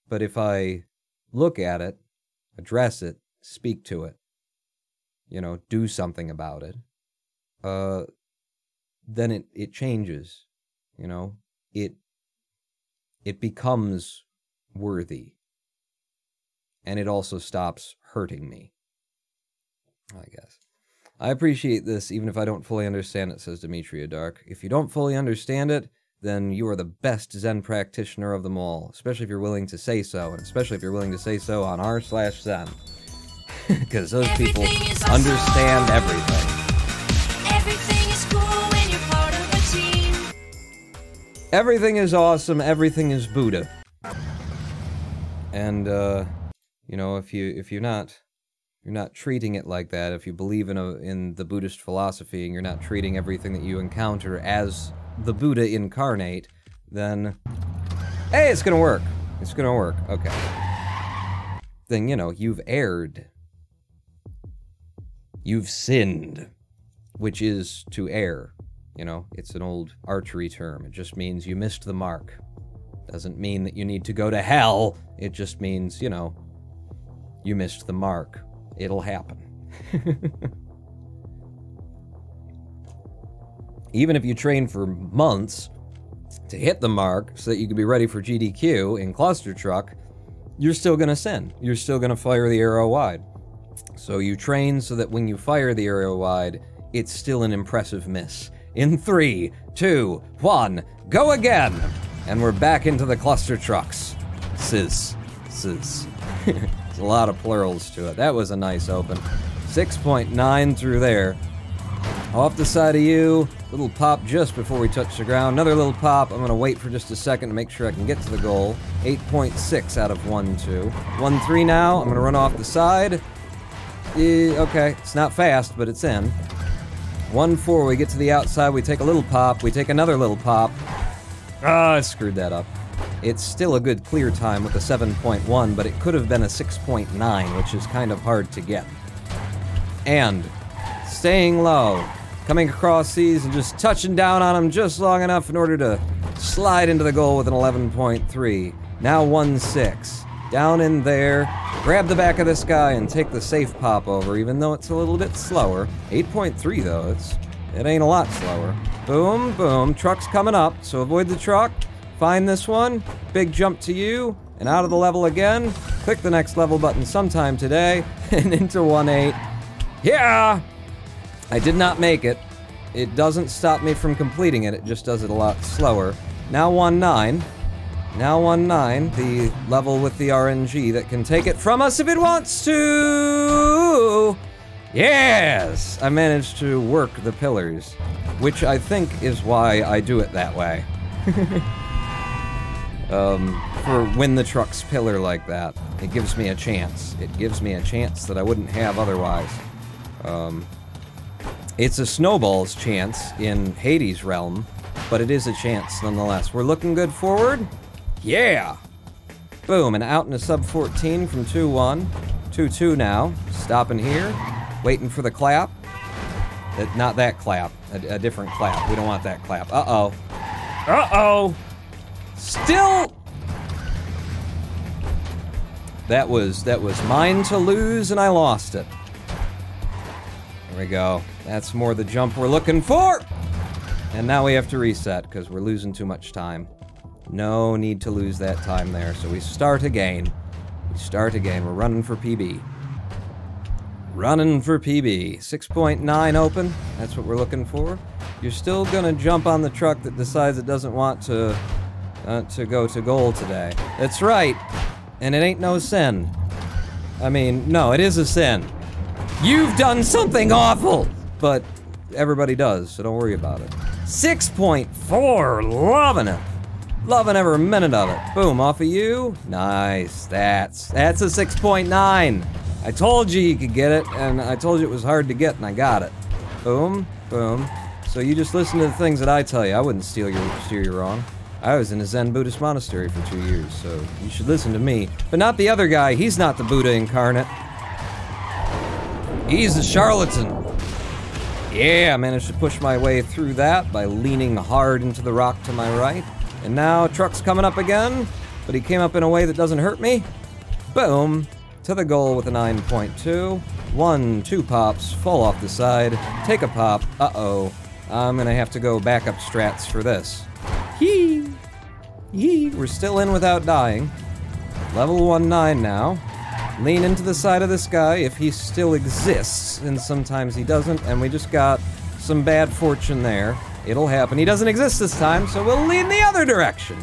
But if I look at it, address it, speak to it, do something about it, then it changes, it becomes worthy. And it also stops hurting me, I guess. I appreciate this, even if I don't fully understand it, says Demetria Dark. If you don't fully understand it, then you are the best Zen practitioner of them all. Especially if you're willing to say so, and especially if you're willing to say so on r/Zen. Because those people understand everything. Everything is cool when you're part of a team. Everything is awesome, everything is Buddha. And, you know, if you're not treating it like that, if you believe in the Buddhist philosophy and you're not treating everything that you encounter as the Buddha incarnate, then, hey, it's gonna work. It's gonna work, okay. Then, you know, you've erred. You've sinned, which is to err. You know, it's an old archery term. It just means you missed the mark. Doesn't mean that you need to go to hell. It just means, you know, you missed the mark. It'll happen. Even if you train for months to hit the mark so that you can be ready for GDQ in Clustertruck, you're still gonna sin. You're still gonna fire the arrow wide. So you train so that when you fire the arrow wide, it's still an impressive miss. In 3, 2, 1, go again! And we're back into the Clustertrucks. There's a lot of plurals to it. That was a nice open. 6.9 through there. Off the side of you, little pop just before we touch the ground. Another little pop. I'm gonna wait for just a second to make sure I can get to the goal. 8.6 out of 1-2. 1-3 now. I'm gonna run off the side. Okay, it's not fast, but it's in. 1-4, we get to the outside, we take a little pop, we take another little pop. Ah, I screwed that up. It's still a good clear time with a 7.1, but it could have been a 6.9, which is kind of hard to get. And staying low, coming across these and just touching down on them just long enough in order to slide into the goal with an 11.3. Now 1-6. Down in there, grab the back of this guy and take the safe pop over, even though it's a little bit slower. 8.3 though, it ain't a lot slower. Boom, boom, truck's coming up, so avoid the truck. Find this one, big jump to you, and out of the level again. Click the next level button sometime today, and into 1-8. Yeah! I did not make it. It doesn't stop me from completing it, it just does it a lot slower. Now 1-9. Now 1-9, the level with the RNG that can take it from us if it wants to! Yes! I managed to work the pillars, which I think is why I do it that way. For when the trucks pillar like that, it gives me a chance. It gives me a chance that I wouldn't have otherwise. It's a snowball's chance in Hades' realm, but it is a chance nonetheless. We're looking good forward. Yeah! Boom, and out in a sub 14 from 2-1. 2-2 now. Stopping here. Waiting for the clap. Not that clap. A different clap. We don't want that clap. Uh-oh. Uh-oh! Still! That was mine to lose, and I lost it. There we go. That's more the jump we're looking for! And now we have to reset, because we're losing too much time. No need to lose that time there, so we start again. We start again. We're running for PB. Running for PB. 6.9 open. That's what we're looking for. You're still gonna jump on the truck that decides it doesn't want to go to goal today. That's right. And it ain't no sin. I mean, no, it is a sin. You've done something awful! But everybody does, so don't worry about it. 6.4! Loving it! Loving every minute of it. Boom, off of you. Nice. That's a 6.9. I told you could get it, and I told you it was hard to get, and I got it. Boom, boom. So you just listen to the things that I tell you. I wouldn't steer you wrong. I was in a Zen Buddhist monastery for 2 years, so you should listen to me. But not the other guy. He's not the Buddha incarnate. He's a charlatan. Yeah, I managed to push my way through that by leaning hard into the rock to my right. And now, truck's coming up again, but he came up in a way that doesn't hurt me. Boom. To the goal with a 9.2. 1-2 pops, fall off the side, take a pop. Uh-oh. I'm gonna have to go backup strats for this. Hee! Yee! We're still in without dying. Level 1-9 now. Lean into the side of this guy if he still exists, and sometimes he doesn't, and we just got some bad fortune there. It'll happen. He doesn't exist this time, so we'll lean the other direction.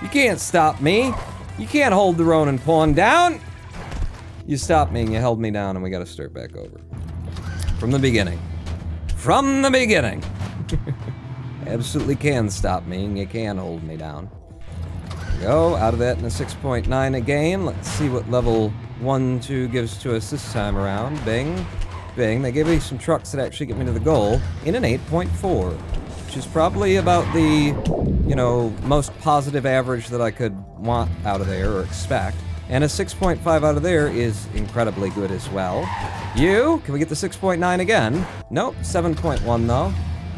You can't stop me. You can't hold the Ronin pawn down. You stopped me and you held me down, and we gotta start back over. From the beginning. From the beginning. Absolutely can stop me, and you can hold me down. Go, out of that in a 6.9 again. Let's see what level 1, 2 gives to us this time around. Bing, bing. They gave me some trucks that actually get me to the goal in an 8.4, which is probably about the, you know, most positive average that I could want out of there or expect. And a 6.5 out of there is incredibly good as well. You, can we get the 6.9 again? Nope, 7.1 though,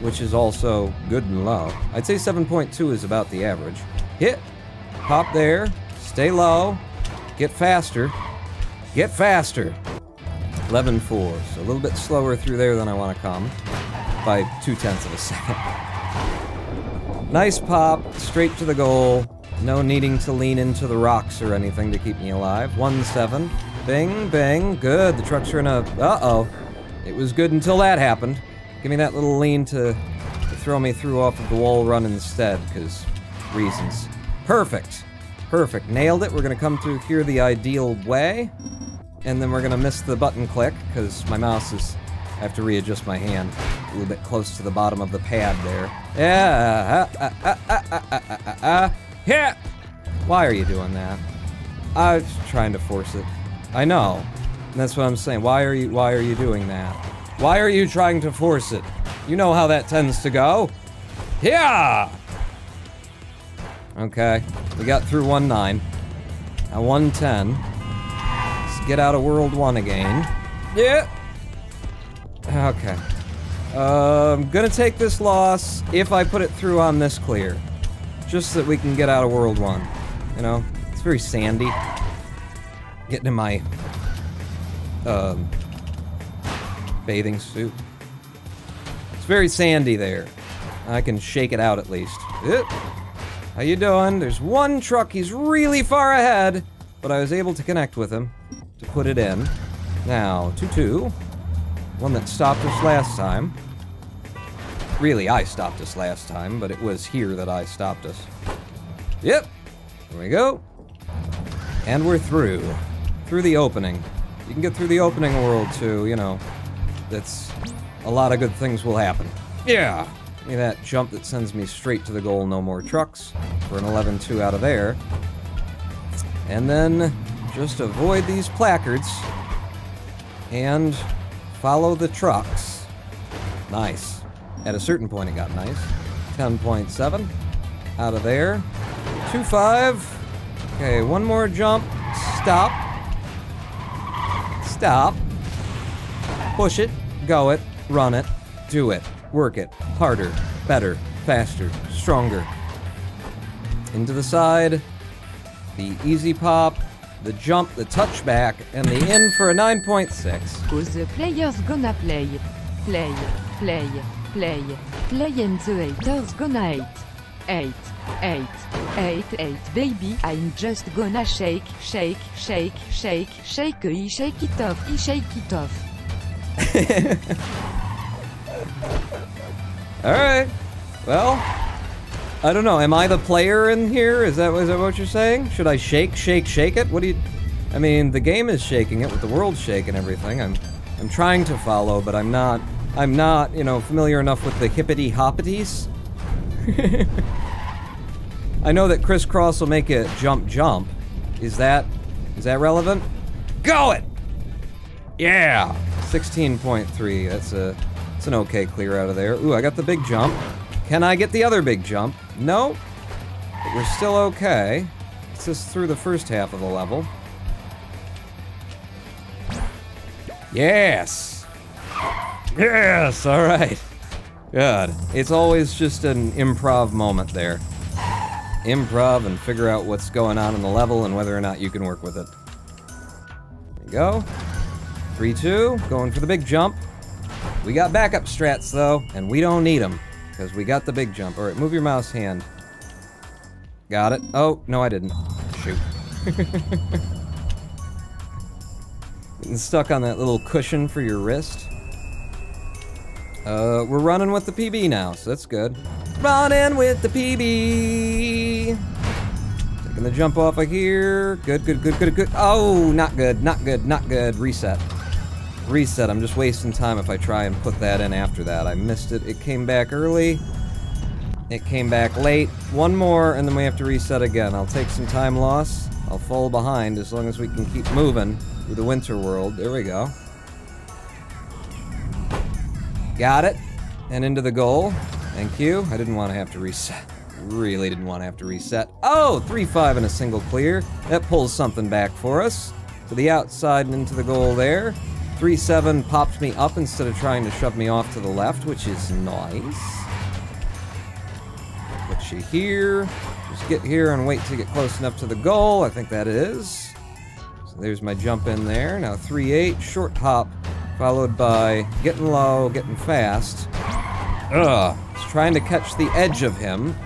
which is also good and low. I'd say 7.2 is about the average. Hit, pop there, stay low, get faster, get faster. 11.4, so a little bit slower through there than I want to come, by 0.2 of a second. Nice pop, straight to the goal. No needing to lean into the rocks or anything to keep me alive. 1-7. Bing, bing. Good. The trucks are in a... Uh-oh. It was good until that happened. Give me that little lean to throw me through off of the wall run instead, because reasons. Perfect. Perfect. Nailed it. We're going to come through here the ideal way. And then we're going to miss the button click, because my mouse is... I have to readjust my hand a little bit close to the bottom of the pad there. Yeah. Yeah! Why are you doing that? I was trying to force it. I know. And that's what I'm saying. Why are you doing that? Why are you trying to force it? You know how that tends to go. Yeah! Okay. We got through 1-9. Now 1-10. Let's get out of World 1 again. Yeah! Okay. I'm gonna take this loss if I put it through on this clear. Just so that we can get out of World 1. You know? It's very sandy. Getting in my... bathing suit. It's very sandy there. I can shake it out at least. How you doing? There's one truck, he's really far ahead, but I was able to connect with him to put it in. Now, 2-2. One that stopped us last time. Really, I stopped us last time, but it was here that I stopped us. Yep. There we go. And we're through. Through the opening. You can get through the opening world too, you know. That's... a lot of good things will happen. Yeah! Look at that jump that sends me straight to the goal, no more trucks. For an 11-2 out of there. And then, just avoid these placards. And follow the trucks. Nice. At a certain point it got nice. 10.7. Out of there. 2-5. Okay, one more jump. Stop. Stop. Push it. Go it. Run it. Do it. Work it. Harder. Better. Faster. Stronger. Into the side. The easy pop. The jump. The touchback. And the in for a 9.6. Cause the players gonna play. Play. Play. Play. Play and the haters gonna hate. 8, baby, I'm just gonna shake, shake, shake, shake, shake, shake it off, shake it off. Alright. Well, I don't know, am I the player in here? Is that what you're saying? Should I shake, shake, shake it? What do you... I mean, the game is shaking it with the world shaking everything. I'm trying to follow, but I'm not, you know, familiar enough with the hippity-hoppities. I know that crisscross will make it jump. Is that relevant? Go it! Yeah! 16.3. That's an okay clear out of there. Ooh, I got the big jump. Can I get the other big jump? No. But we're still okay. It's just through the first half of the level. Yes! Yes! Alright. Good. It's always just an improv moment there. Improv and figure out what's going on in the level and whether or not you can work with it. There we go. 3-2, going for the big jump. We got backup strats though, and we don't need them, because we got the big jump. Alright, move your mouse hand. Got it. Oh, no I didn't. Shoot. Getting stuck on that little cushion for your wrist. We're running with the PB now, so that's good. Running with the PB. Taking the jump off of here. Good, good, good, good, good. Oh, not good, not good, not good. Reset. Reset. I'm just wasting time if I try and put that in after that. I missed it. It came back early. It came back late. One more, and then we have to reset again. I'll take some time loss. I'll fall behind as long as we can keep moving through the winter world. There we go. Got it. And into the goal. Thank you. I didn't want to have to reset. Really didn't want to have to reset. Oh, 3-5 and a single clear. That pulls something back for us. To the outside and into the goal there. 3-7 popped me up instead of trying to shove me off to the left, which is nice. Put you here. Just get here and wait to get close enough to the goal. I think that is. So there's my jump in there. Now 3-8, short hop, followed by getting low, getting fast. Ugh. Just trying to catch the edge of him.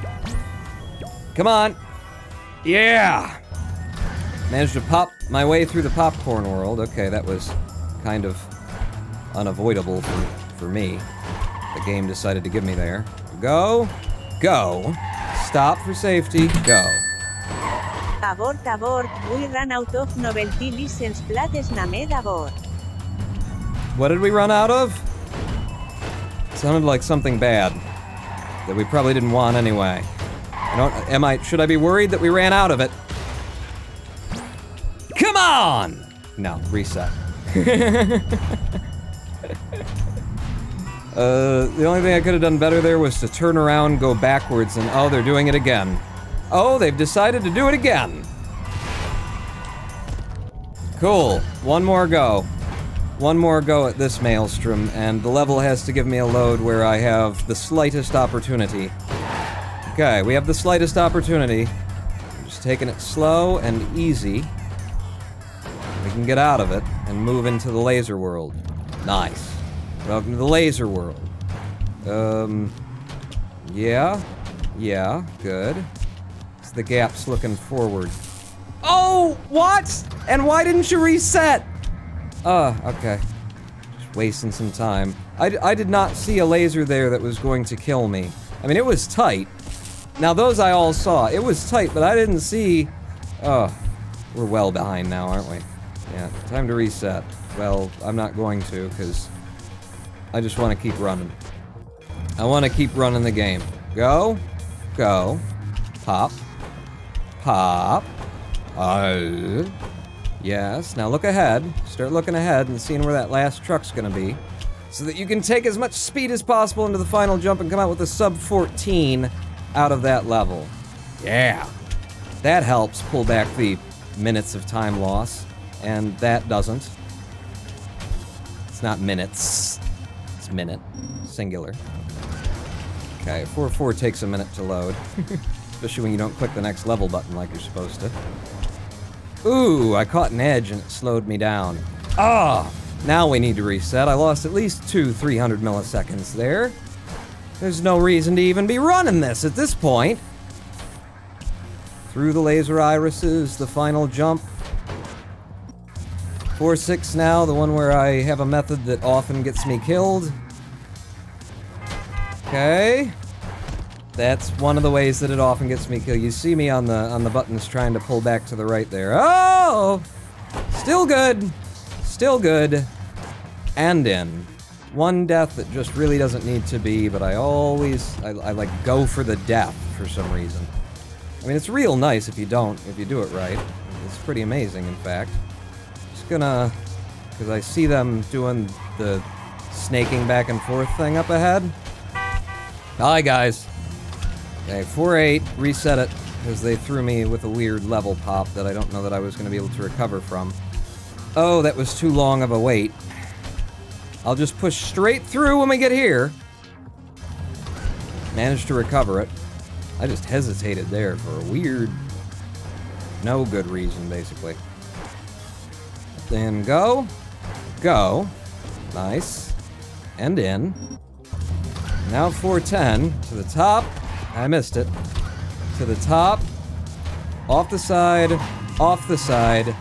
Come on. Yeah. Managed to pop my way through the popcorn world. Okay, that was kind of unavoidable for me. The game decided to give me there. Go. Go. Stop for safety. Go. Abort, abort, we ran out of novelty license plates named abort. What did we run out of? Sounded like something bad that we probably didn't want anyway. Should I be worried that we ran out of it? Come on! No, reset. The only thing I could have done better there was to turn around, go backwards, and oh, they're doing it again. Oh, they've decided to do it again. Cool. One more go. One more go at this maelstrom, and the level has to give me a load where I have the slightest opportunity. Okay, we have the slightest opportunity. I'm just taking it slow and easy. We can get out of it and move into the laser world. Nice. Welcome to the laser world. Yeah. Yeah, good. So the gap's looking forward. Oh, what? And why didn't you reset? Okay. Just wasting some time. I did not see a laser there that was going to kill me. I mean, it was tight. Now, those I all saw. It was tight, but I didn't see... Oh, we're well behind now, aren't we? Yeah, time to reset. Well, I'm not going to, because I just want to keep running. I want to keep running the game. Go. Go. Pop. Pop. Yes, now look ahead. Start looking ahead and seeing where that last truck's gonna be. So that you can take as much speed as possible into the final jump and come out with a sub 14 out of that level. Yeah. That helps pull back the minutes of time loss. And that doesn't. It's not minutes. It's minute. Singular. Okay, 4-4 takes a minute to load. Especially when you don't click the next level button like you're supposed to. Ooh, I caught an edge and it slowed me down. Ah! Now we need to reset. I lost at least 300 milliseconds there. There's no reason to even be running this at this point. Through the laser irises, the final jump. 4-6 now, the one where I have a method that often gets me killed. Okay. That's one of the ways that it often gets me killed. You see me on the buttons trying to pull back to the right there. Oh! Still good. Still good. And in. One death that just really doesn't need to be, but I like go for the death for some reason. I mean, it's real nice if you do it right. It's pretty amazing, in fact. Just gonna, because I see them doing the snaking back and forth thing up ahead. Hi, guys. Okay, 4-8, reset it, because they threw me with a weird level pop that I don't know that I was going to be able to recover from. Oh, that was too long of a wait. I'll just push straight through when we get here. Managed to recover it. I just hesitated there for a weird... no good reason, basically. Then go. Go. Nice. And in. Now 410 to the top. I missed it. To the top. Off the side. Off the side.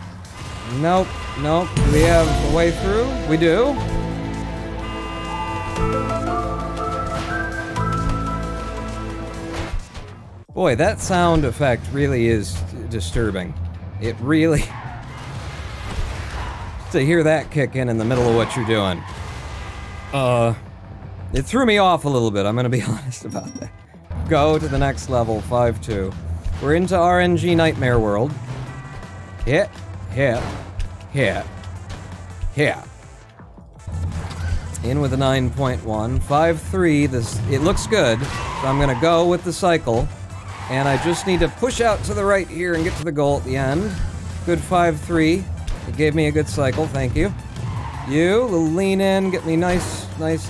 Nope. Nope. Do we have a way through? We do. Boy, that sound effect really is disturbing. It really... to hear that kick in the middle of what you're doing. It threw me off a little bit, I'm gonna be honest about that. Go to the next level, 5-2. We're into RNG Nightmare World. Hit, hit, hit, hit. In with a 9.1. 5-3, this, it looks good, so I'm gonna go with the cycle. And I just need to push out to the right here and get to the goal at the end. Good 5-3. It gave me a good cycle, thank you. You, little lean in, get me nice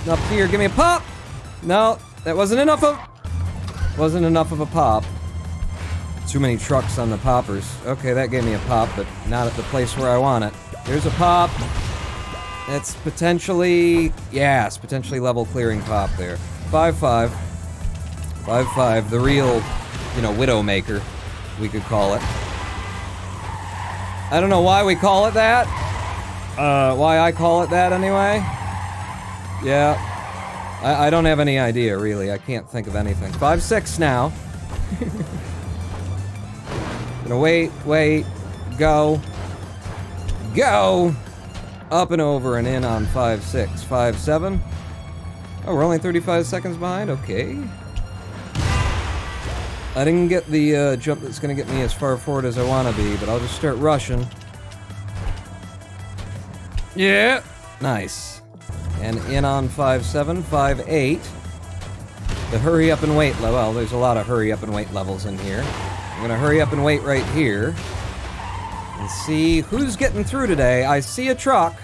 up here. Give me a pop! No, that wasn't enough of a pop. Too many trucks on the poppers. Okay, that gave me a pop, but not at the place where I want it. There's a pop. That's potentially, yeah, it's potentially level clearing pop there. 5-5. 5-5, the real, you know, Widowmaker, we could call it. I don't know why we call it that. Why I call it that anyway. Yeah. I don't have any idea, really. I can't think of anything. 5-6 now. Gonna wait, go. Go! Up and over and in on 5-6. 5-7. Oh, we're only 35 seconds behind? Okay. I didn't get the jump that's gonna get me as far forward as I want to be, but I'll just start rushing. Yeah! Nice. And in on 5-7, 5-8. The hurry up and wait level. Well, there's a lot of hurry up and wait levels in here. I'm gonna hurry up and wait right here. And see who's getting through today. I see a truck.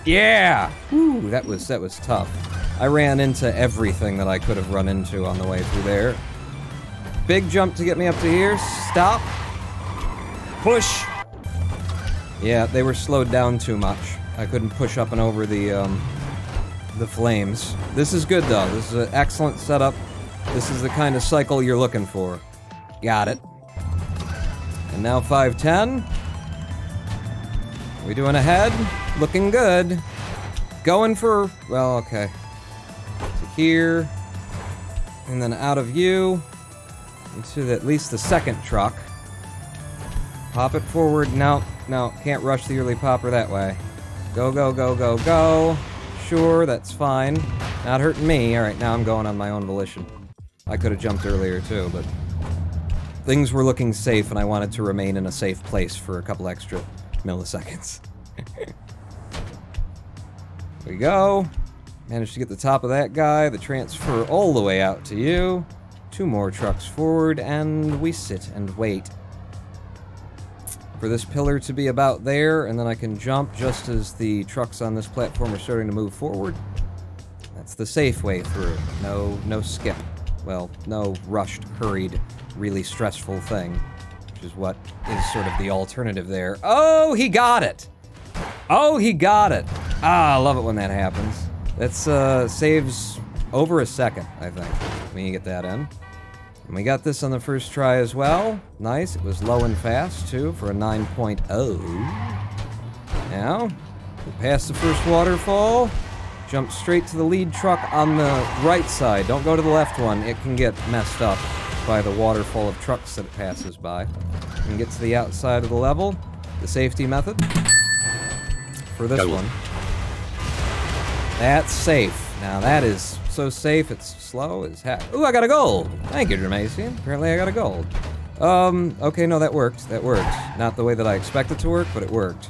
Yeah! Woo, that was tough. I ran into everything that I could have run into on the way through there. Big jump to get me up to here. Stop. Push. Yeah, they were slowed down too much. I couldn't push up and over the flames. This is good though. This is an excellent setup. This is the kind of cycle you're looking for. Got it. And now 5-10. We doing ahead? Looking good. Going for, well, okay. To here. And then out of you. Into at least the second truck. Pop it forward. No, can't rush the early popper that way. Go, go, go, go, go. Sure, that's fine. Not hurting me. Alright, now I'm going on my own volition. I could have jumped earlier too, but things were looking safe and I wanted to remain in a safe place for a couple extra milliseconds. There we go. Managed to get the top of that guy. The transfer all the way out to you. 2 more trucks forward, and we sit and wait for this pillar to be about there, and then I can jump just as the trucks on this platform are starting to move forward. That's the safe way through. No skip. Well, no rushed, hurried, really stressful thing, which is what is sort of the alternative there. Oh, he got it! Oh, he got it! Ah, I love it when that happens. That's, saves over a second, I think, when you get that in. And we got this on the first try as well. Nice, it was low and fast, too, for a 9.0. Now, we pass the first waterfall, jump straight to the lead truck on the right side. Don't go to the left one, it can get messed up by the waterfall of trucks that it passes by. And get to the outside of the level, the safety method. For this one. That's safe. Now that is so safe, it's slow as heck. Ooh, I got a gold! Thank you, Jermacian. Apparently I got a gold. Okay, no, that worked. That worked. Not the way that I expected to work, but it worked.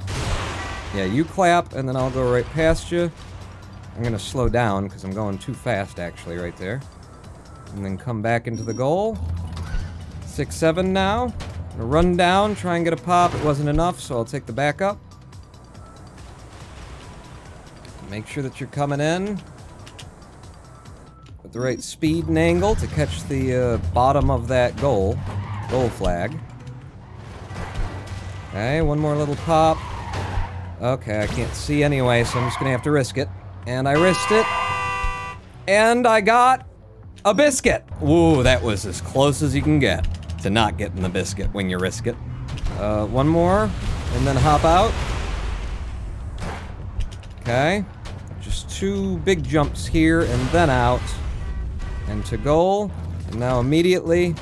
Yeah, you clap, and then I'll go right past you. I'm gonna slow down, because I'm going too fast, actually, right there. And then come back into the goal. 6-7 now. I'm gonna run down, try and get a pop. It wasn't enough, so I'll take the back up. Make sure that you're coming in with the right speed and angle to catch the bottom of that goal flag. Okay, one more little pop. Okay, I can't see anyway, so I'm just gonna have to risk it. And I risked it. And I got a biscuit. Ooh, that was as close as you can get to not getting the biscuit when you risk it. One more, and then hop out. Okay. Just 2 big jumps here, and then out. And to goal. And now immediately,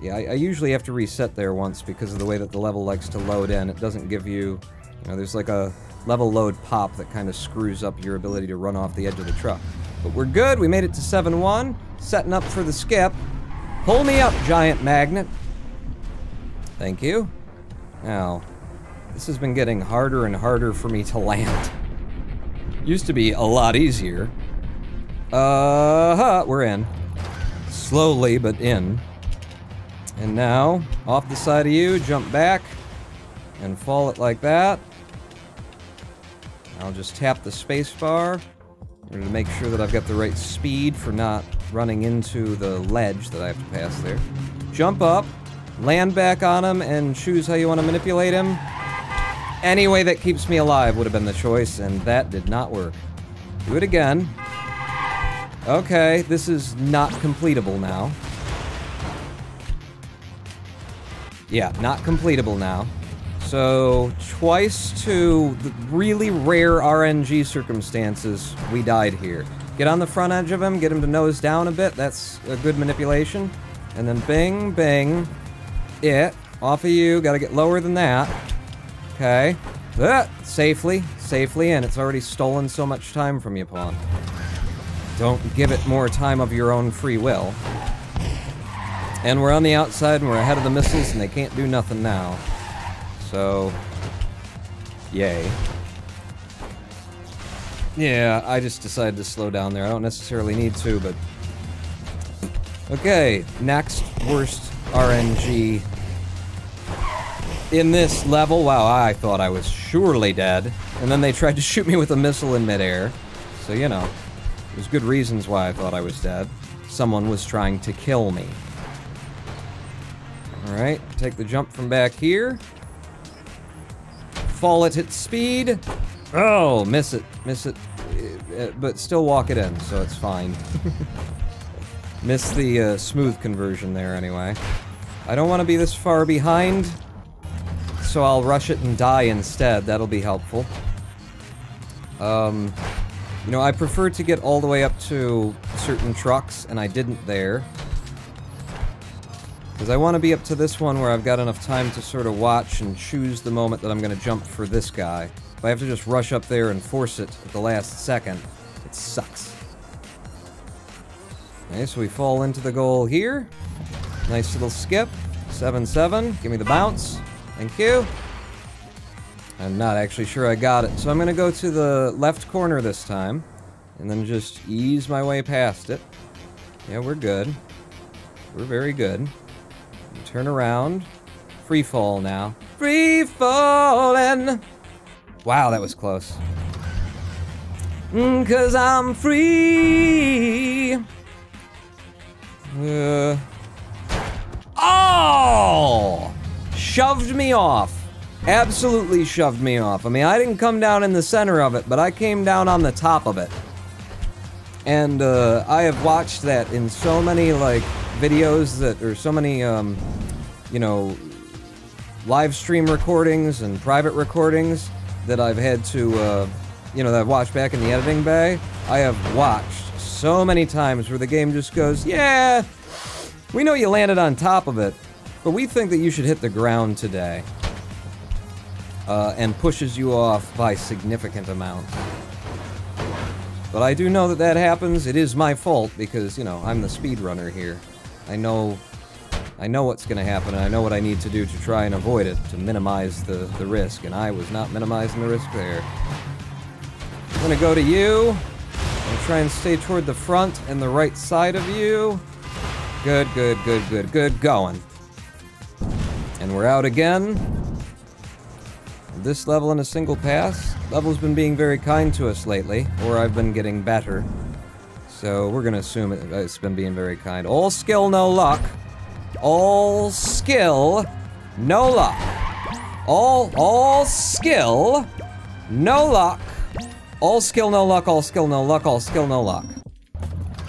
Yeah, I usually have to reset there once because of the way that the level likes to load in. It doesn't give you, you know, there's like a level load pop that kind of screws up your ability to run off the edge of the truck. But we're good, we made it to 7-1, setting up for the skip. Pull me up, giant magnet. Thank you. Now, this has been getting harder and harder for me to land. Used to be a lot easier. We're in. Slowly, but in. And now, off the side of you, jump back, and fall it like that. I'll just tap the space bar in order to make sure that I've got the right speed for not running into the ledge that I have to pass there. Jump up, land back on him, and choose how you want to manipulate him. Any way that keeps me alive would have been the choice, and that did not work. Do it again. Okay, this is not completable now. Yeah, not completable now. So, twice to the really rare RNG circumstances, we died here. Get on the front edge of him, get him to nose down a bit, that's a good manipulation. And then bing, bing, off of you, gotta get lower than that. Okay. Safely, and it's already stolen so much time from you, Pawn. Don't give it more time of your own free will. And we're on the outside, and we're ahead of the missiles, and they can't do nothing now. So, yay. Yeah, I just decided to slow down there. I don't necessarily need to, but... Okay, next worst RNG in this level. Wow, I thought I was surely dead. And then they tried to shoot me with a missile in midair. So, you know, there's good reasons why I thought I was dead. Someone was trying to kill me. Alright, take the jump from back here. Fall at its speed. Oh, miss it, but still walk it in, so it's fine. Miss the smooth conversion there anyway. I don't want to be this far behind, so I'll rush it and die instead. That'll be helpful. You know, I prefer to get all the way up to certain trucks, and I didn't there. Because I want to be up to this one where I've got enough time to sort of watch and choose the moment that I'm going to jump for this guy. If I have to just rush up there and force it at the last second, it sucks. Okay, so we fall into the goal here. Nice little skip. 7-7. Give me the bounce. Thank you. I'm not actually sure I got it. So I'm going to go to the left corner this time. And then just ease my way past it. Yeah, we're good. We're very good. Turn around. Free fall now. Free fallin'! Wow, that was close. 'Cause I'm free! Oh! Shoved me off. Absolutely shoved me off. I mean, I didn't come down in the center of it, but I came down on the top of it. And, I have watched that in so many, like, videos that, or so many, you know, live stream recordings and private recordings that I've had to, you know, that I've watched back in the editing bay. I have watched so many times where the game just goes, yeah, we know you landed on top of it, but we think that you should hit the ground today. And pushes you off by significant amounts. But I do know that that happens. It is my fault because, you know, I'm the speedrunner here. I know what's going to happen, and I know what I need to do to try and avoid it, to minimize the risk, and I was not minimizing the risk there. I'm going to go to you, and try and stay toward the front and the right side of you. Good, good, good, good, good, going. And we're out again. This level in a single pass. Level's been being very kind to us lately, or I've been getting better. So we're gonna assume it's been being very kind. All skill, no luck. All skill, no luck. All skill, no luck. All skill, no luck, all skill, no luck, all skill, no luck.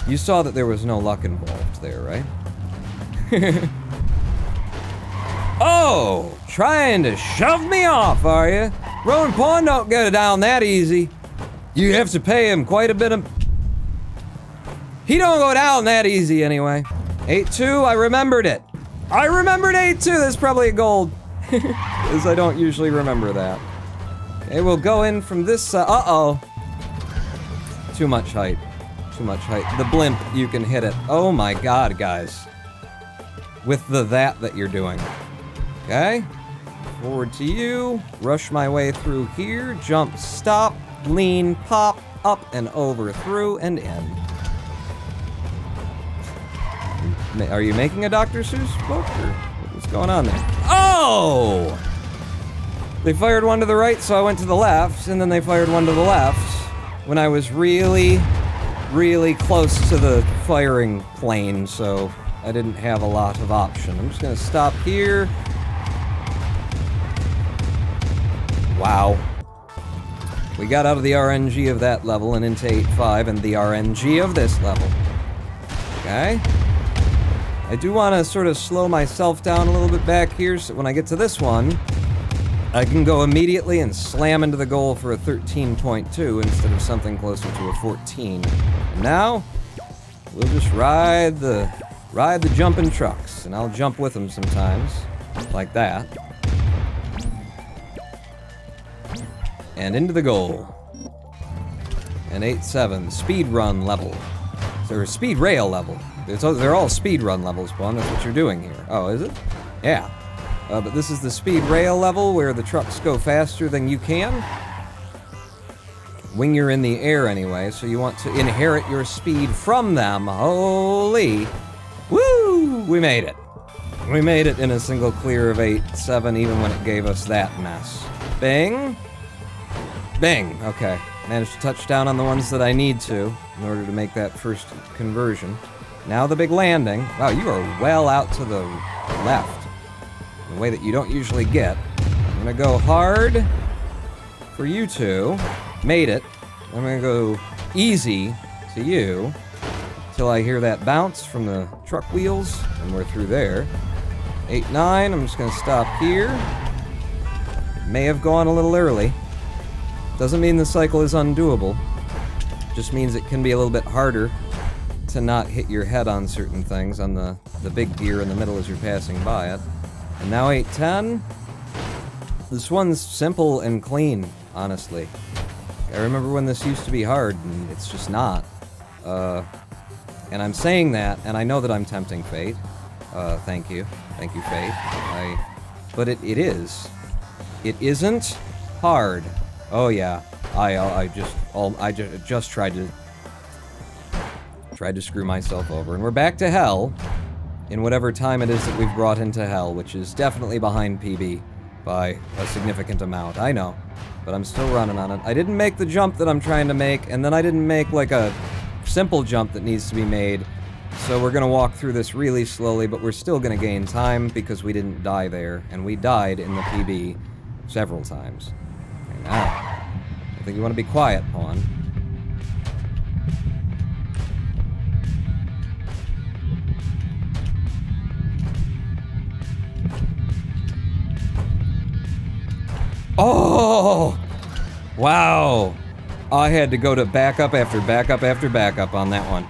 You saw that there was no luck involved there, right? Oh, trying to shove me off, are you? Rowan Pawn don't get it down that easy. You have to pay him quite a bit of... He don't go down that easy anyway. 8-2, I remembered it. I remembered 8 too. That's probably a gold. Because I don't usually remember that. Okay, we'll go in from this side. Uh-oh. Too much height. Too much height. The blimp, you can hit it. Oh my god, guys. With the that you're doing. Okay. Forward to you. Rush my way through here. Jump, stop, lean, pop, up and over, through, and in. Are you making a Dr. Seuss book, or what's going on there? Oh! They fired one to the right, so I went to the left, and then they fired one to the left when I was really, really close to the firing plane, so I didn't have a lot of option. I'm just gonna stop here. Wow. We got out of the RNG of that level and into 8.5 and the RNG of this level. Okay. I do want to sort of slow myself down a little bit back here so when I get to this one, I can go immediately and slam into the goal for a 13.2 instead of something closer to a 14. And now, we'll just ride the jumping trucks, and I'll jump with them sometimes, like that. And into the goal. And 8.7, speed run level. Or speed rail level. They're all speed run levels, Bon. That's what you're doing here. Oh, is it? Yeah. But this is the speed rail level where the trucks go faster than you can. When you're in the air anyway, so you want to inherit your speed from them. Holy. Woo! We made it. We made it in a single clear of 8.7 even when it gave us that mess. Bing. Bing. Okay. Managed to touch down on the ones that I need to in order to make that first conversion. Now the big landing. Wow, you are well out to the left. In a way that you don't usually get. I'm gonna go hard for you two. Made it. I'm gonna go easy to you till I hear that bounce from the truck wheels, and we're through there. 8.9, I'm just gonna stop here. May have gone a little early. Doesn't mean the cycle is undoable. Just means it can be a little bit harder to not hit your head on certain things on the big gear in the middle as you're passing by it. And now 8.10. This one's simple and clean, honestly. I remember when this used to be hard, and it's just not. And I'm saying that, and I know that I'm tempting fate. Thank you. Thank you, fate. But it is. It isn't hard. Oh yeah, I just tried to screw myself over, and we're back to hell in whatever time it is that we've brought into hell, which is definitely behind PB by a significant amount. I know, but I'm still running on it. I didn't make the jump that I'm trying to make, and then I didn't make like a simple jump that needs to be made. So we're gonna walk through this really slowly, but we're still gonna gain time because we didn't die there, and we died in the PB several times. Now, I think you want to be quiet, Pawn. Oh! Wow! I had to go to backup after backup after backup on that one.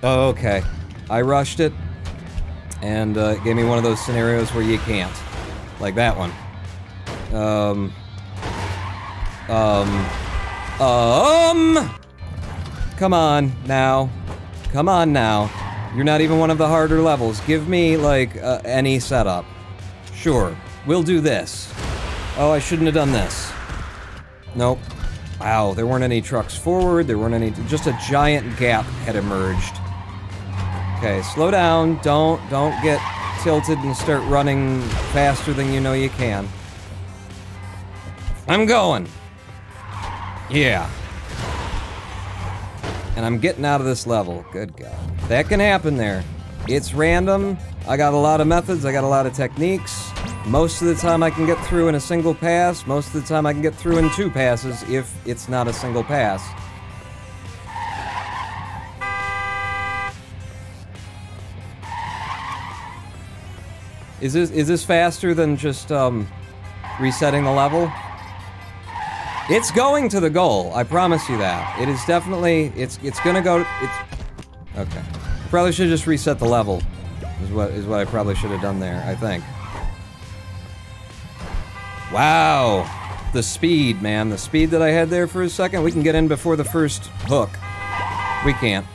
Okay. I rushed it, and it gave me one of those scenarios where you can't. Like that one. Come on, now. Come on, now. You're not even one of the harder levels. Give me, like, any setup. Sure, we'll do this. Oh, I shouldn't have done this. Nope. Wow, there weren't any trucks forward, there weren't any... Just a giant gap had emerged. Okay, slow down. Don't get tilted and start running faster than you know you can. I'm going. Yeah. And I'm getting out of this level. Good God. That can happen there. It's random. I got a lot of methods. I got a lot of techniques. Most of the time I can get through in a single pass. Most of the time I can get through in 2 passes if it's not a single pass. Is this faster than just resetting the level? It's going to the goal, I promise you that. It is definitely, it's gonna go, okay. Probably should just reset the level. is what I probably should have done there, I think. Wow. The speed, man. The speed that I had there for a second. We can get in before the first hook. We can't.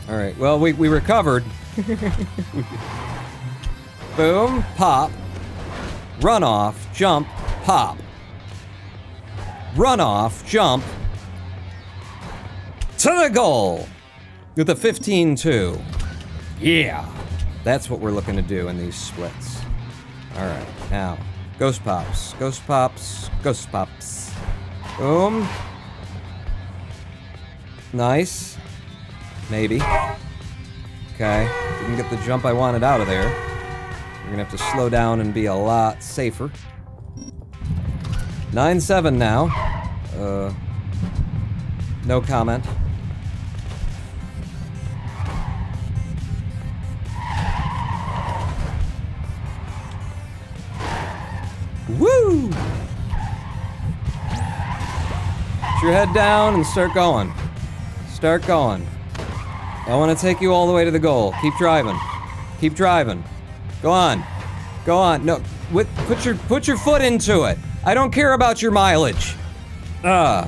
Alright, well, we recovered. Boom, pop. Run off, jump, pop. Run off, jump. To the goal! With a 15-2. Yeah! That's what we're looking to do in these splits. Alright, now. Ghost pops. Ghost pops. Ghost pops. Boom. Nice. Maybe. Okay. Didn't get the jump I wanted out of there. We're gonna have to slow down and be a lot safer. 9-7 now. No comment. Woo! Put your head down and start going. Start going. I want to take you all the way to the goal. Keep driving. Keep driving. Go on. Go on. No, put your foot into it. I don't care about your mileage. 2,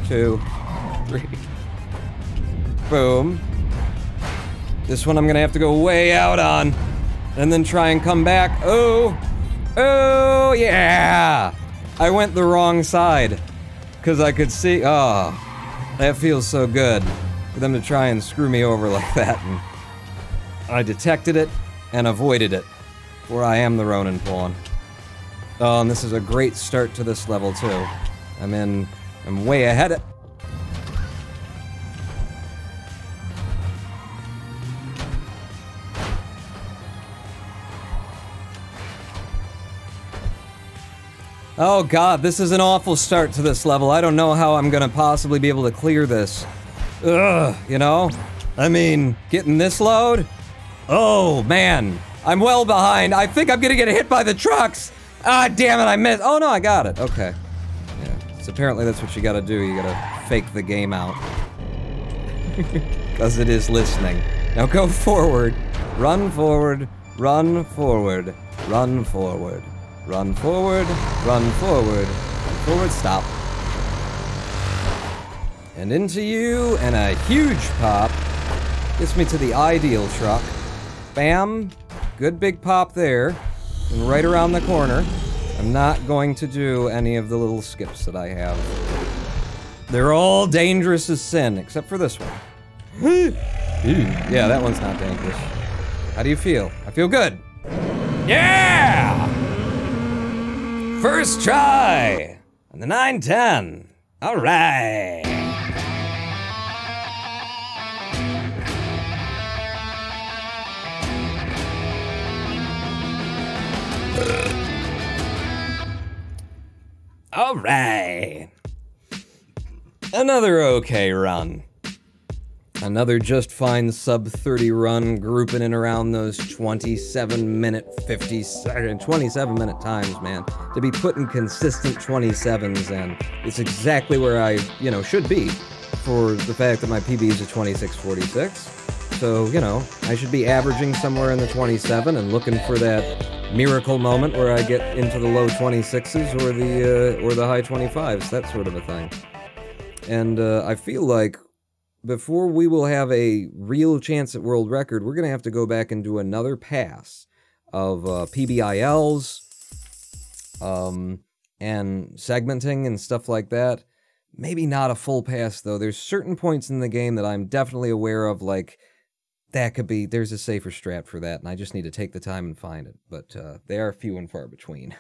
3. Boom. This one I'm gonna have to go way out on, and then try and come back. Oh. Oh, yeah! I went the wrong side. Because I could see... Oh, that feels so good. For them to try and screw me over like that. And I detected it and avoided it. For I am the Ronin pawn. Oh, and this is a great start to this level, too. I'm way ahead of... Oh god, this is an awful start to this level. I don't know how I'm gonna possibly be able to clear this. Ugh, you know? I mean, getting this load? Oh, man. I'm well behind. I think I'm gonna get hit by the trucks! Ah, damn it, I missed. Oh no, I got it. Okay. Yeah, so apparently that's what you gotta do. You gotta fake the game out. Because it is listening. Now go forward. Run forward. Run forward. Run forward. Run forward, run forward, forward, stop. And into you, and a huge pop. Gets me to the ideal truck. Bam, good big pop there. And right around the corner. I'm not going to do any of the little skips that I have. They're all dangerous as sin, except for this one. Yeah, that one's not dangerous. How do you feel? I feel good. Yeah! First try! On the 9-10. Alright! Alright! Another okay run. Another just fine sub-30 run, grouping in around those 27-minute, 27-minute times, man. To be putting consistent 27s, and it's exactly where I, you know, should be for the fact that my PB is a 26.46. So, you know, I should be averaging somewhere in the 27 and looking for that miracle moment where I get into the low 26s or the high 25s, that sort of a thing. And I feel like before we will have a real chance at world record, we're going to have to go back and do another pass of PBILs and segmenting and stuff like that. Maybe not a full pass, though. There's certain points in the game that I'm definitely aware of, like, that could be, there's a safer strat for that, and I just need to take the time and find it. But they are few and far between.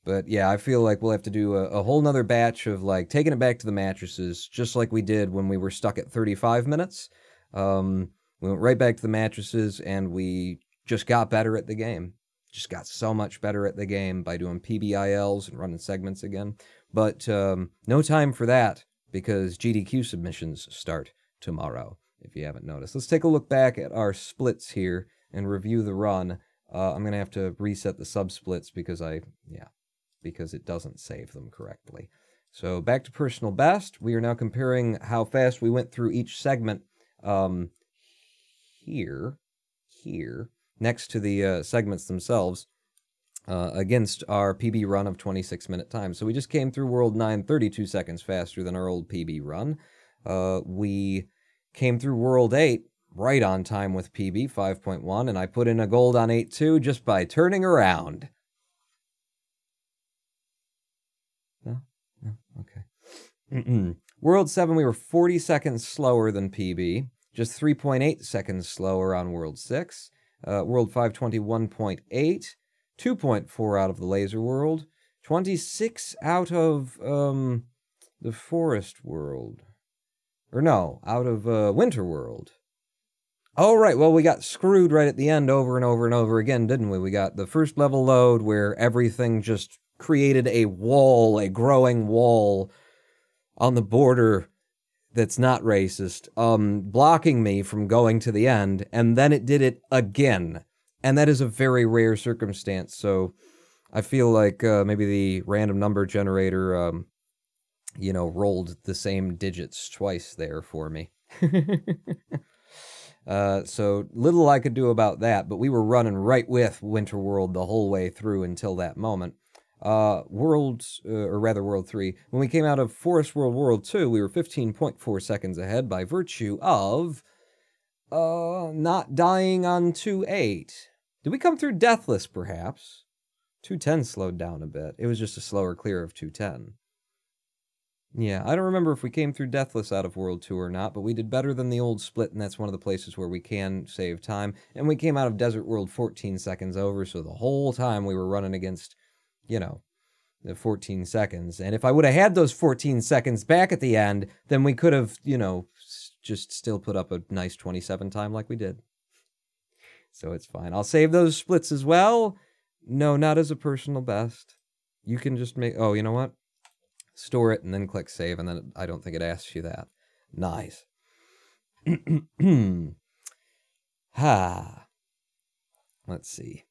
But yeah, I feel like we'll have to do a whole nother batch of, like, taking it back to the mattresses, just like we did when we were stuck at 35 minutes. We went right back to the mattresses, and we just got better at the game. Just got so much better at the game by doing PBILs and running segments again. But no time for that, because GDQ submissions start tomorrow, if you haven't noticed. Let's take a look back at our splits here and review the run. I'm going to have to reset the sub-splits because because it doesn't save them correctly. So back to personal best. We are now comparing how fast we went through each segment here, next to the segments themselves, against our PB run of 26-minute time. So we just came through World 9 32 seconds faster than our old PB run. We came through World 8 right on time with PB 5.1, and I put in a gold on 8.2 just by turning around. No? No? Okay. World 7, we were 40 seconds slower than PB, just 3.8 seconds slower on World 6. World 5, 21.8, 2.4 out of the Laser World, 26 out of the Forest World. Or no, out of Winter World. Oh, right. Well, we got screwed right at the end over and over and over again, didn't we? We got the first level load where everything just created a wall, a growing wall on the border that's not racist, blocking me from going to the end, and then it did it again. And that is a very rare circumstance, so I feel like maybe the random number generator, rolled the same digits twice there for me. So little I could do about that, but we were running right with Winter World the whole way through until that moment. World 3, when we came out of Forest World World 2, we were 15.4 seconds ahead by virtue of not dying on 2.8. Did we come through Deathless, perhaps? 2.10 slowed down a bit. It was just a slower clear of 2.10. Yeah, I don't remember if we came through Deathless out of World 2 or not, but we did better than the old split, and that's one of the places where we can save time. And we came out of Desert World 14 seconds over, so the whole time we were running against, the 14 seconds. And if I would have had those 14 seconds back at the end, then we could have, just still put up a nice 27 time like we did. So it's fine. I'll save those splits as well. No, not as a personal best. You can just make... Oh, you know what? Store it and then click save, and then I don't think it asks you that. Nice. Let's see.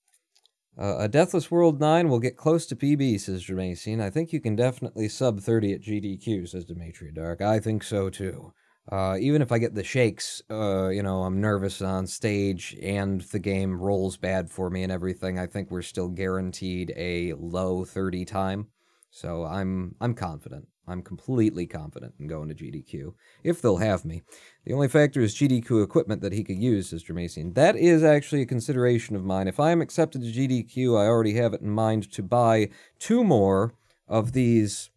A Deathless World 9 will get close to PB, says Jermaine. I think you can definitely sub 30 at GDQ, says Demetria Dark. I think so, too. Even if I get the shakes, I'm nervous on stage and the game rolls bad for me and everything, I think we're still guaranteed a low 30 time. So I'm confident. I'm completely confident in going to GDQ, if they'll have me. The only factor is GDQ equipment that he could use, says Jermaine. That is actually a consideration of mine. If I am accepted to GDQ, I already have it in mind to buy 2 more of these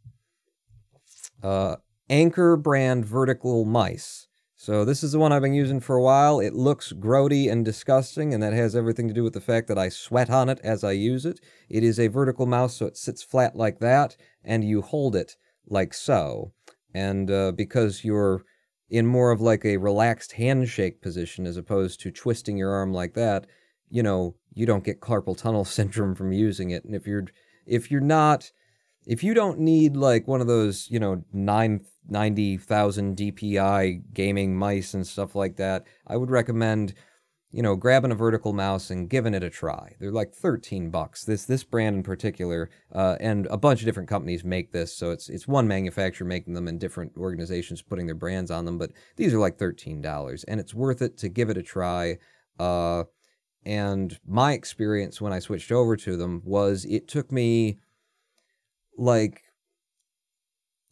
Anchor brand vertical mice. So this is the one I've been using for a while. It looks grody and disgusting, and that has everything to do with the fact that I sweat on it as I use it. It is a vertical mouse, so it sits flat like that, and you hold it like so. And because you're in more of like a relaxed handshake position as opposed to twisting your arm like that, you don't get carpal tunnel syndrome from using it. And if you don't need like one of those, 90,000 DPI gaming mice and stuff like that, I would recommend, grabbing a vertical mouse and giving it a try. They're like $13. This brand in particular, and a bunch of different companies make this, so it's one manufacturer making them and different organizations putting their brands on them, but these are like $13, and it's worth it to give it a try. And my experience when I switched over to them was it took me like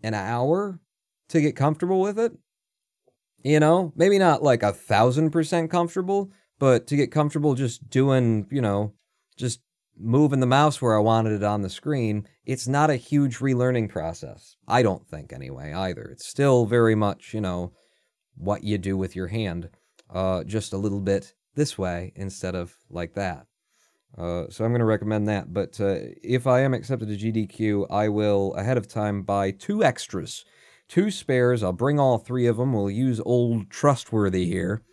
an hour to get comfortable with it. Maybe not like 1,000% comfortable, but to get comfortable just doing, just moving the mouse where I wanted it on the screen. It's not a huge relearning process. I don't think anyway, either. It's still very much, what you do with your hand. Just a little bit this way instead of like that. So I'm going to recommend that, but if I am accepted to GDQ, I will, ahead of time, buy 2 extras. 2 spares. I'll bring all 3 of them. We'll use old Trustworthy here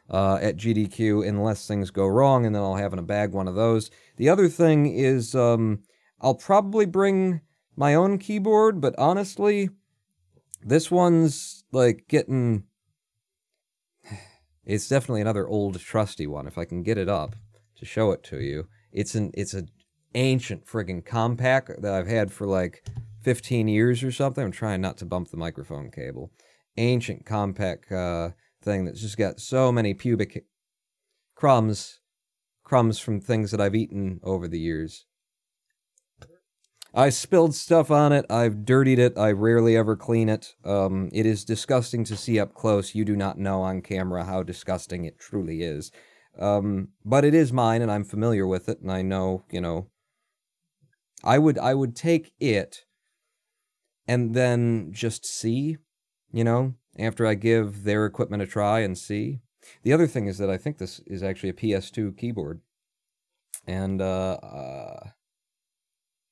at GDQ unless things go wrong, and then I'll have in a bag one of those. The other thing is I'll probably bring my own keyboard, but honestly, this one's like getting... It's definitely another old trusty one, if I can get it up to show it to you. It's an ancient friggin' compact that I've had for like 15 years or something. I'm trying not to bump the microphone cable. Ancient compact thing that's just got so many pubic crumbs from things that I've eaten over the years. I spilled stuff on it, I've dirtied it, I rarely ever clean it. It is disgusting to see up close. You do not know on camera how disgusting it truly is. But it is mine, and I'm familiar with it, and I know, you know, I would take it and then just see, you know, after I give their equipment a try and see. The other thing is that I think this is actually a PS2 keyboard. And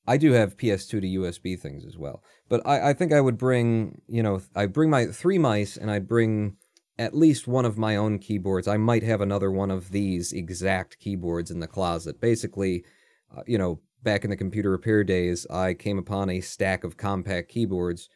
I do have PS2 to USB things as well. But I think I would bring, you know, I'd bring my 3 mice, and I'd bring at least one of my own keyboards. I might have another one of these exact keyboards in the closet. Basically, you know, back in the computer repair days, I came upon a stack of compact keyboards,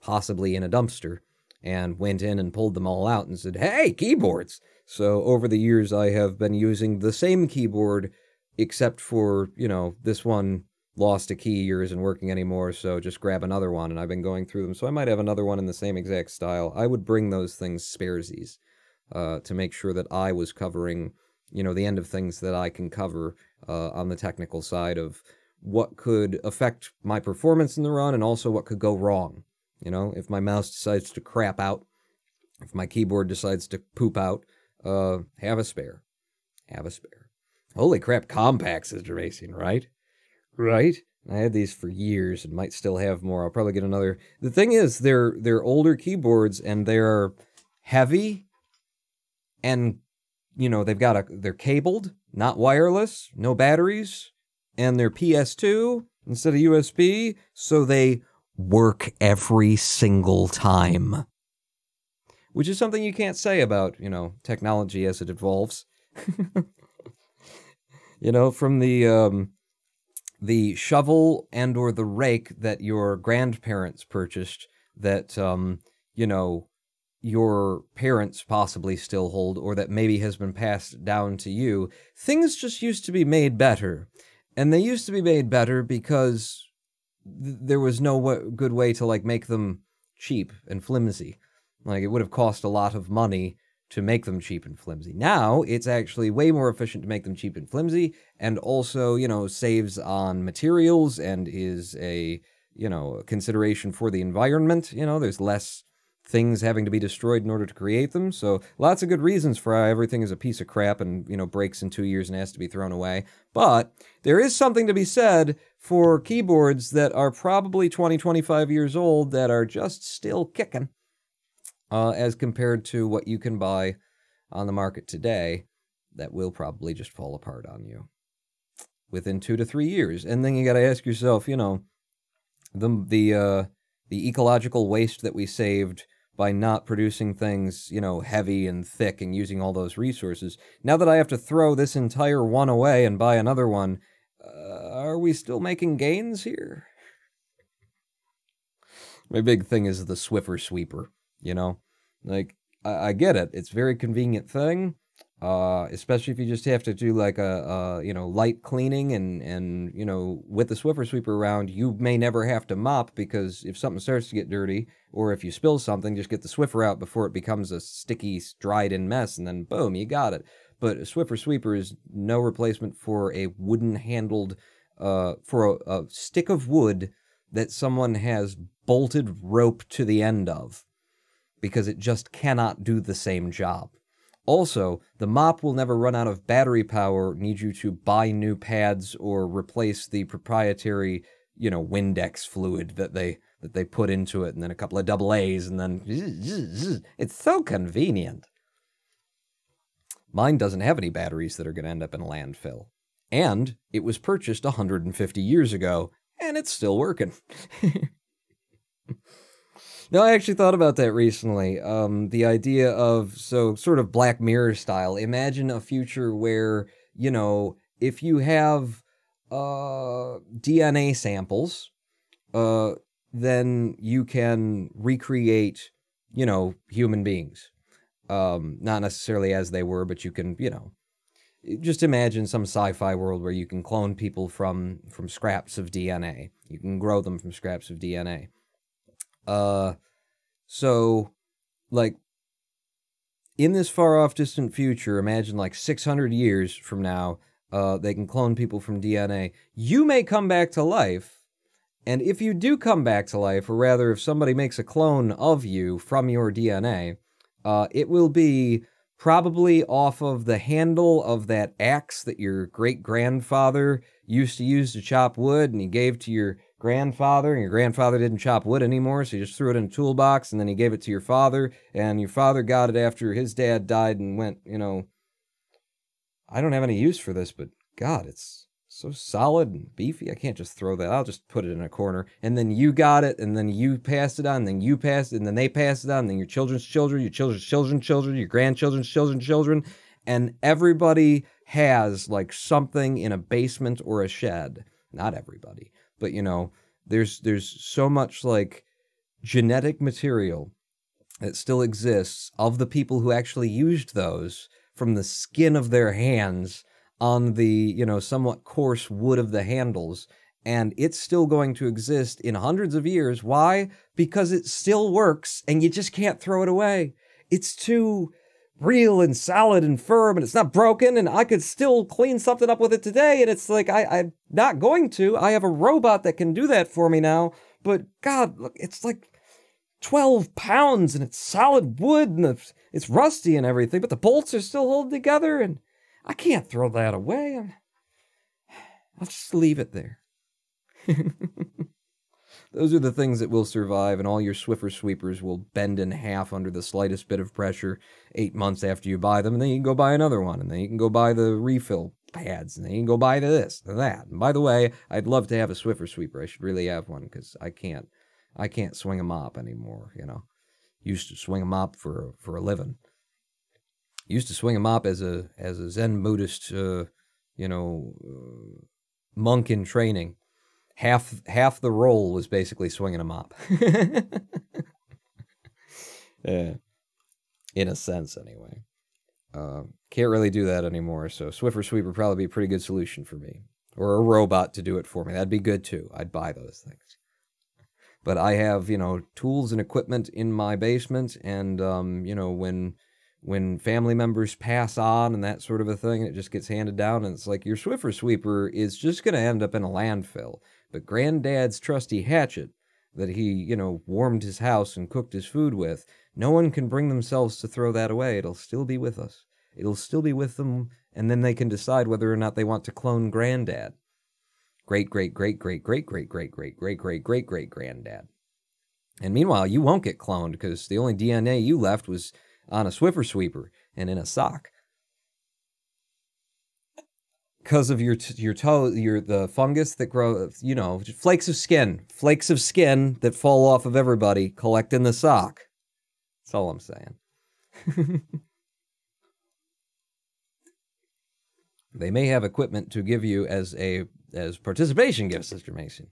possibly in a dumpster, and went in and pulled them all out and said, hey, keyboards! So over the years, I have been using the same keyboard, except for, you know, this one lost a key or isn't working anymore, so just grab another one, and I've been going through them, so I might have another one in the same exact style. I would bring those things sparesies to make sure that I was covering, you know, the end of things that I can cover on the technical side of what could affect my performance in the run and also what could go wrong. You know, if my mouse decides to crap out, if my keyboard decides to poop out, have a spare. Have a spare. Holy crap, compacts is racing, right? Right? I had these for years and might still have more. I'll probably get another. The thing is, they're older keyboards and they're heavy and, you know, they're cabled, not wireless, no batteries, and they're PS2 instead of USB, so they work every single time. Which is something you can't say about, you know, technology as it evolves. You know, from the shovel and or the rake that your grandparents purchased that, you know, your parents possibly still hold, or that maybe has been passed down to you, things just used to be made better. And they used to be made better because there was no good way to, like, make them cheap and flimsy. Like, it would have cost a lot of money to make them cheap and flimsy. Now, it's actually way more efficient to make them cheap and flimsy, and also, you know, saves on materials and is a, you know, a consideration for the environment. You know, there's less things having to be destroyed in order to create them, so lots of good reasons for how everything is a piece of crap and, you know, breaks in 2 years and has to be thrown away. But there is something to be said for keyboards that are probably 20, 25 years old that are just still kicking. As compared to what you can buy on the market today, that will probably just fall apart on you within 2 to 3 years. And then you got to ask yourself, you know, the ecological waste that we saved by not producing things, you know, heavy and thick and using all those resources. Now that I have to throw this entire one away and buy another one, are we still making gains here? My big thing is the Swiffer sweeper. You know, like, I get it. It's a very convenient thing, especially if you just have to do, like, you know, light cleaning and, you know, with the Swiffer sweeper around, you may never have to mop because if something starts to get dirty, or if you spill something, just get the Swiffer out before it becomes a sticky, dried-in mess, and then, boom, you got it. But a Swiffer sweeper is no replacement for a wooden-handled, for a stick of wood that someone has bolted rope to the end of, because it just cannot do the same job. Also, the mop will never run out of battery power, need you to buy new pads or replace the proprietary, you know, Windex fluid that they put into it, and then a couple of double A's, and then it's so convenient. Mine doesn't have any batteries that are going to end up in a landfill. And it was purchased 150 years ago, and it's still working. No, I actually thought about that recently. The idea of, so sort of Black Mirror style, imagine a future where, you know, if you have DNA samples, then you can recreate, you know, human beings. Not necessarily as they were, but you can, you know, just imagine some sci-fi world where you can clone people from scraps of DNA. You can grow them from scraps of DNA. So, like, in this far-off distant future, imagine like 600 years from now, they can clone people from DNA. You may come back to life, and if you do come back to life, or rather if somebody makes a clone of you from your DNA, it will be probably off of the handle of that axe that your great-grandfather used to use to chop wood, and he gave to your grandfather, and your grandfather didn't chop wood anymore, so he just threw it in a toolbox, and then he gave it to your father, and your father got it after his dad died and went, you know, I don't have any use for this, but God, it's so solid and beefy, I can't just throw that, I'll just put it in a corner, and then you got it, and then you passed it on, and then you passed it, and then they passed it on, and then your children's children, your children's children's children, your grandchildren's children's children, and everybody has, like, something in a basement or a shed. Not everybody. But, you know, there's so much, like, genetic material that still exists of the people who actually used those from the skin of their hands on the, you know, somewhat coarse wood of the handles. And it's still going to exist in hundreds of years. Why? Because it still works, and you just can't throw it away. It's too real and solid and firm, and it's not broken, and I could still clean something up with it today, and it's like, I'm not going to. I have a robot that can do that for me now, but God, look, it's like 12 pounds, and it's solid wood, and it's rusty and everything, but the bolts are still holding together, and I can't throw that away. I'll just leave it there. Those are the things that will survive, and all your Swiffer Sweepers will bend in half under the slightest bit of pressure 8 months after you buy them, and then you can go buy another one, and then you can go buy the refill pads, and then you can go buy this and that. And by the way, I'd love to have a Swiffer Sweeper. I should really have one, because I can't swing a mop anymore, you know. Used to swing a mop for a living. Used to swing a mop as a Zen Buddhist, monk in training. Half the role was basically swinging a mop. Yeah. In a sense, anyway. Can't really do that anymore, so Swiffer Sweeper would probably be a pretty good solution for me. Or a robot to do it for me. That'd be good, too. I'd buy those things. But I have, you know, tools and equipment in my basement, and, when family members pass on and that sort of a thing, it just gets handed down, and it's like, your Swiffer Sweeper is just going to end up in a landfill. But Granddad's trusty hatchet that he, you know, warmed his house and cooked his food with, no one can bring themselves to throw that away. It'll still be with us. It'll still be with them, and then they can decide whether or not they want to clone Granddad. Great-great-great-great-great-great-great-great-great-great-great-granddad. And meanwhile, you won't get cloned, because the only DNA you left was on a Swiffer Sweeper and in a sock. Because of the fungus that grows, you know, flakes of skin that fall off of everybody, collect in the sock. That's all I'm saying. They may have equipment to give you as participation gifts, Mr. Mason.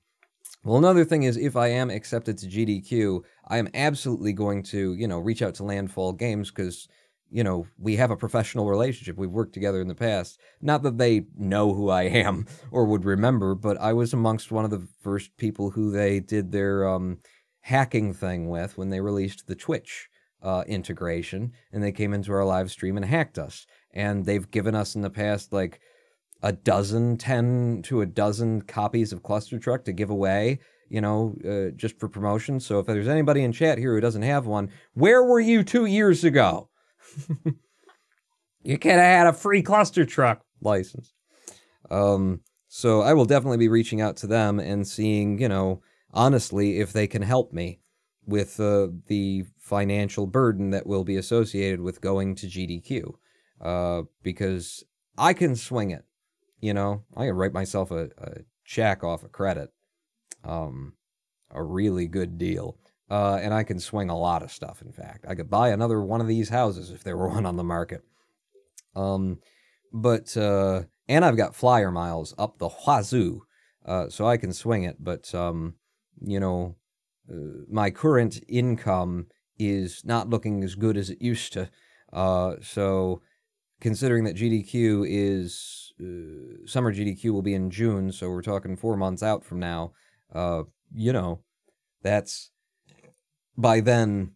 Well, another thing is, if I am accepted to GDQ, I am absolutely going to, you know, reach out to Landfall Games, because, you know, we have a professional relationship. We've worked together in the past. Not that they know who I am or would remember, but I was amongst one of the first people who they did their hacking thing with when they released the Twitch integration, and they came into our live stream and hacked us. And they've given us in the past, like, 10 to a dozen copies of Clustertruck to give away, you know, just for promotion. So if there's anybody in chat here who doesn't have one, where were you 2 years ago? You could have had a free Clustertruck license. So I will definitely be reaching out to them and seeing, you know, honestly, if they can help me with the financial burden that will be associated with going to GDQ. Because I can swing it, you know. I can write myself a check off a credit. A really good deal. And I can swing a lot of stuff, in fact. I could buy another one of these houses if there were one on the market. And I've got flyer miles up the wazoo, so I can swing it. But, you know, my current income is not looking as good as it used to. So considering that GDQ is, summer GDQ will be in June, so we're talking 4 months out from now, you know, that's, by then,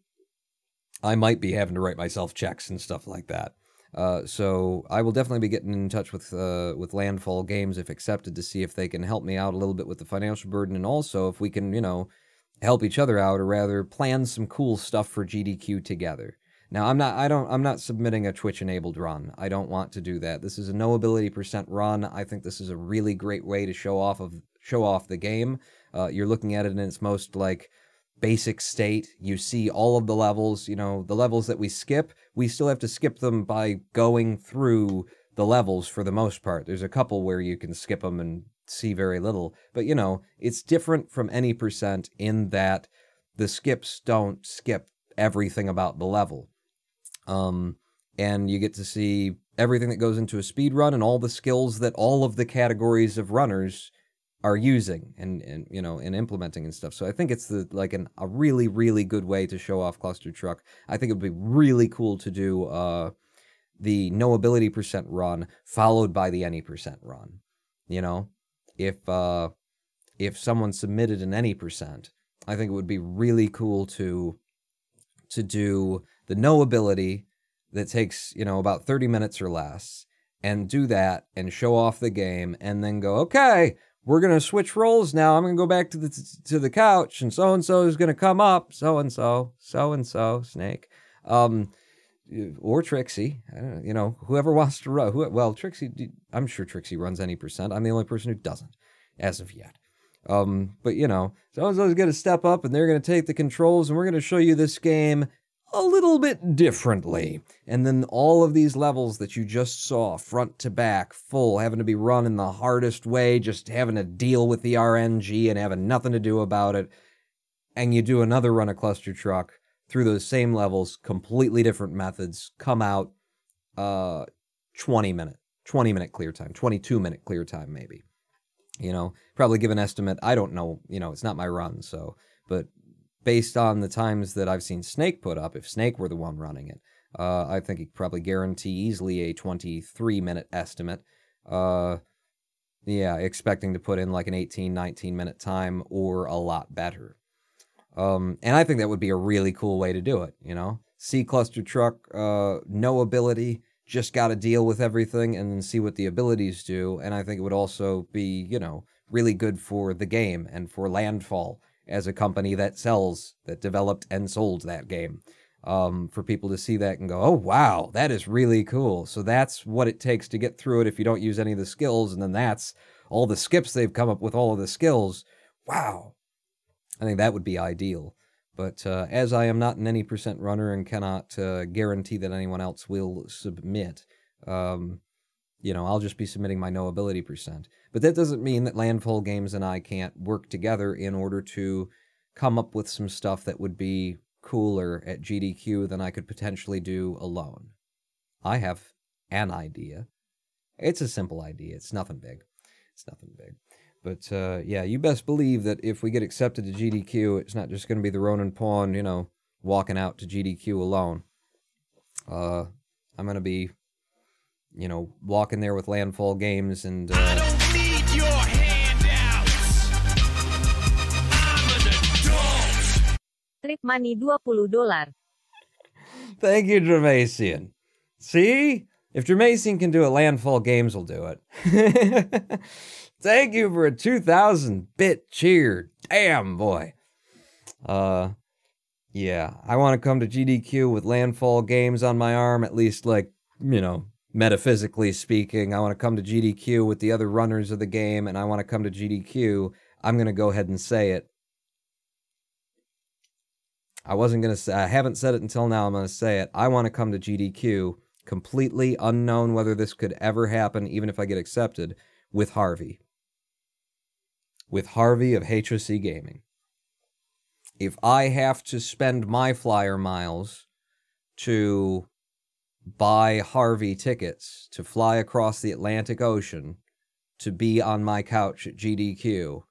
I might be having to write myself checks and stuff like that. So I will definitely be getting in touch with Landfall Games if accepted to see if they can help me out a little bit with the financial burden, and also if we can, help each other out, or rather plan some cool stuff for GDQ together. Now, I'm not submitting a Twitch-enabled run. I don't want to do that. This is a no-ability % run. I think this is a really great way to show off the game. You're looking at it in its most, basic state. You see all of the levels, the levels that we skip, we still have to skip them by going through the levels for the most part. There's a couple where you can skip them and see very little, but it's different from any % in that the skips don't skip everything about the level. And you get to see everything that goes into a speed run and all the skills that all of the categories of runners are using and implementing and stuff. So I think it's a really, really good way to show off Clustertruck. I think it would be really cool to do the no ability % run followed by the any % run. If someone submitted an any %, I think it would be really cool to do the no ability that takes, about 30 minutes or less, and do that and show off the game, and then go, okay, we're going to switch roles now. I'm going to go back to the couch, and so-and-so is going to come up, so-and-so, Snake. Or Trixie, I don't know, whoever wants to run. Well, Trixie, I'm sure Trixie runs any %. I'm the only person who doesn't, as of yet. But, so-and-so is going to step up, and they're going to take the controls, and we're going to show you this game a little bit differently. And then all of these levels that you just saw, front to back, full, having to be run in the hardest way, just having to deal with the RNG and having nothing to do about it. And you do another run of Clustertruck through those same levels, completely different methods, come out 20 minute clear time, 22-minute clear time maybe. Probably give an estimate. I don't know, it's not my run, so, but based on the times that I've seen Snake put up, if Snake were the one running it, I think he'd probably guarantee easily a 23-minute estimate. Expecting to put in an 18, 19-minute time or a lot better. And I think that would be a really cool way to do it, See Clustertruck, no ability, just got to deal with everything, and then see what the abilities do. And I think it would also be, really good for the game and for Landfall as a company that developed and sold that game. For people to see that and go, oh, wow, that is really cool. So that's what it takes to get through it if you don't use any of the skills, and then that's all the skips they've come up with, all of the skills. Wow. I think that would be ideal. But as I am not an any % runner and cannot guarantee that anyone else will submit, I'll just be submitting my no ability %. But that doesn't mean that Landfall Games and I can't work together in order to come up with some stuff that would be cooler at GDQ than I could potentially do alone. I have an idea. It's a simple idea. It's nothing big. But, you best believe that if we get accepted to GDQ, it's not just going to be the Ronin Pawn, walking out to GDQ alone. I'm going to be, walking there with Landfall Games and... I don't need your handouts! I'm an adult! Trip money $20. Thank you, Dramasian. See? If Dramasian can do it, Landfall Games will do it. Thank you for a 2,000-bit cheer. Damn, boy. I want to come to GDQ with Landfall Games on my arm, at least, metaphysically speaking. I want to come to GDQ with the other runners of the game, and I want to come to GDQ. I'm going to go ahead and say it. I haven't said it until now. I'm going to say it. I want to come to GDQ, completely unknown whether this could ever happen, even if I get accepted, with Harvey. With Harvey of HOC Gaming. If I have to spend my flyer miles to buy Harvey tickets to fly across the Atlantic Ocean to be on my couch at GDQ,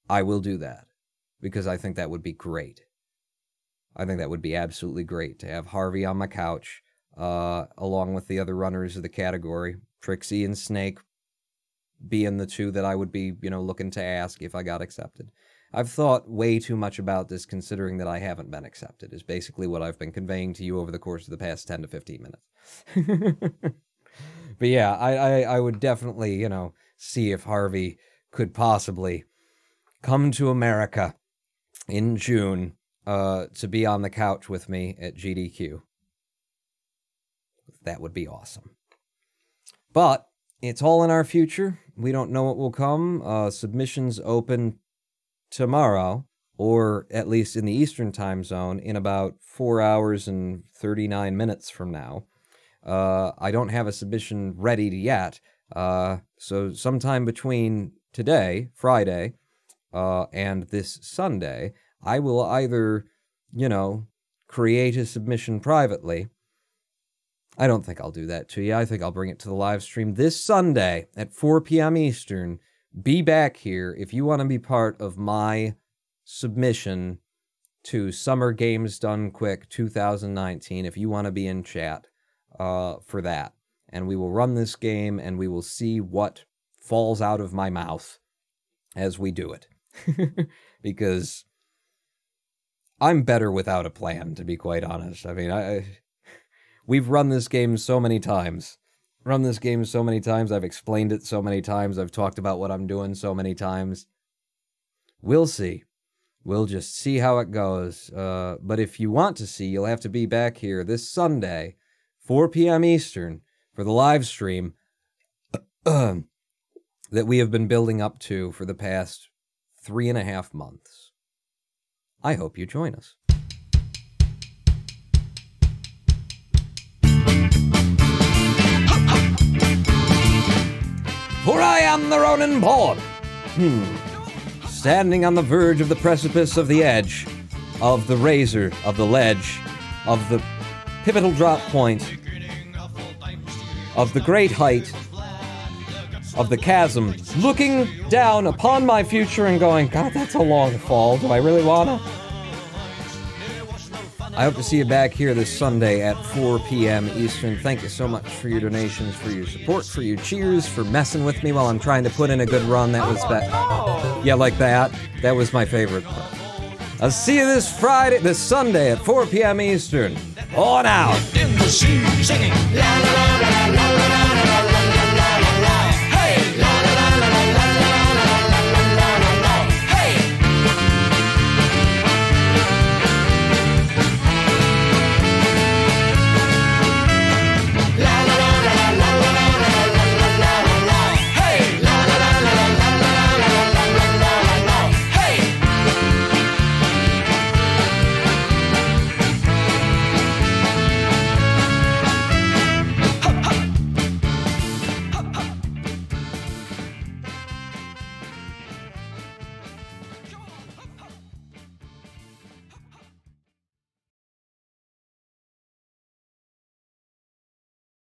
I will do that. Because I think that would be great. I think that would be absolutely great to have Harvey on my couch, along with the other runners of the category, Trixie and Snake being the two that I would be, looking to ask if I got accepted. I've thought way too much about this, considering that I haven't been accepted, is basically what I've been conveying to you over the course of the past 10 to 15 minutes. But yeah, I would definitely, you know, see if Harvey could possibly come to America in June to be on the couch with me at GDQ. That would be awesome. But it's all in our future. We don't know what will come. Submissions open tomorrow, or at least in the Eastern time zone, in about 4 hours and 39 minutes from now. I don't have a submission ready yet, so sometime between today, Friday, and this Sunday, I will either, you know, create a submission privately. I don't think I'll do that to you. I think I'll bring it to the live stream this Sunday at 4 p.m. Eastern. Be back here if you want to be part of my submission to Summer Games Done Quick 2019, if you want to be in chat for that. And we will run this game, and we will see what falls out of my mouth as we do it. Because I'm better without a plan, to be quite honest. I mean, we've run this game so many times. I've explained it so many times. I've talked about what I'm doing so many times. We'll see. We'll just see how it goes. But if you want to see, you'll have to be back here this Sunday, 4 p.m. Eastern, for the live stream that we have been building up to for the past 3.5 months. I hope you join us. For I am the Ronin born. Standing on the verge of the precipice of the edge, of the razor, of the ledge, of the pivotal drop point, of the great height, of the chasm, looking down upon my future and going, God, that's a long fall. Do I really wanna? I hope to see you back here this Sunday at 4 p.m. Eastern. Thank you so much for your donations, for your support, for your cheers, for messing with me while I'm trying to put in a good run. That was yeah, like that. That was my favorite part. I'll see you this Sunday at 4 p.m. Eastern. On out. In the sea, singing la la la la la la la la.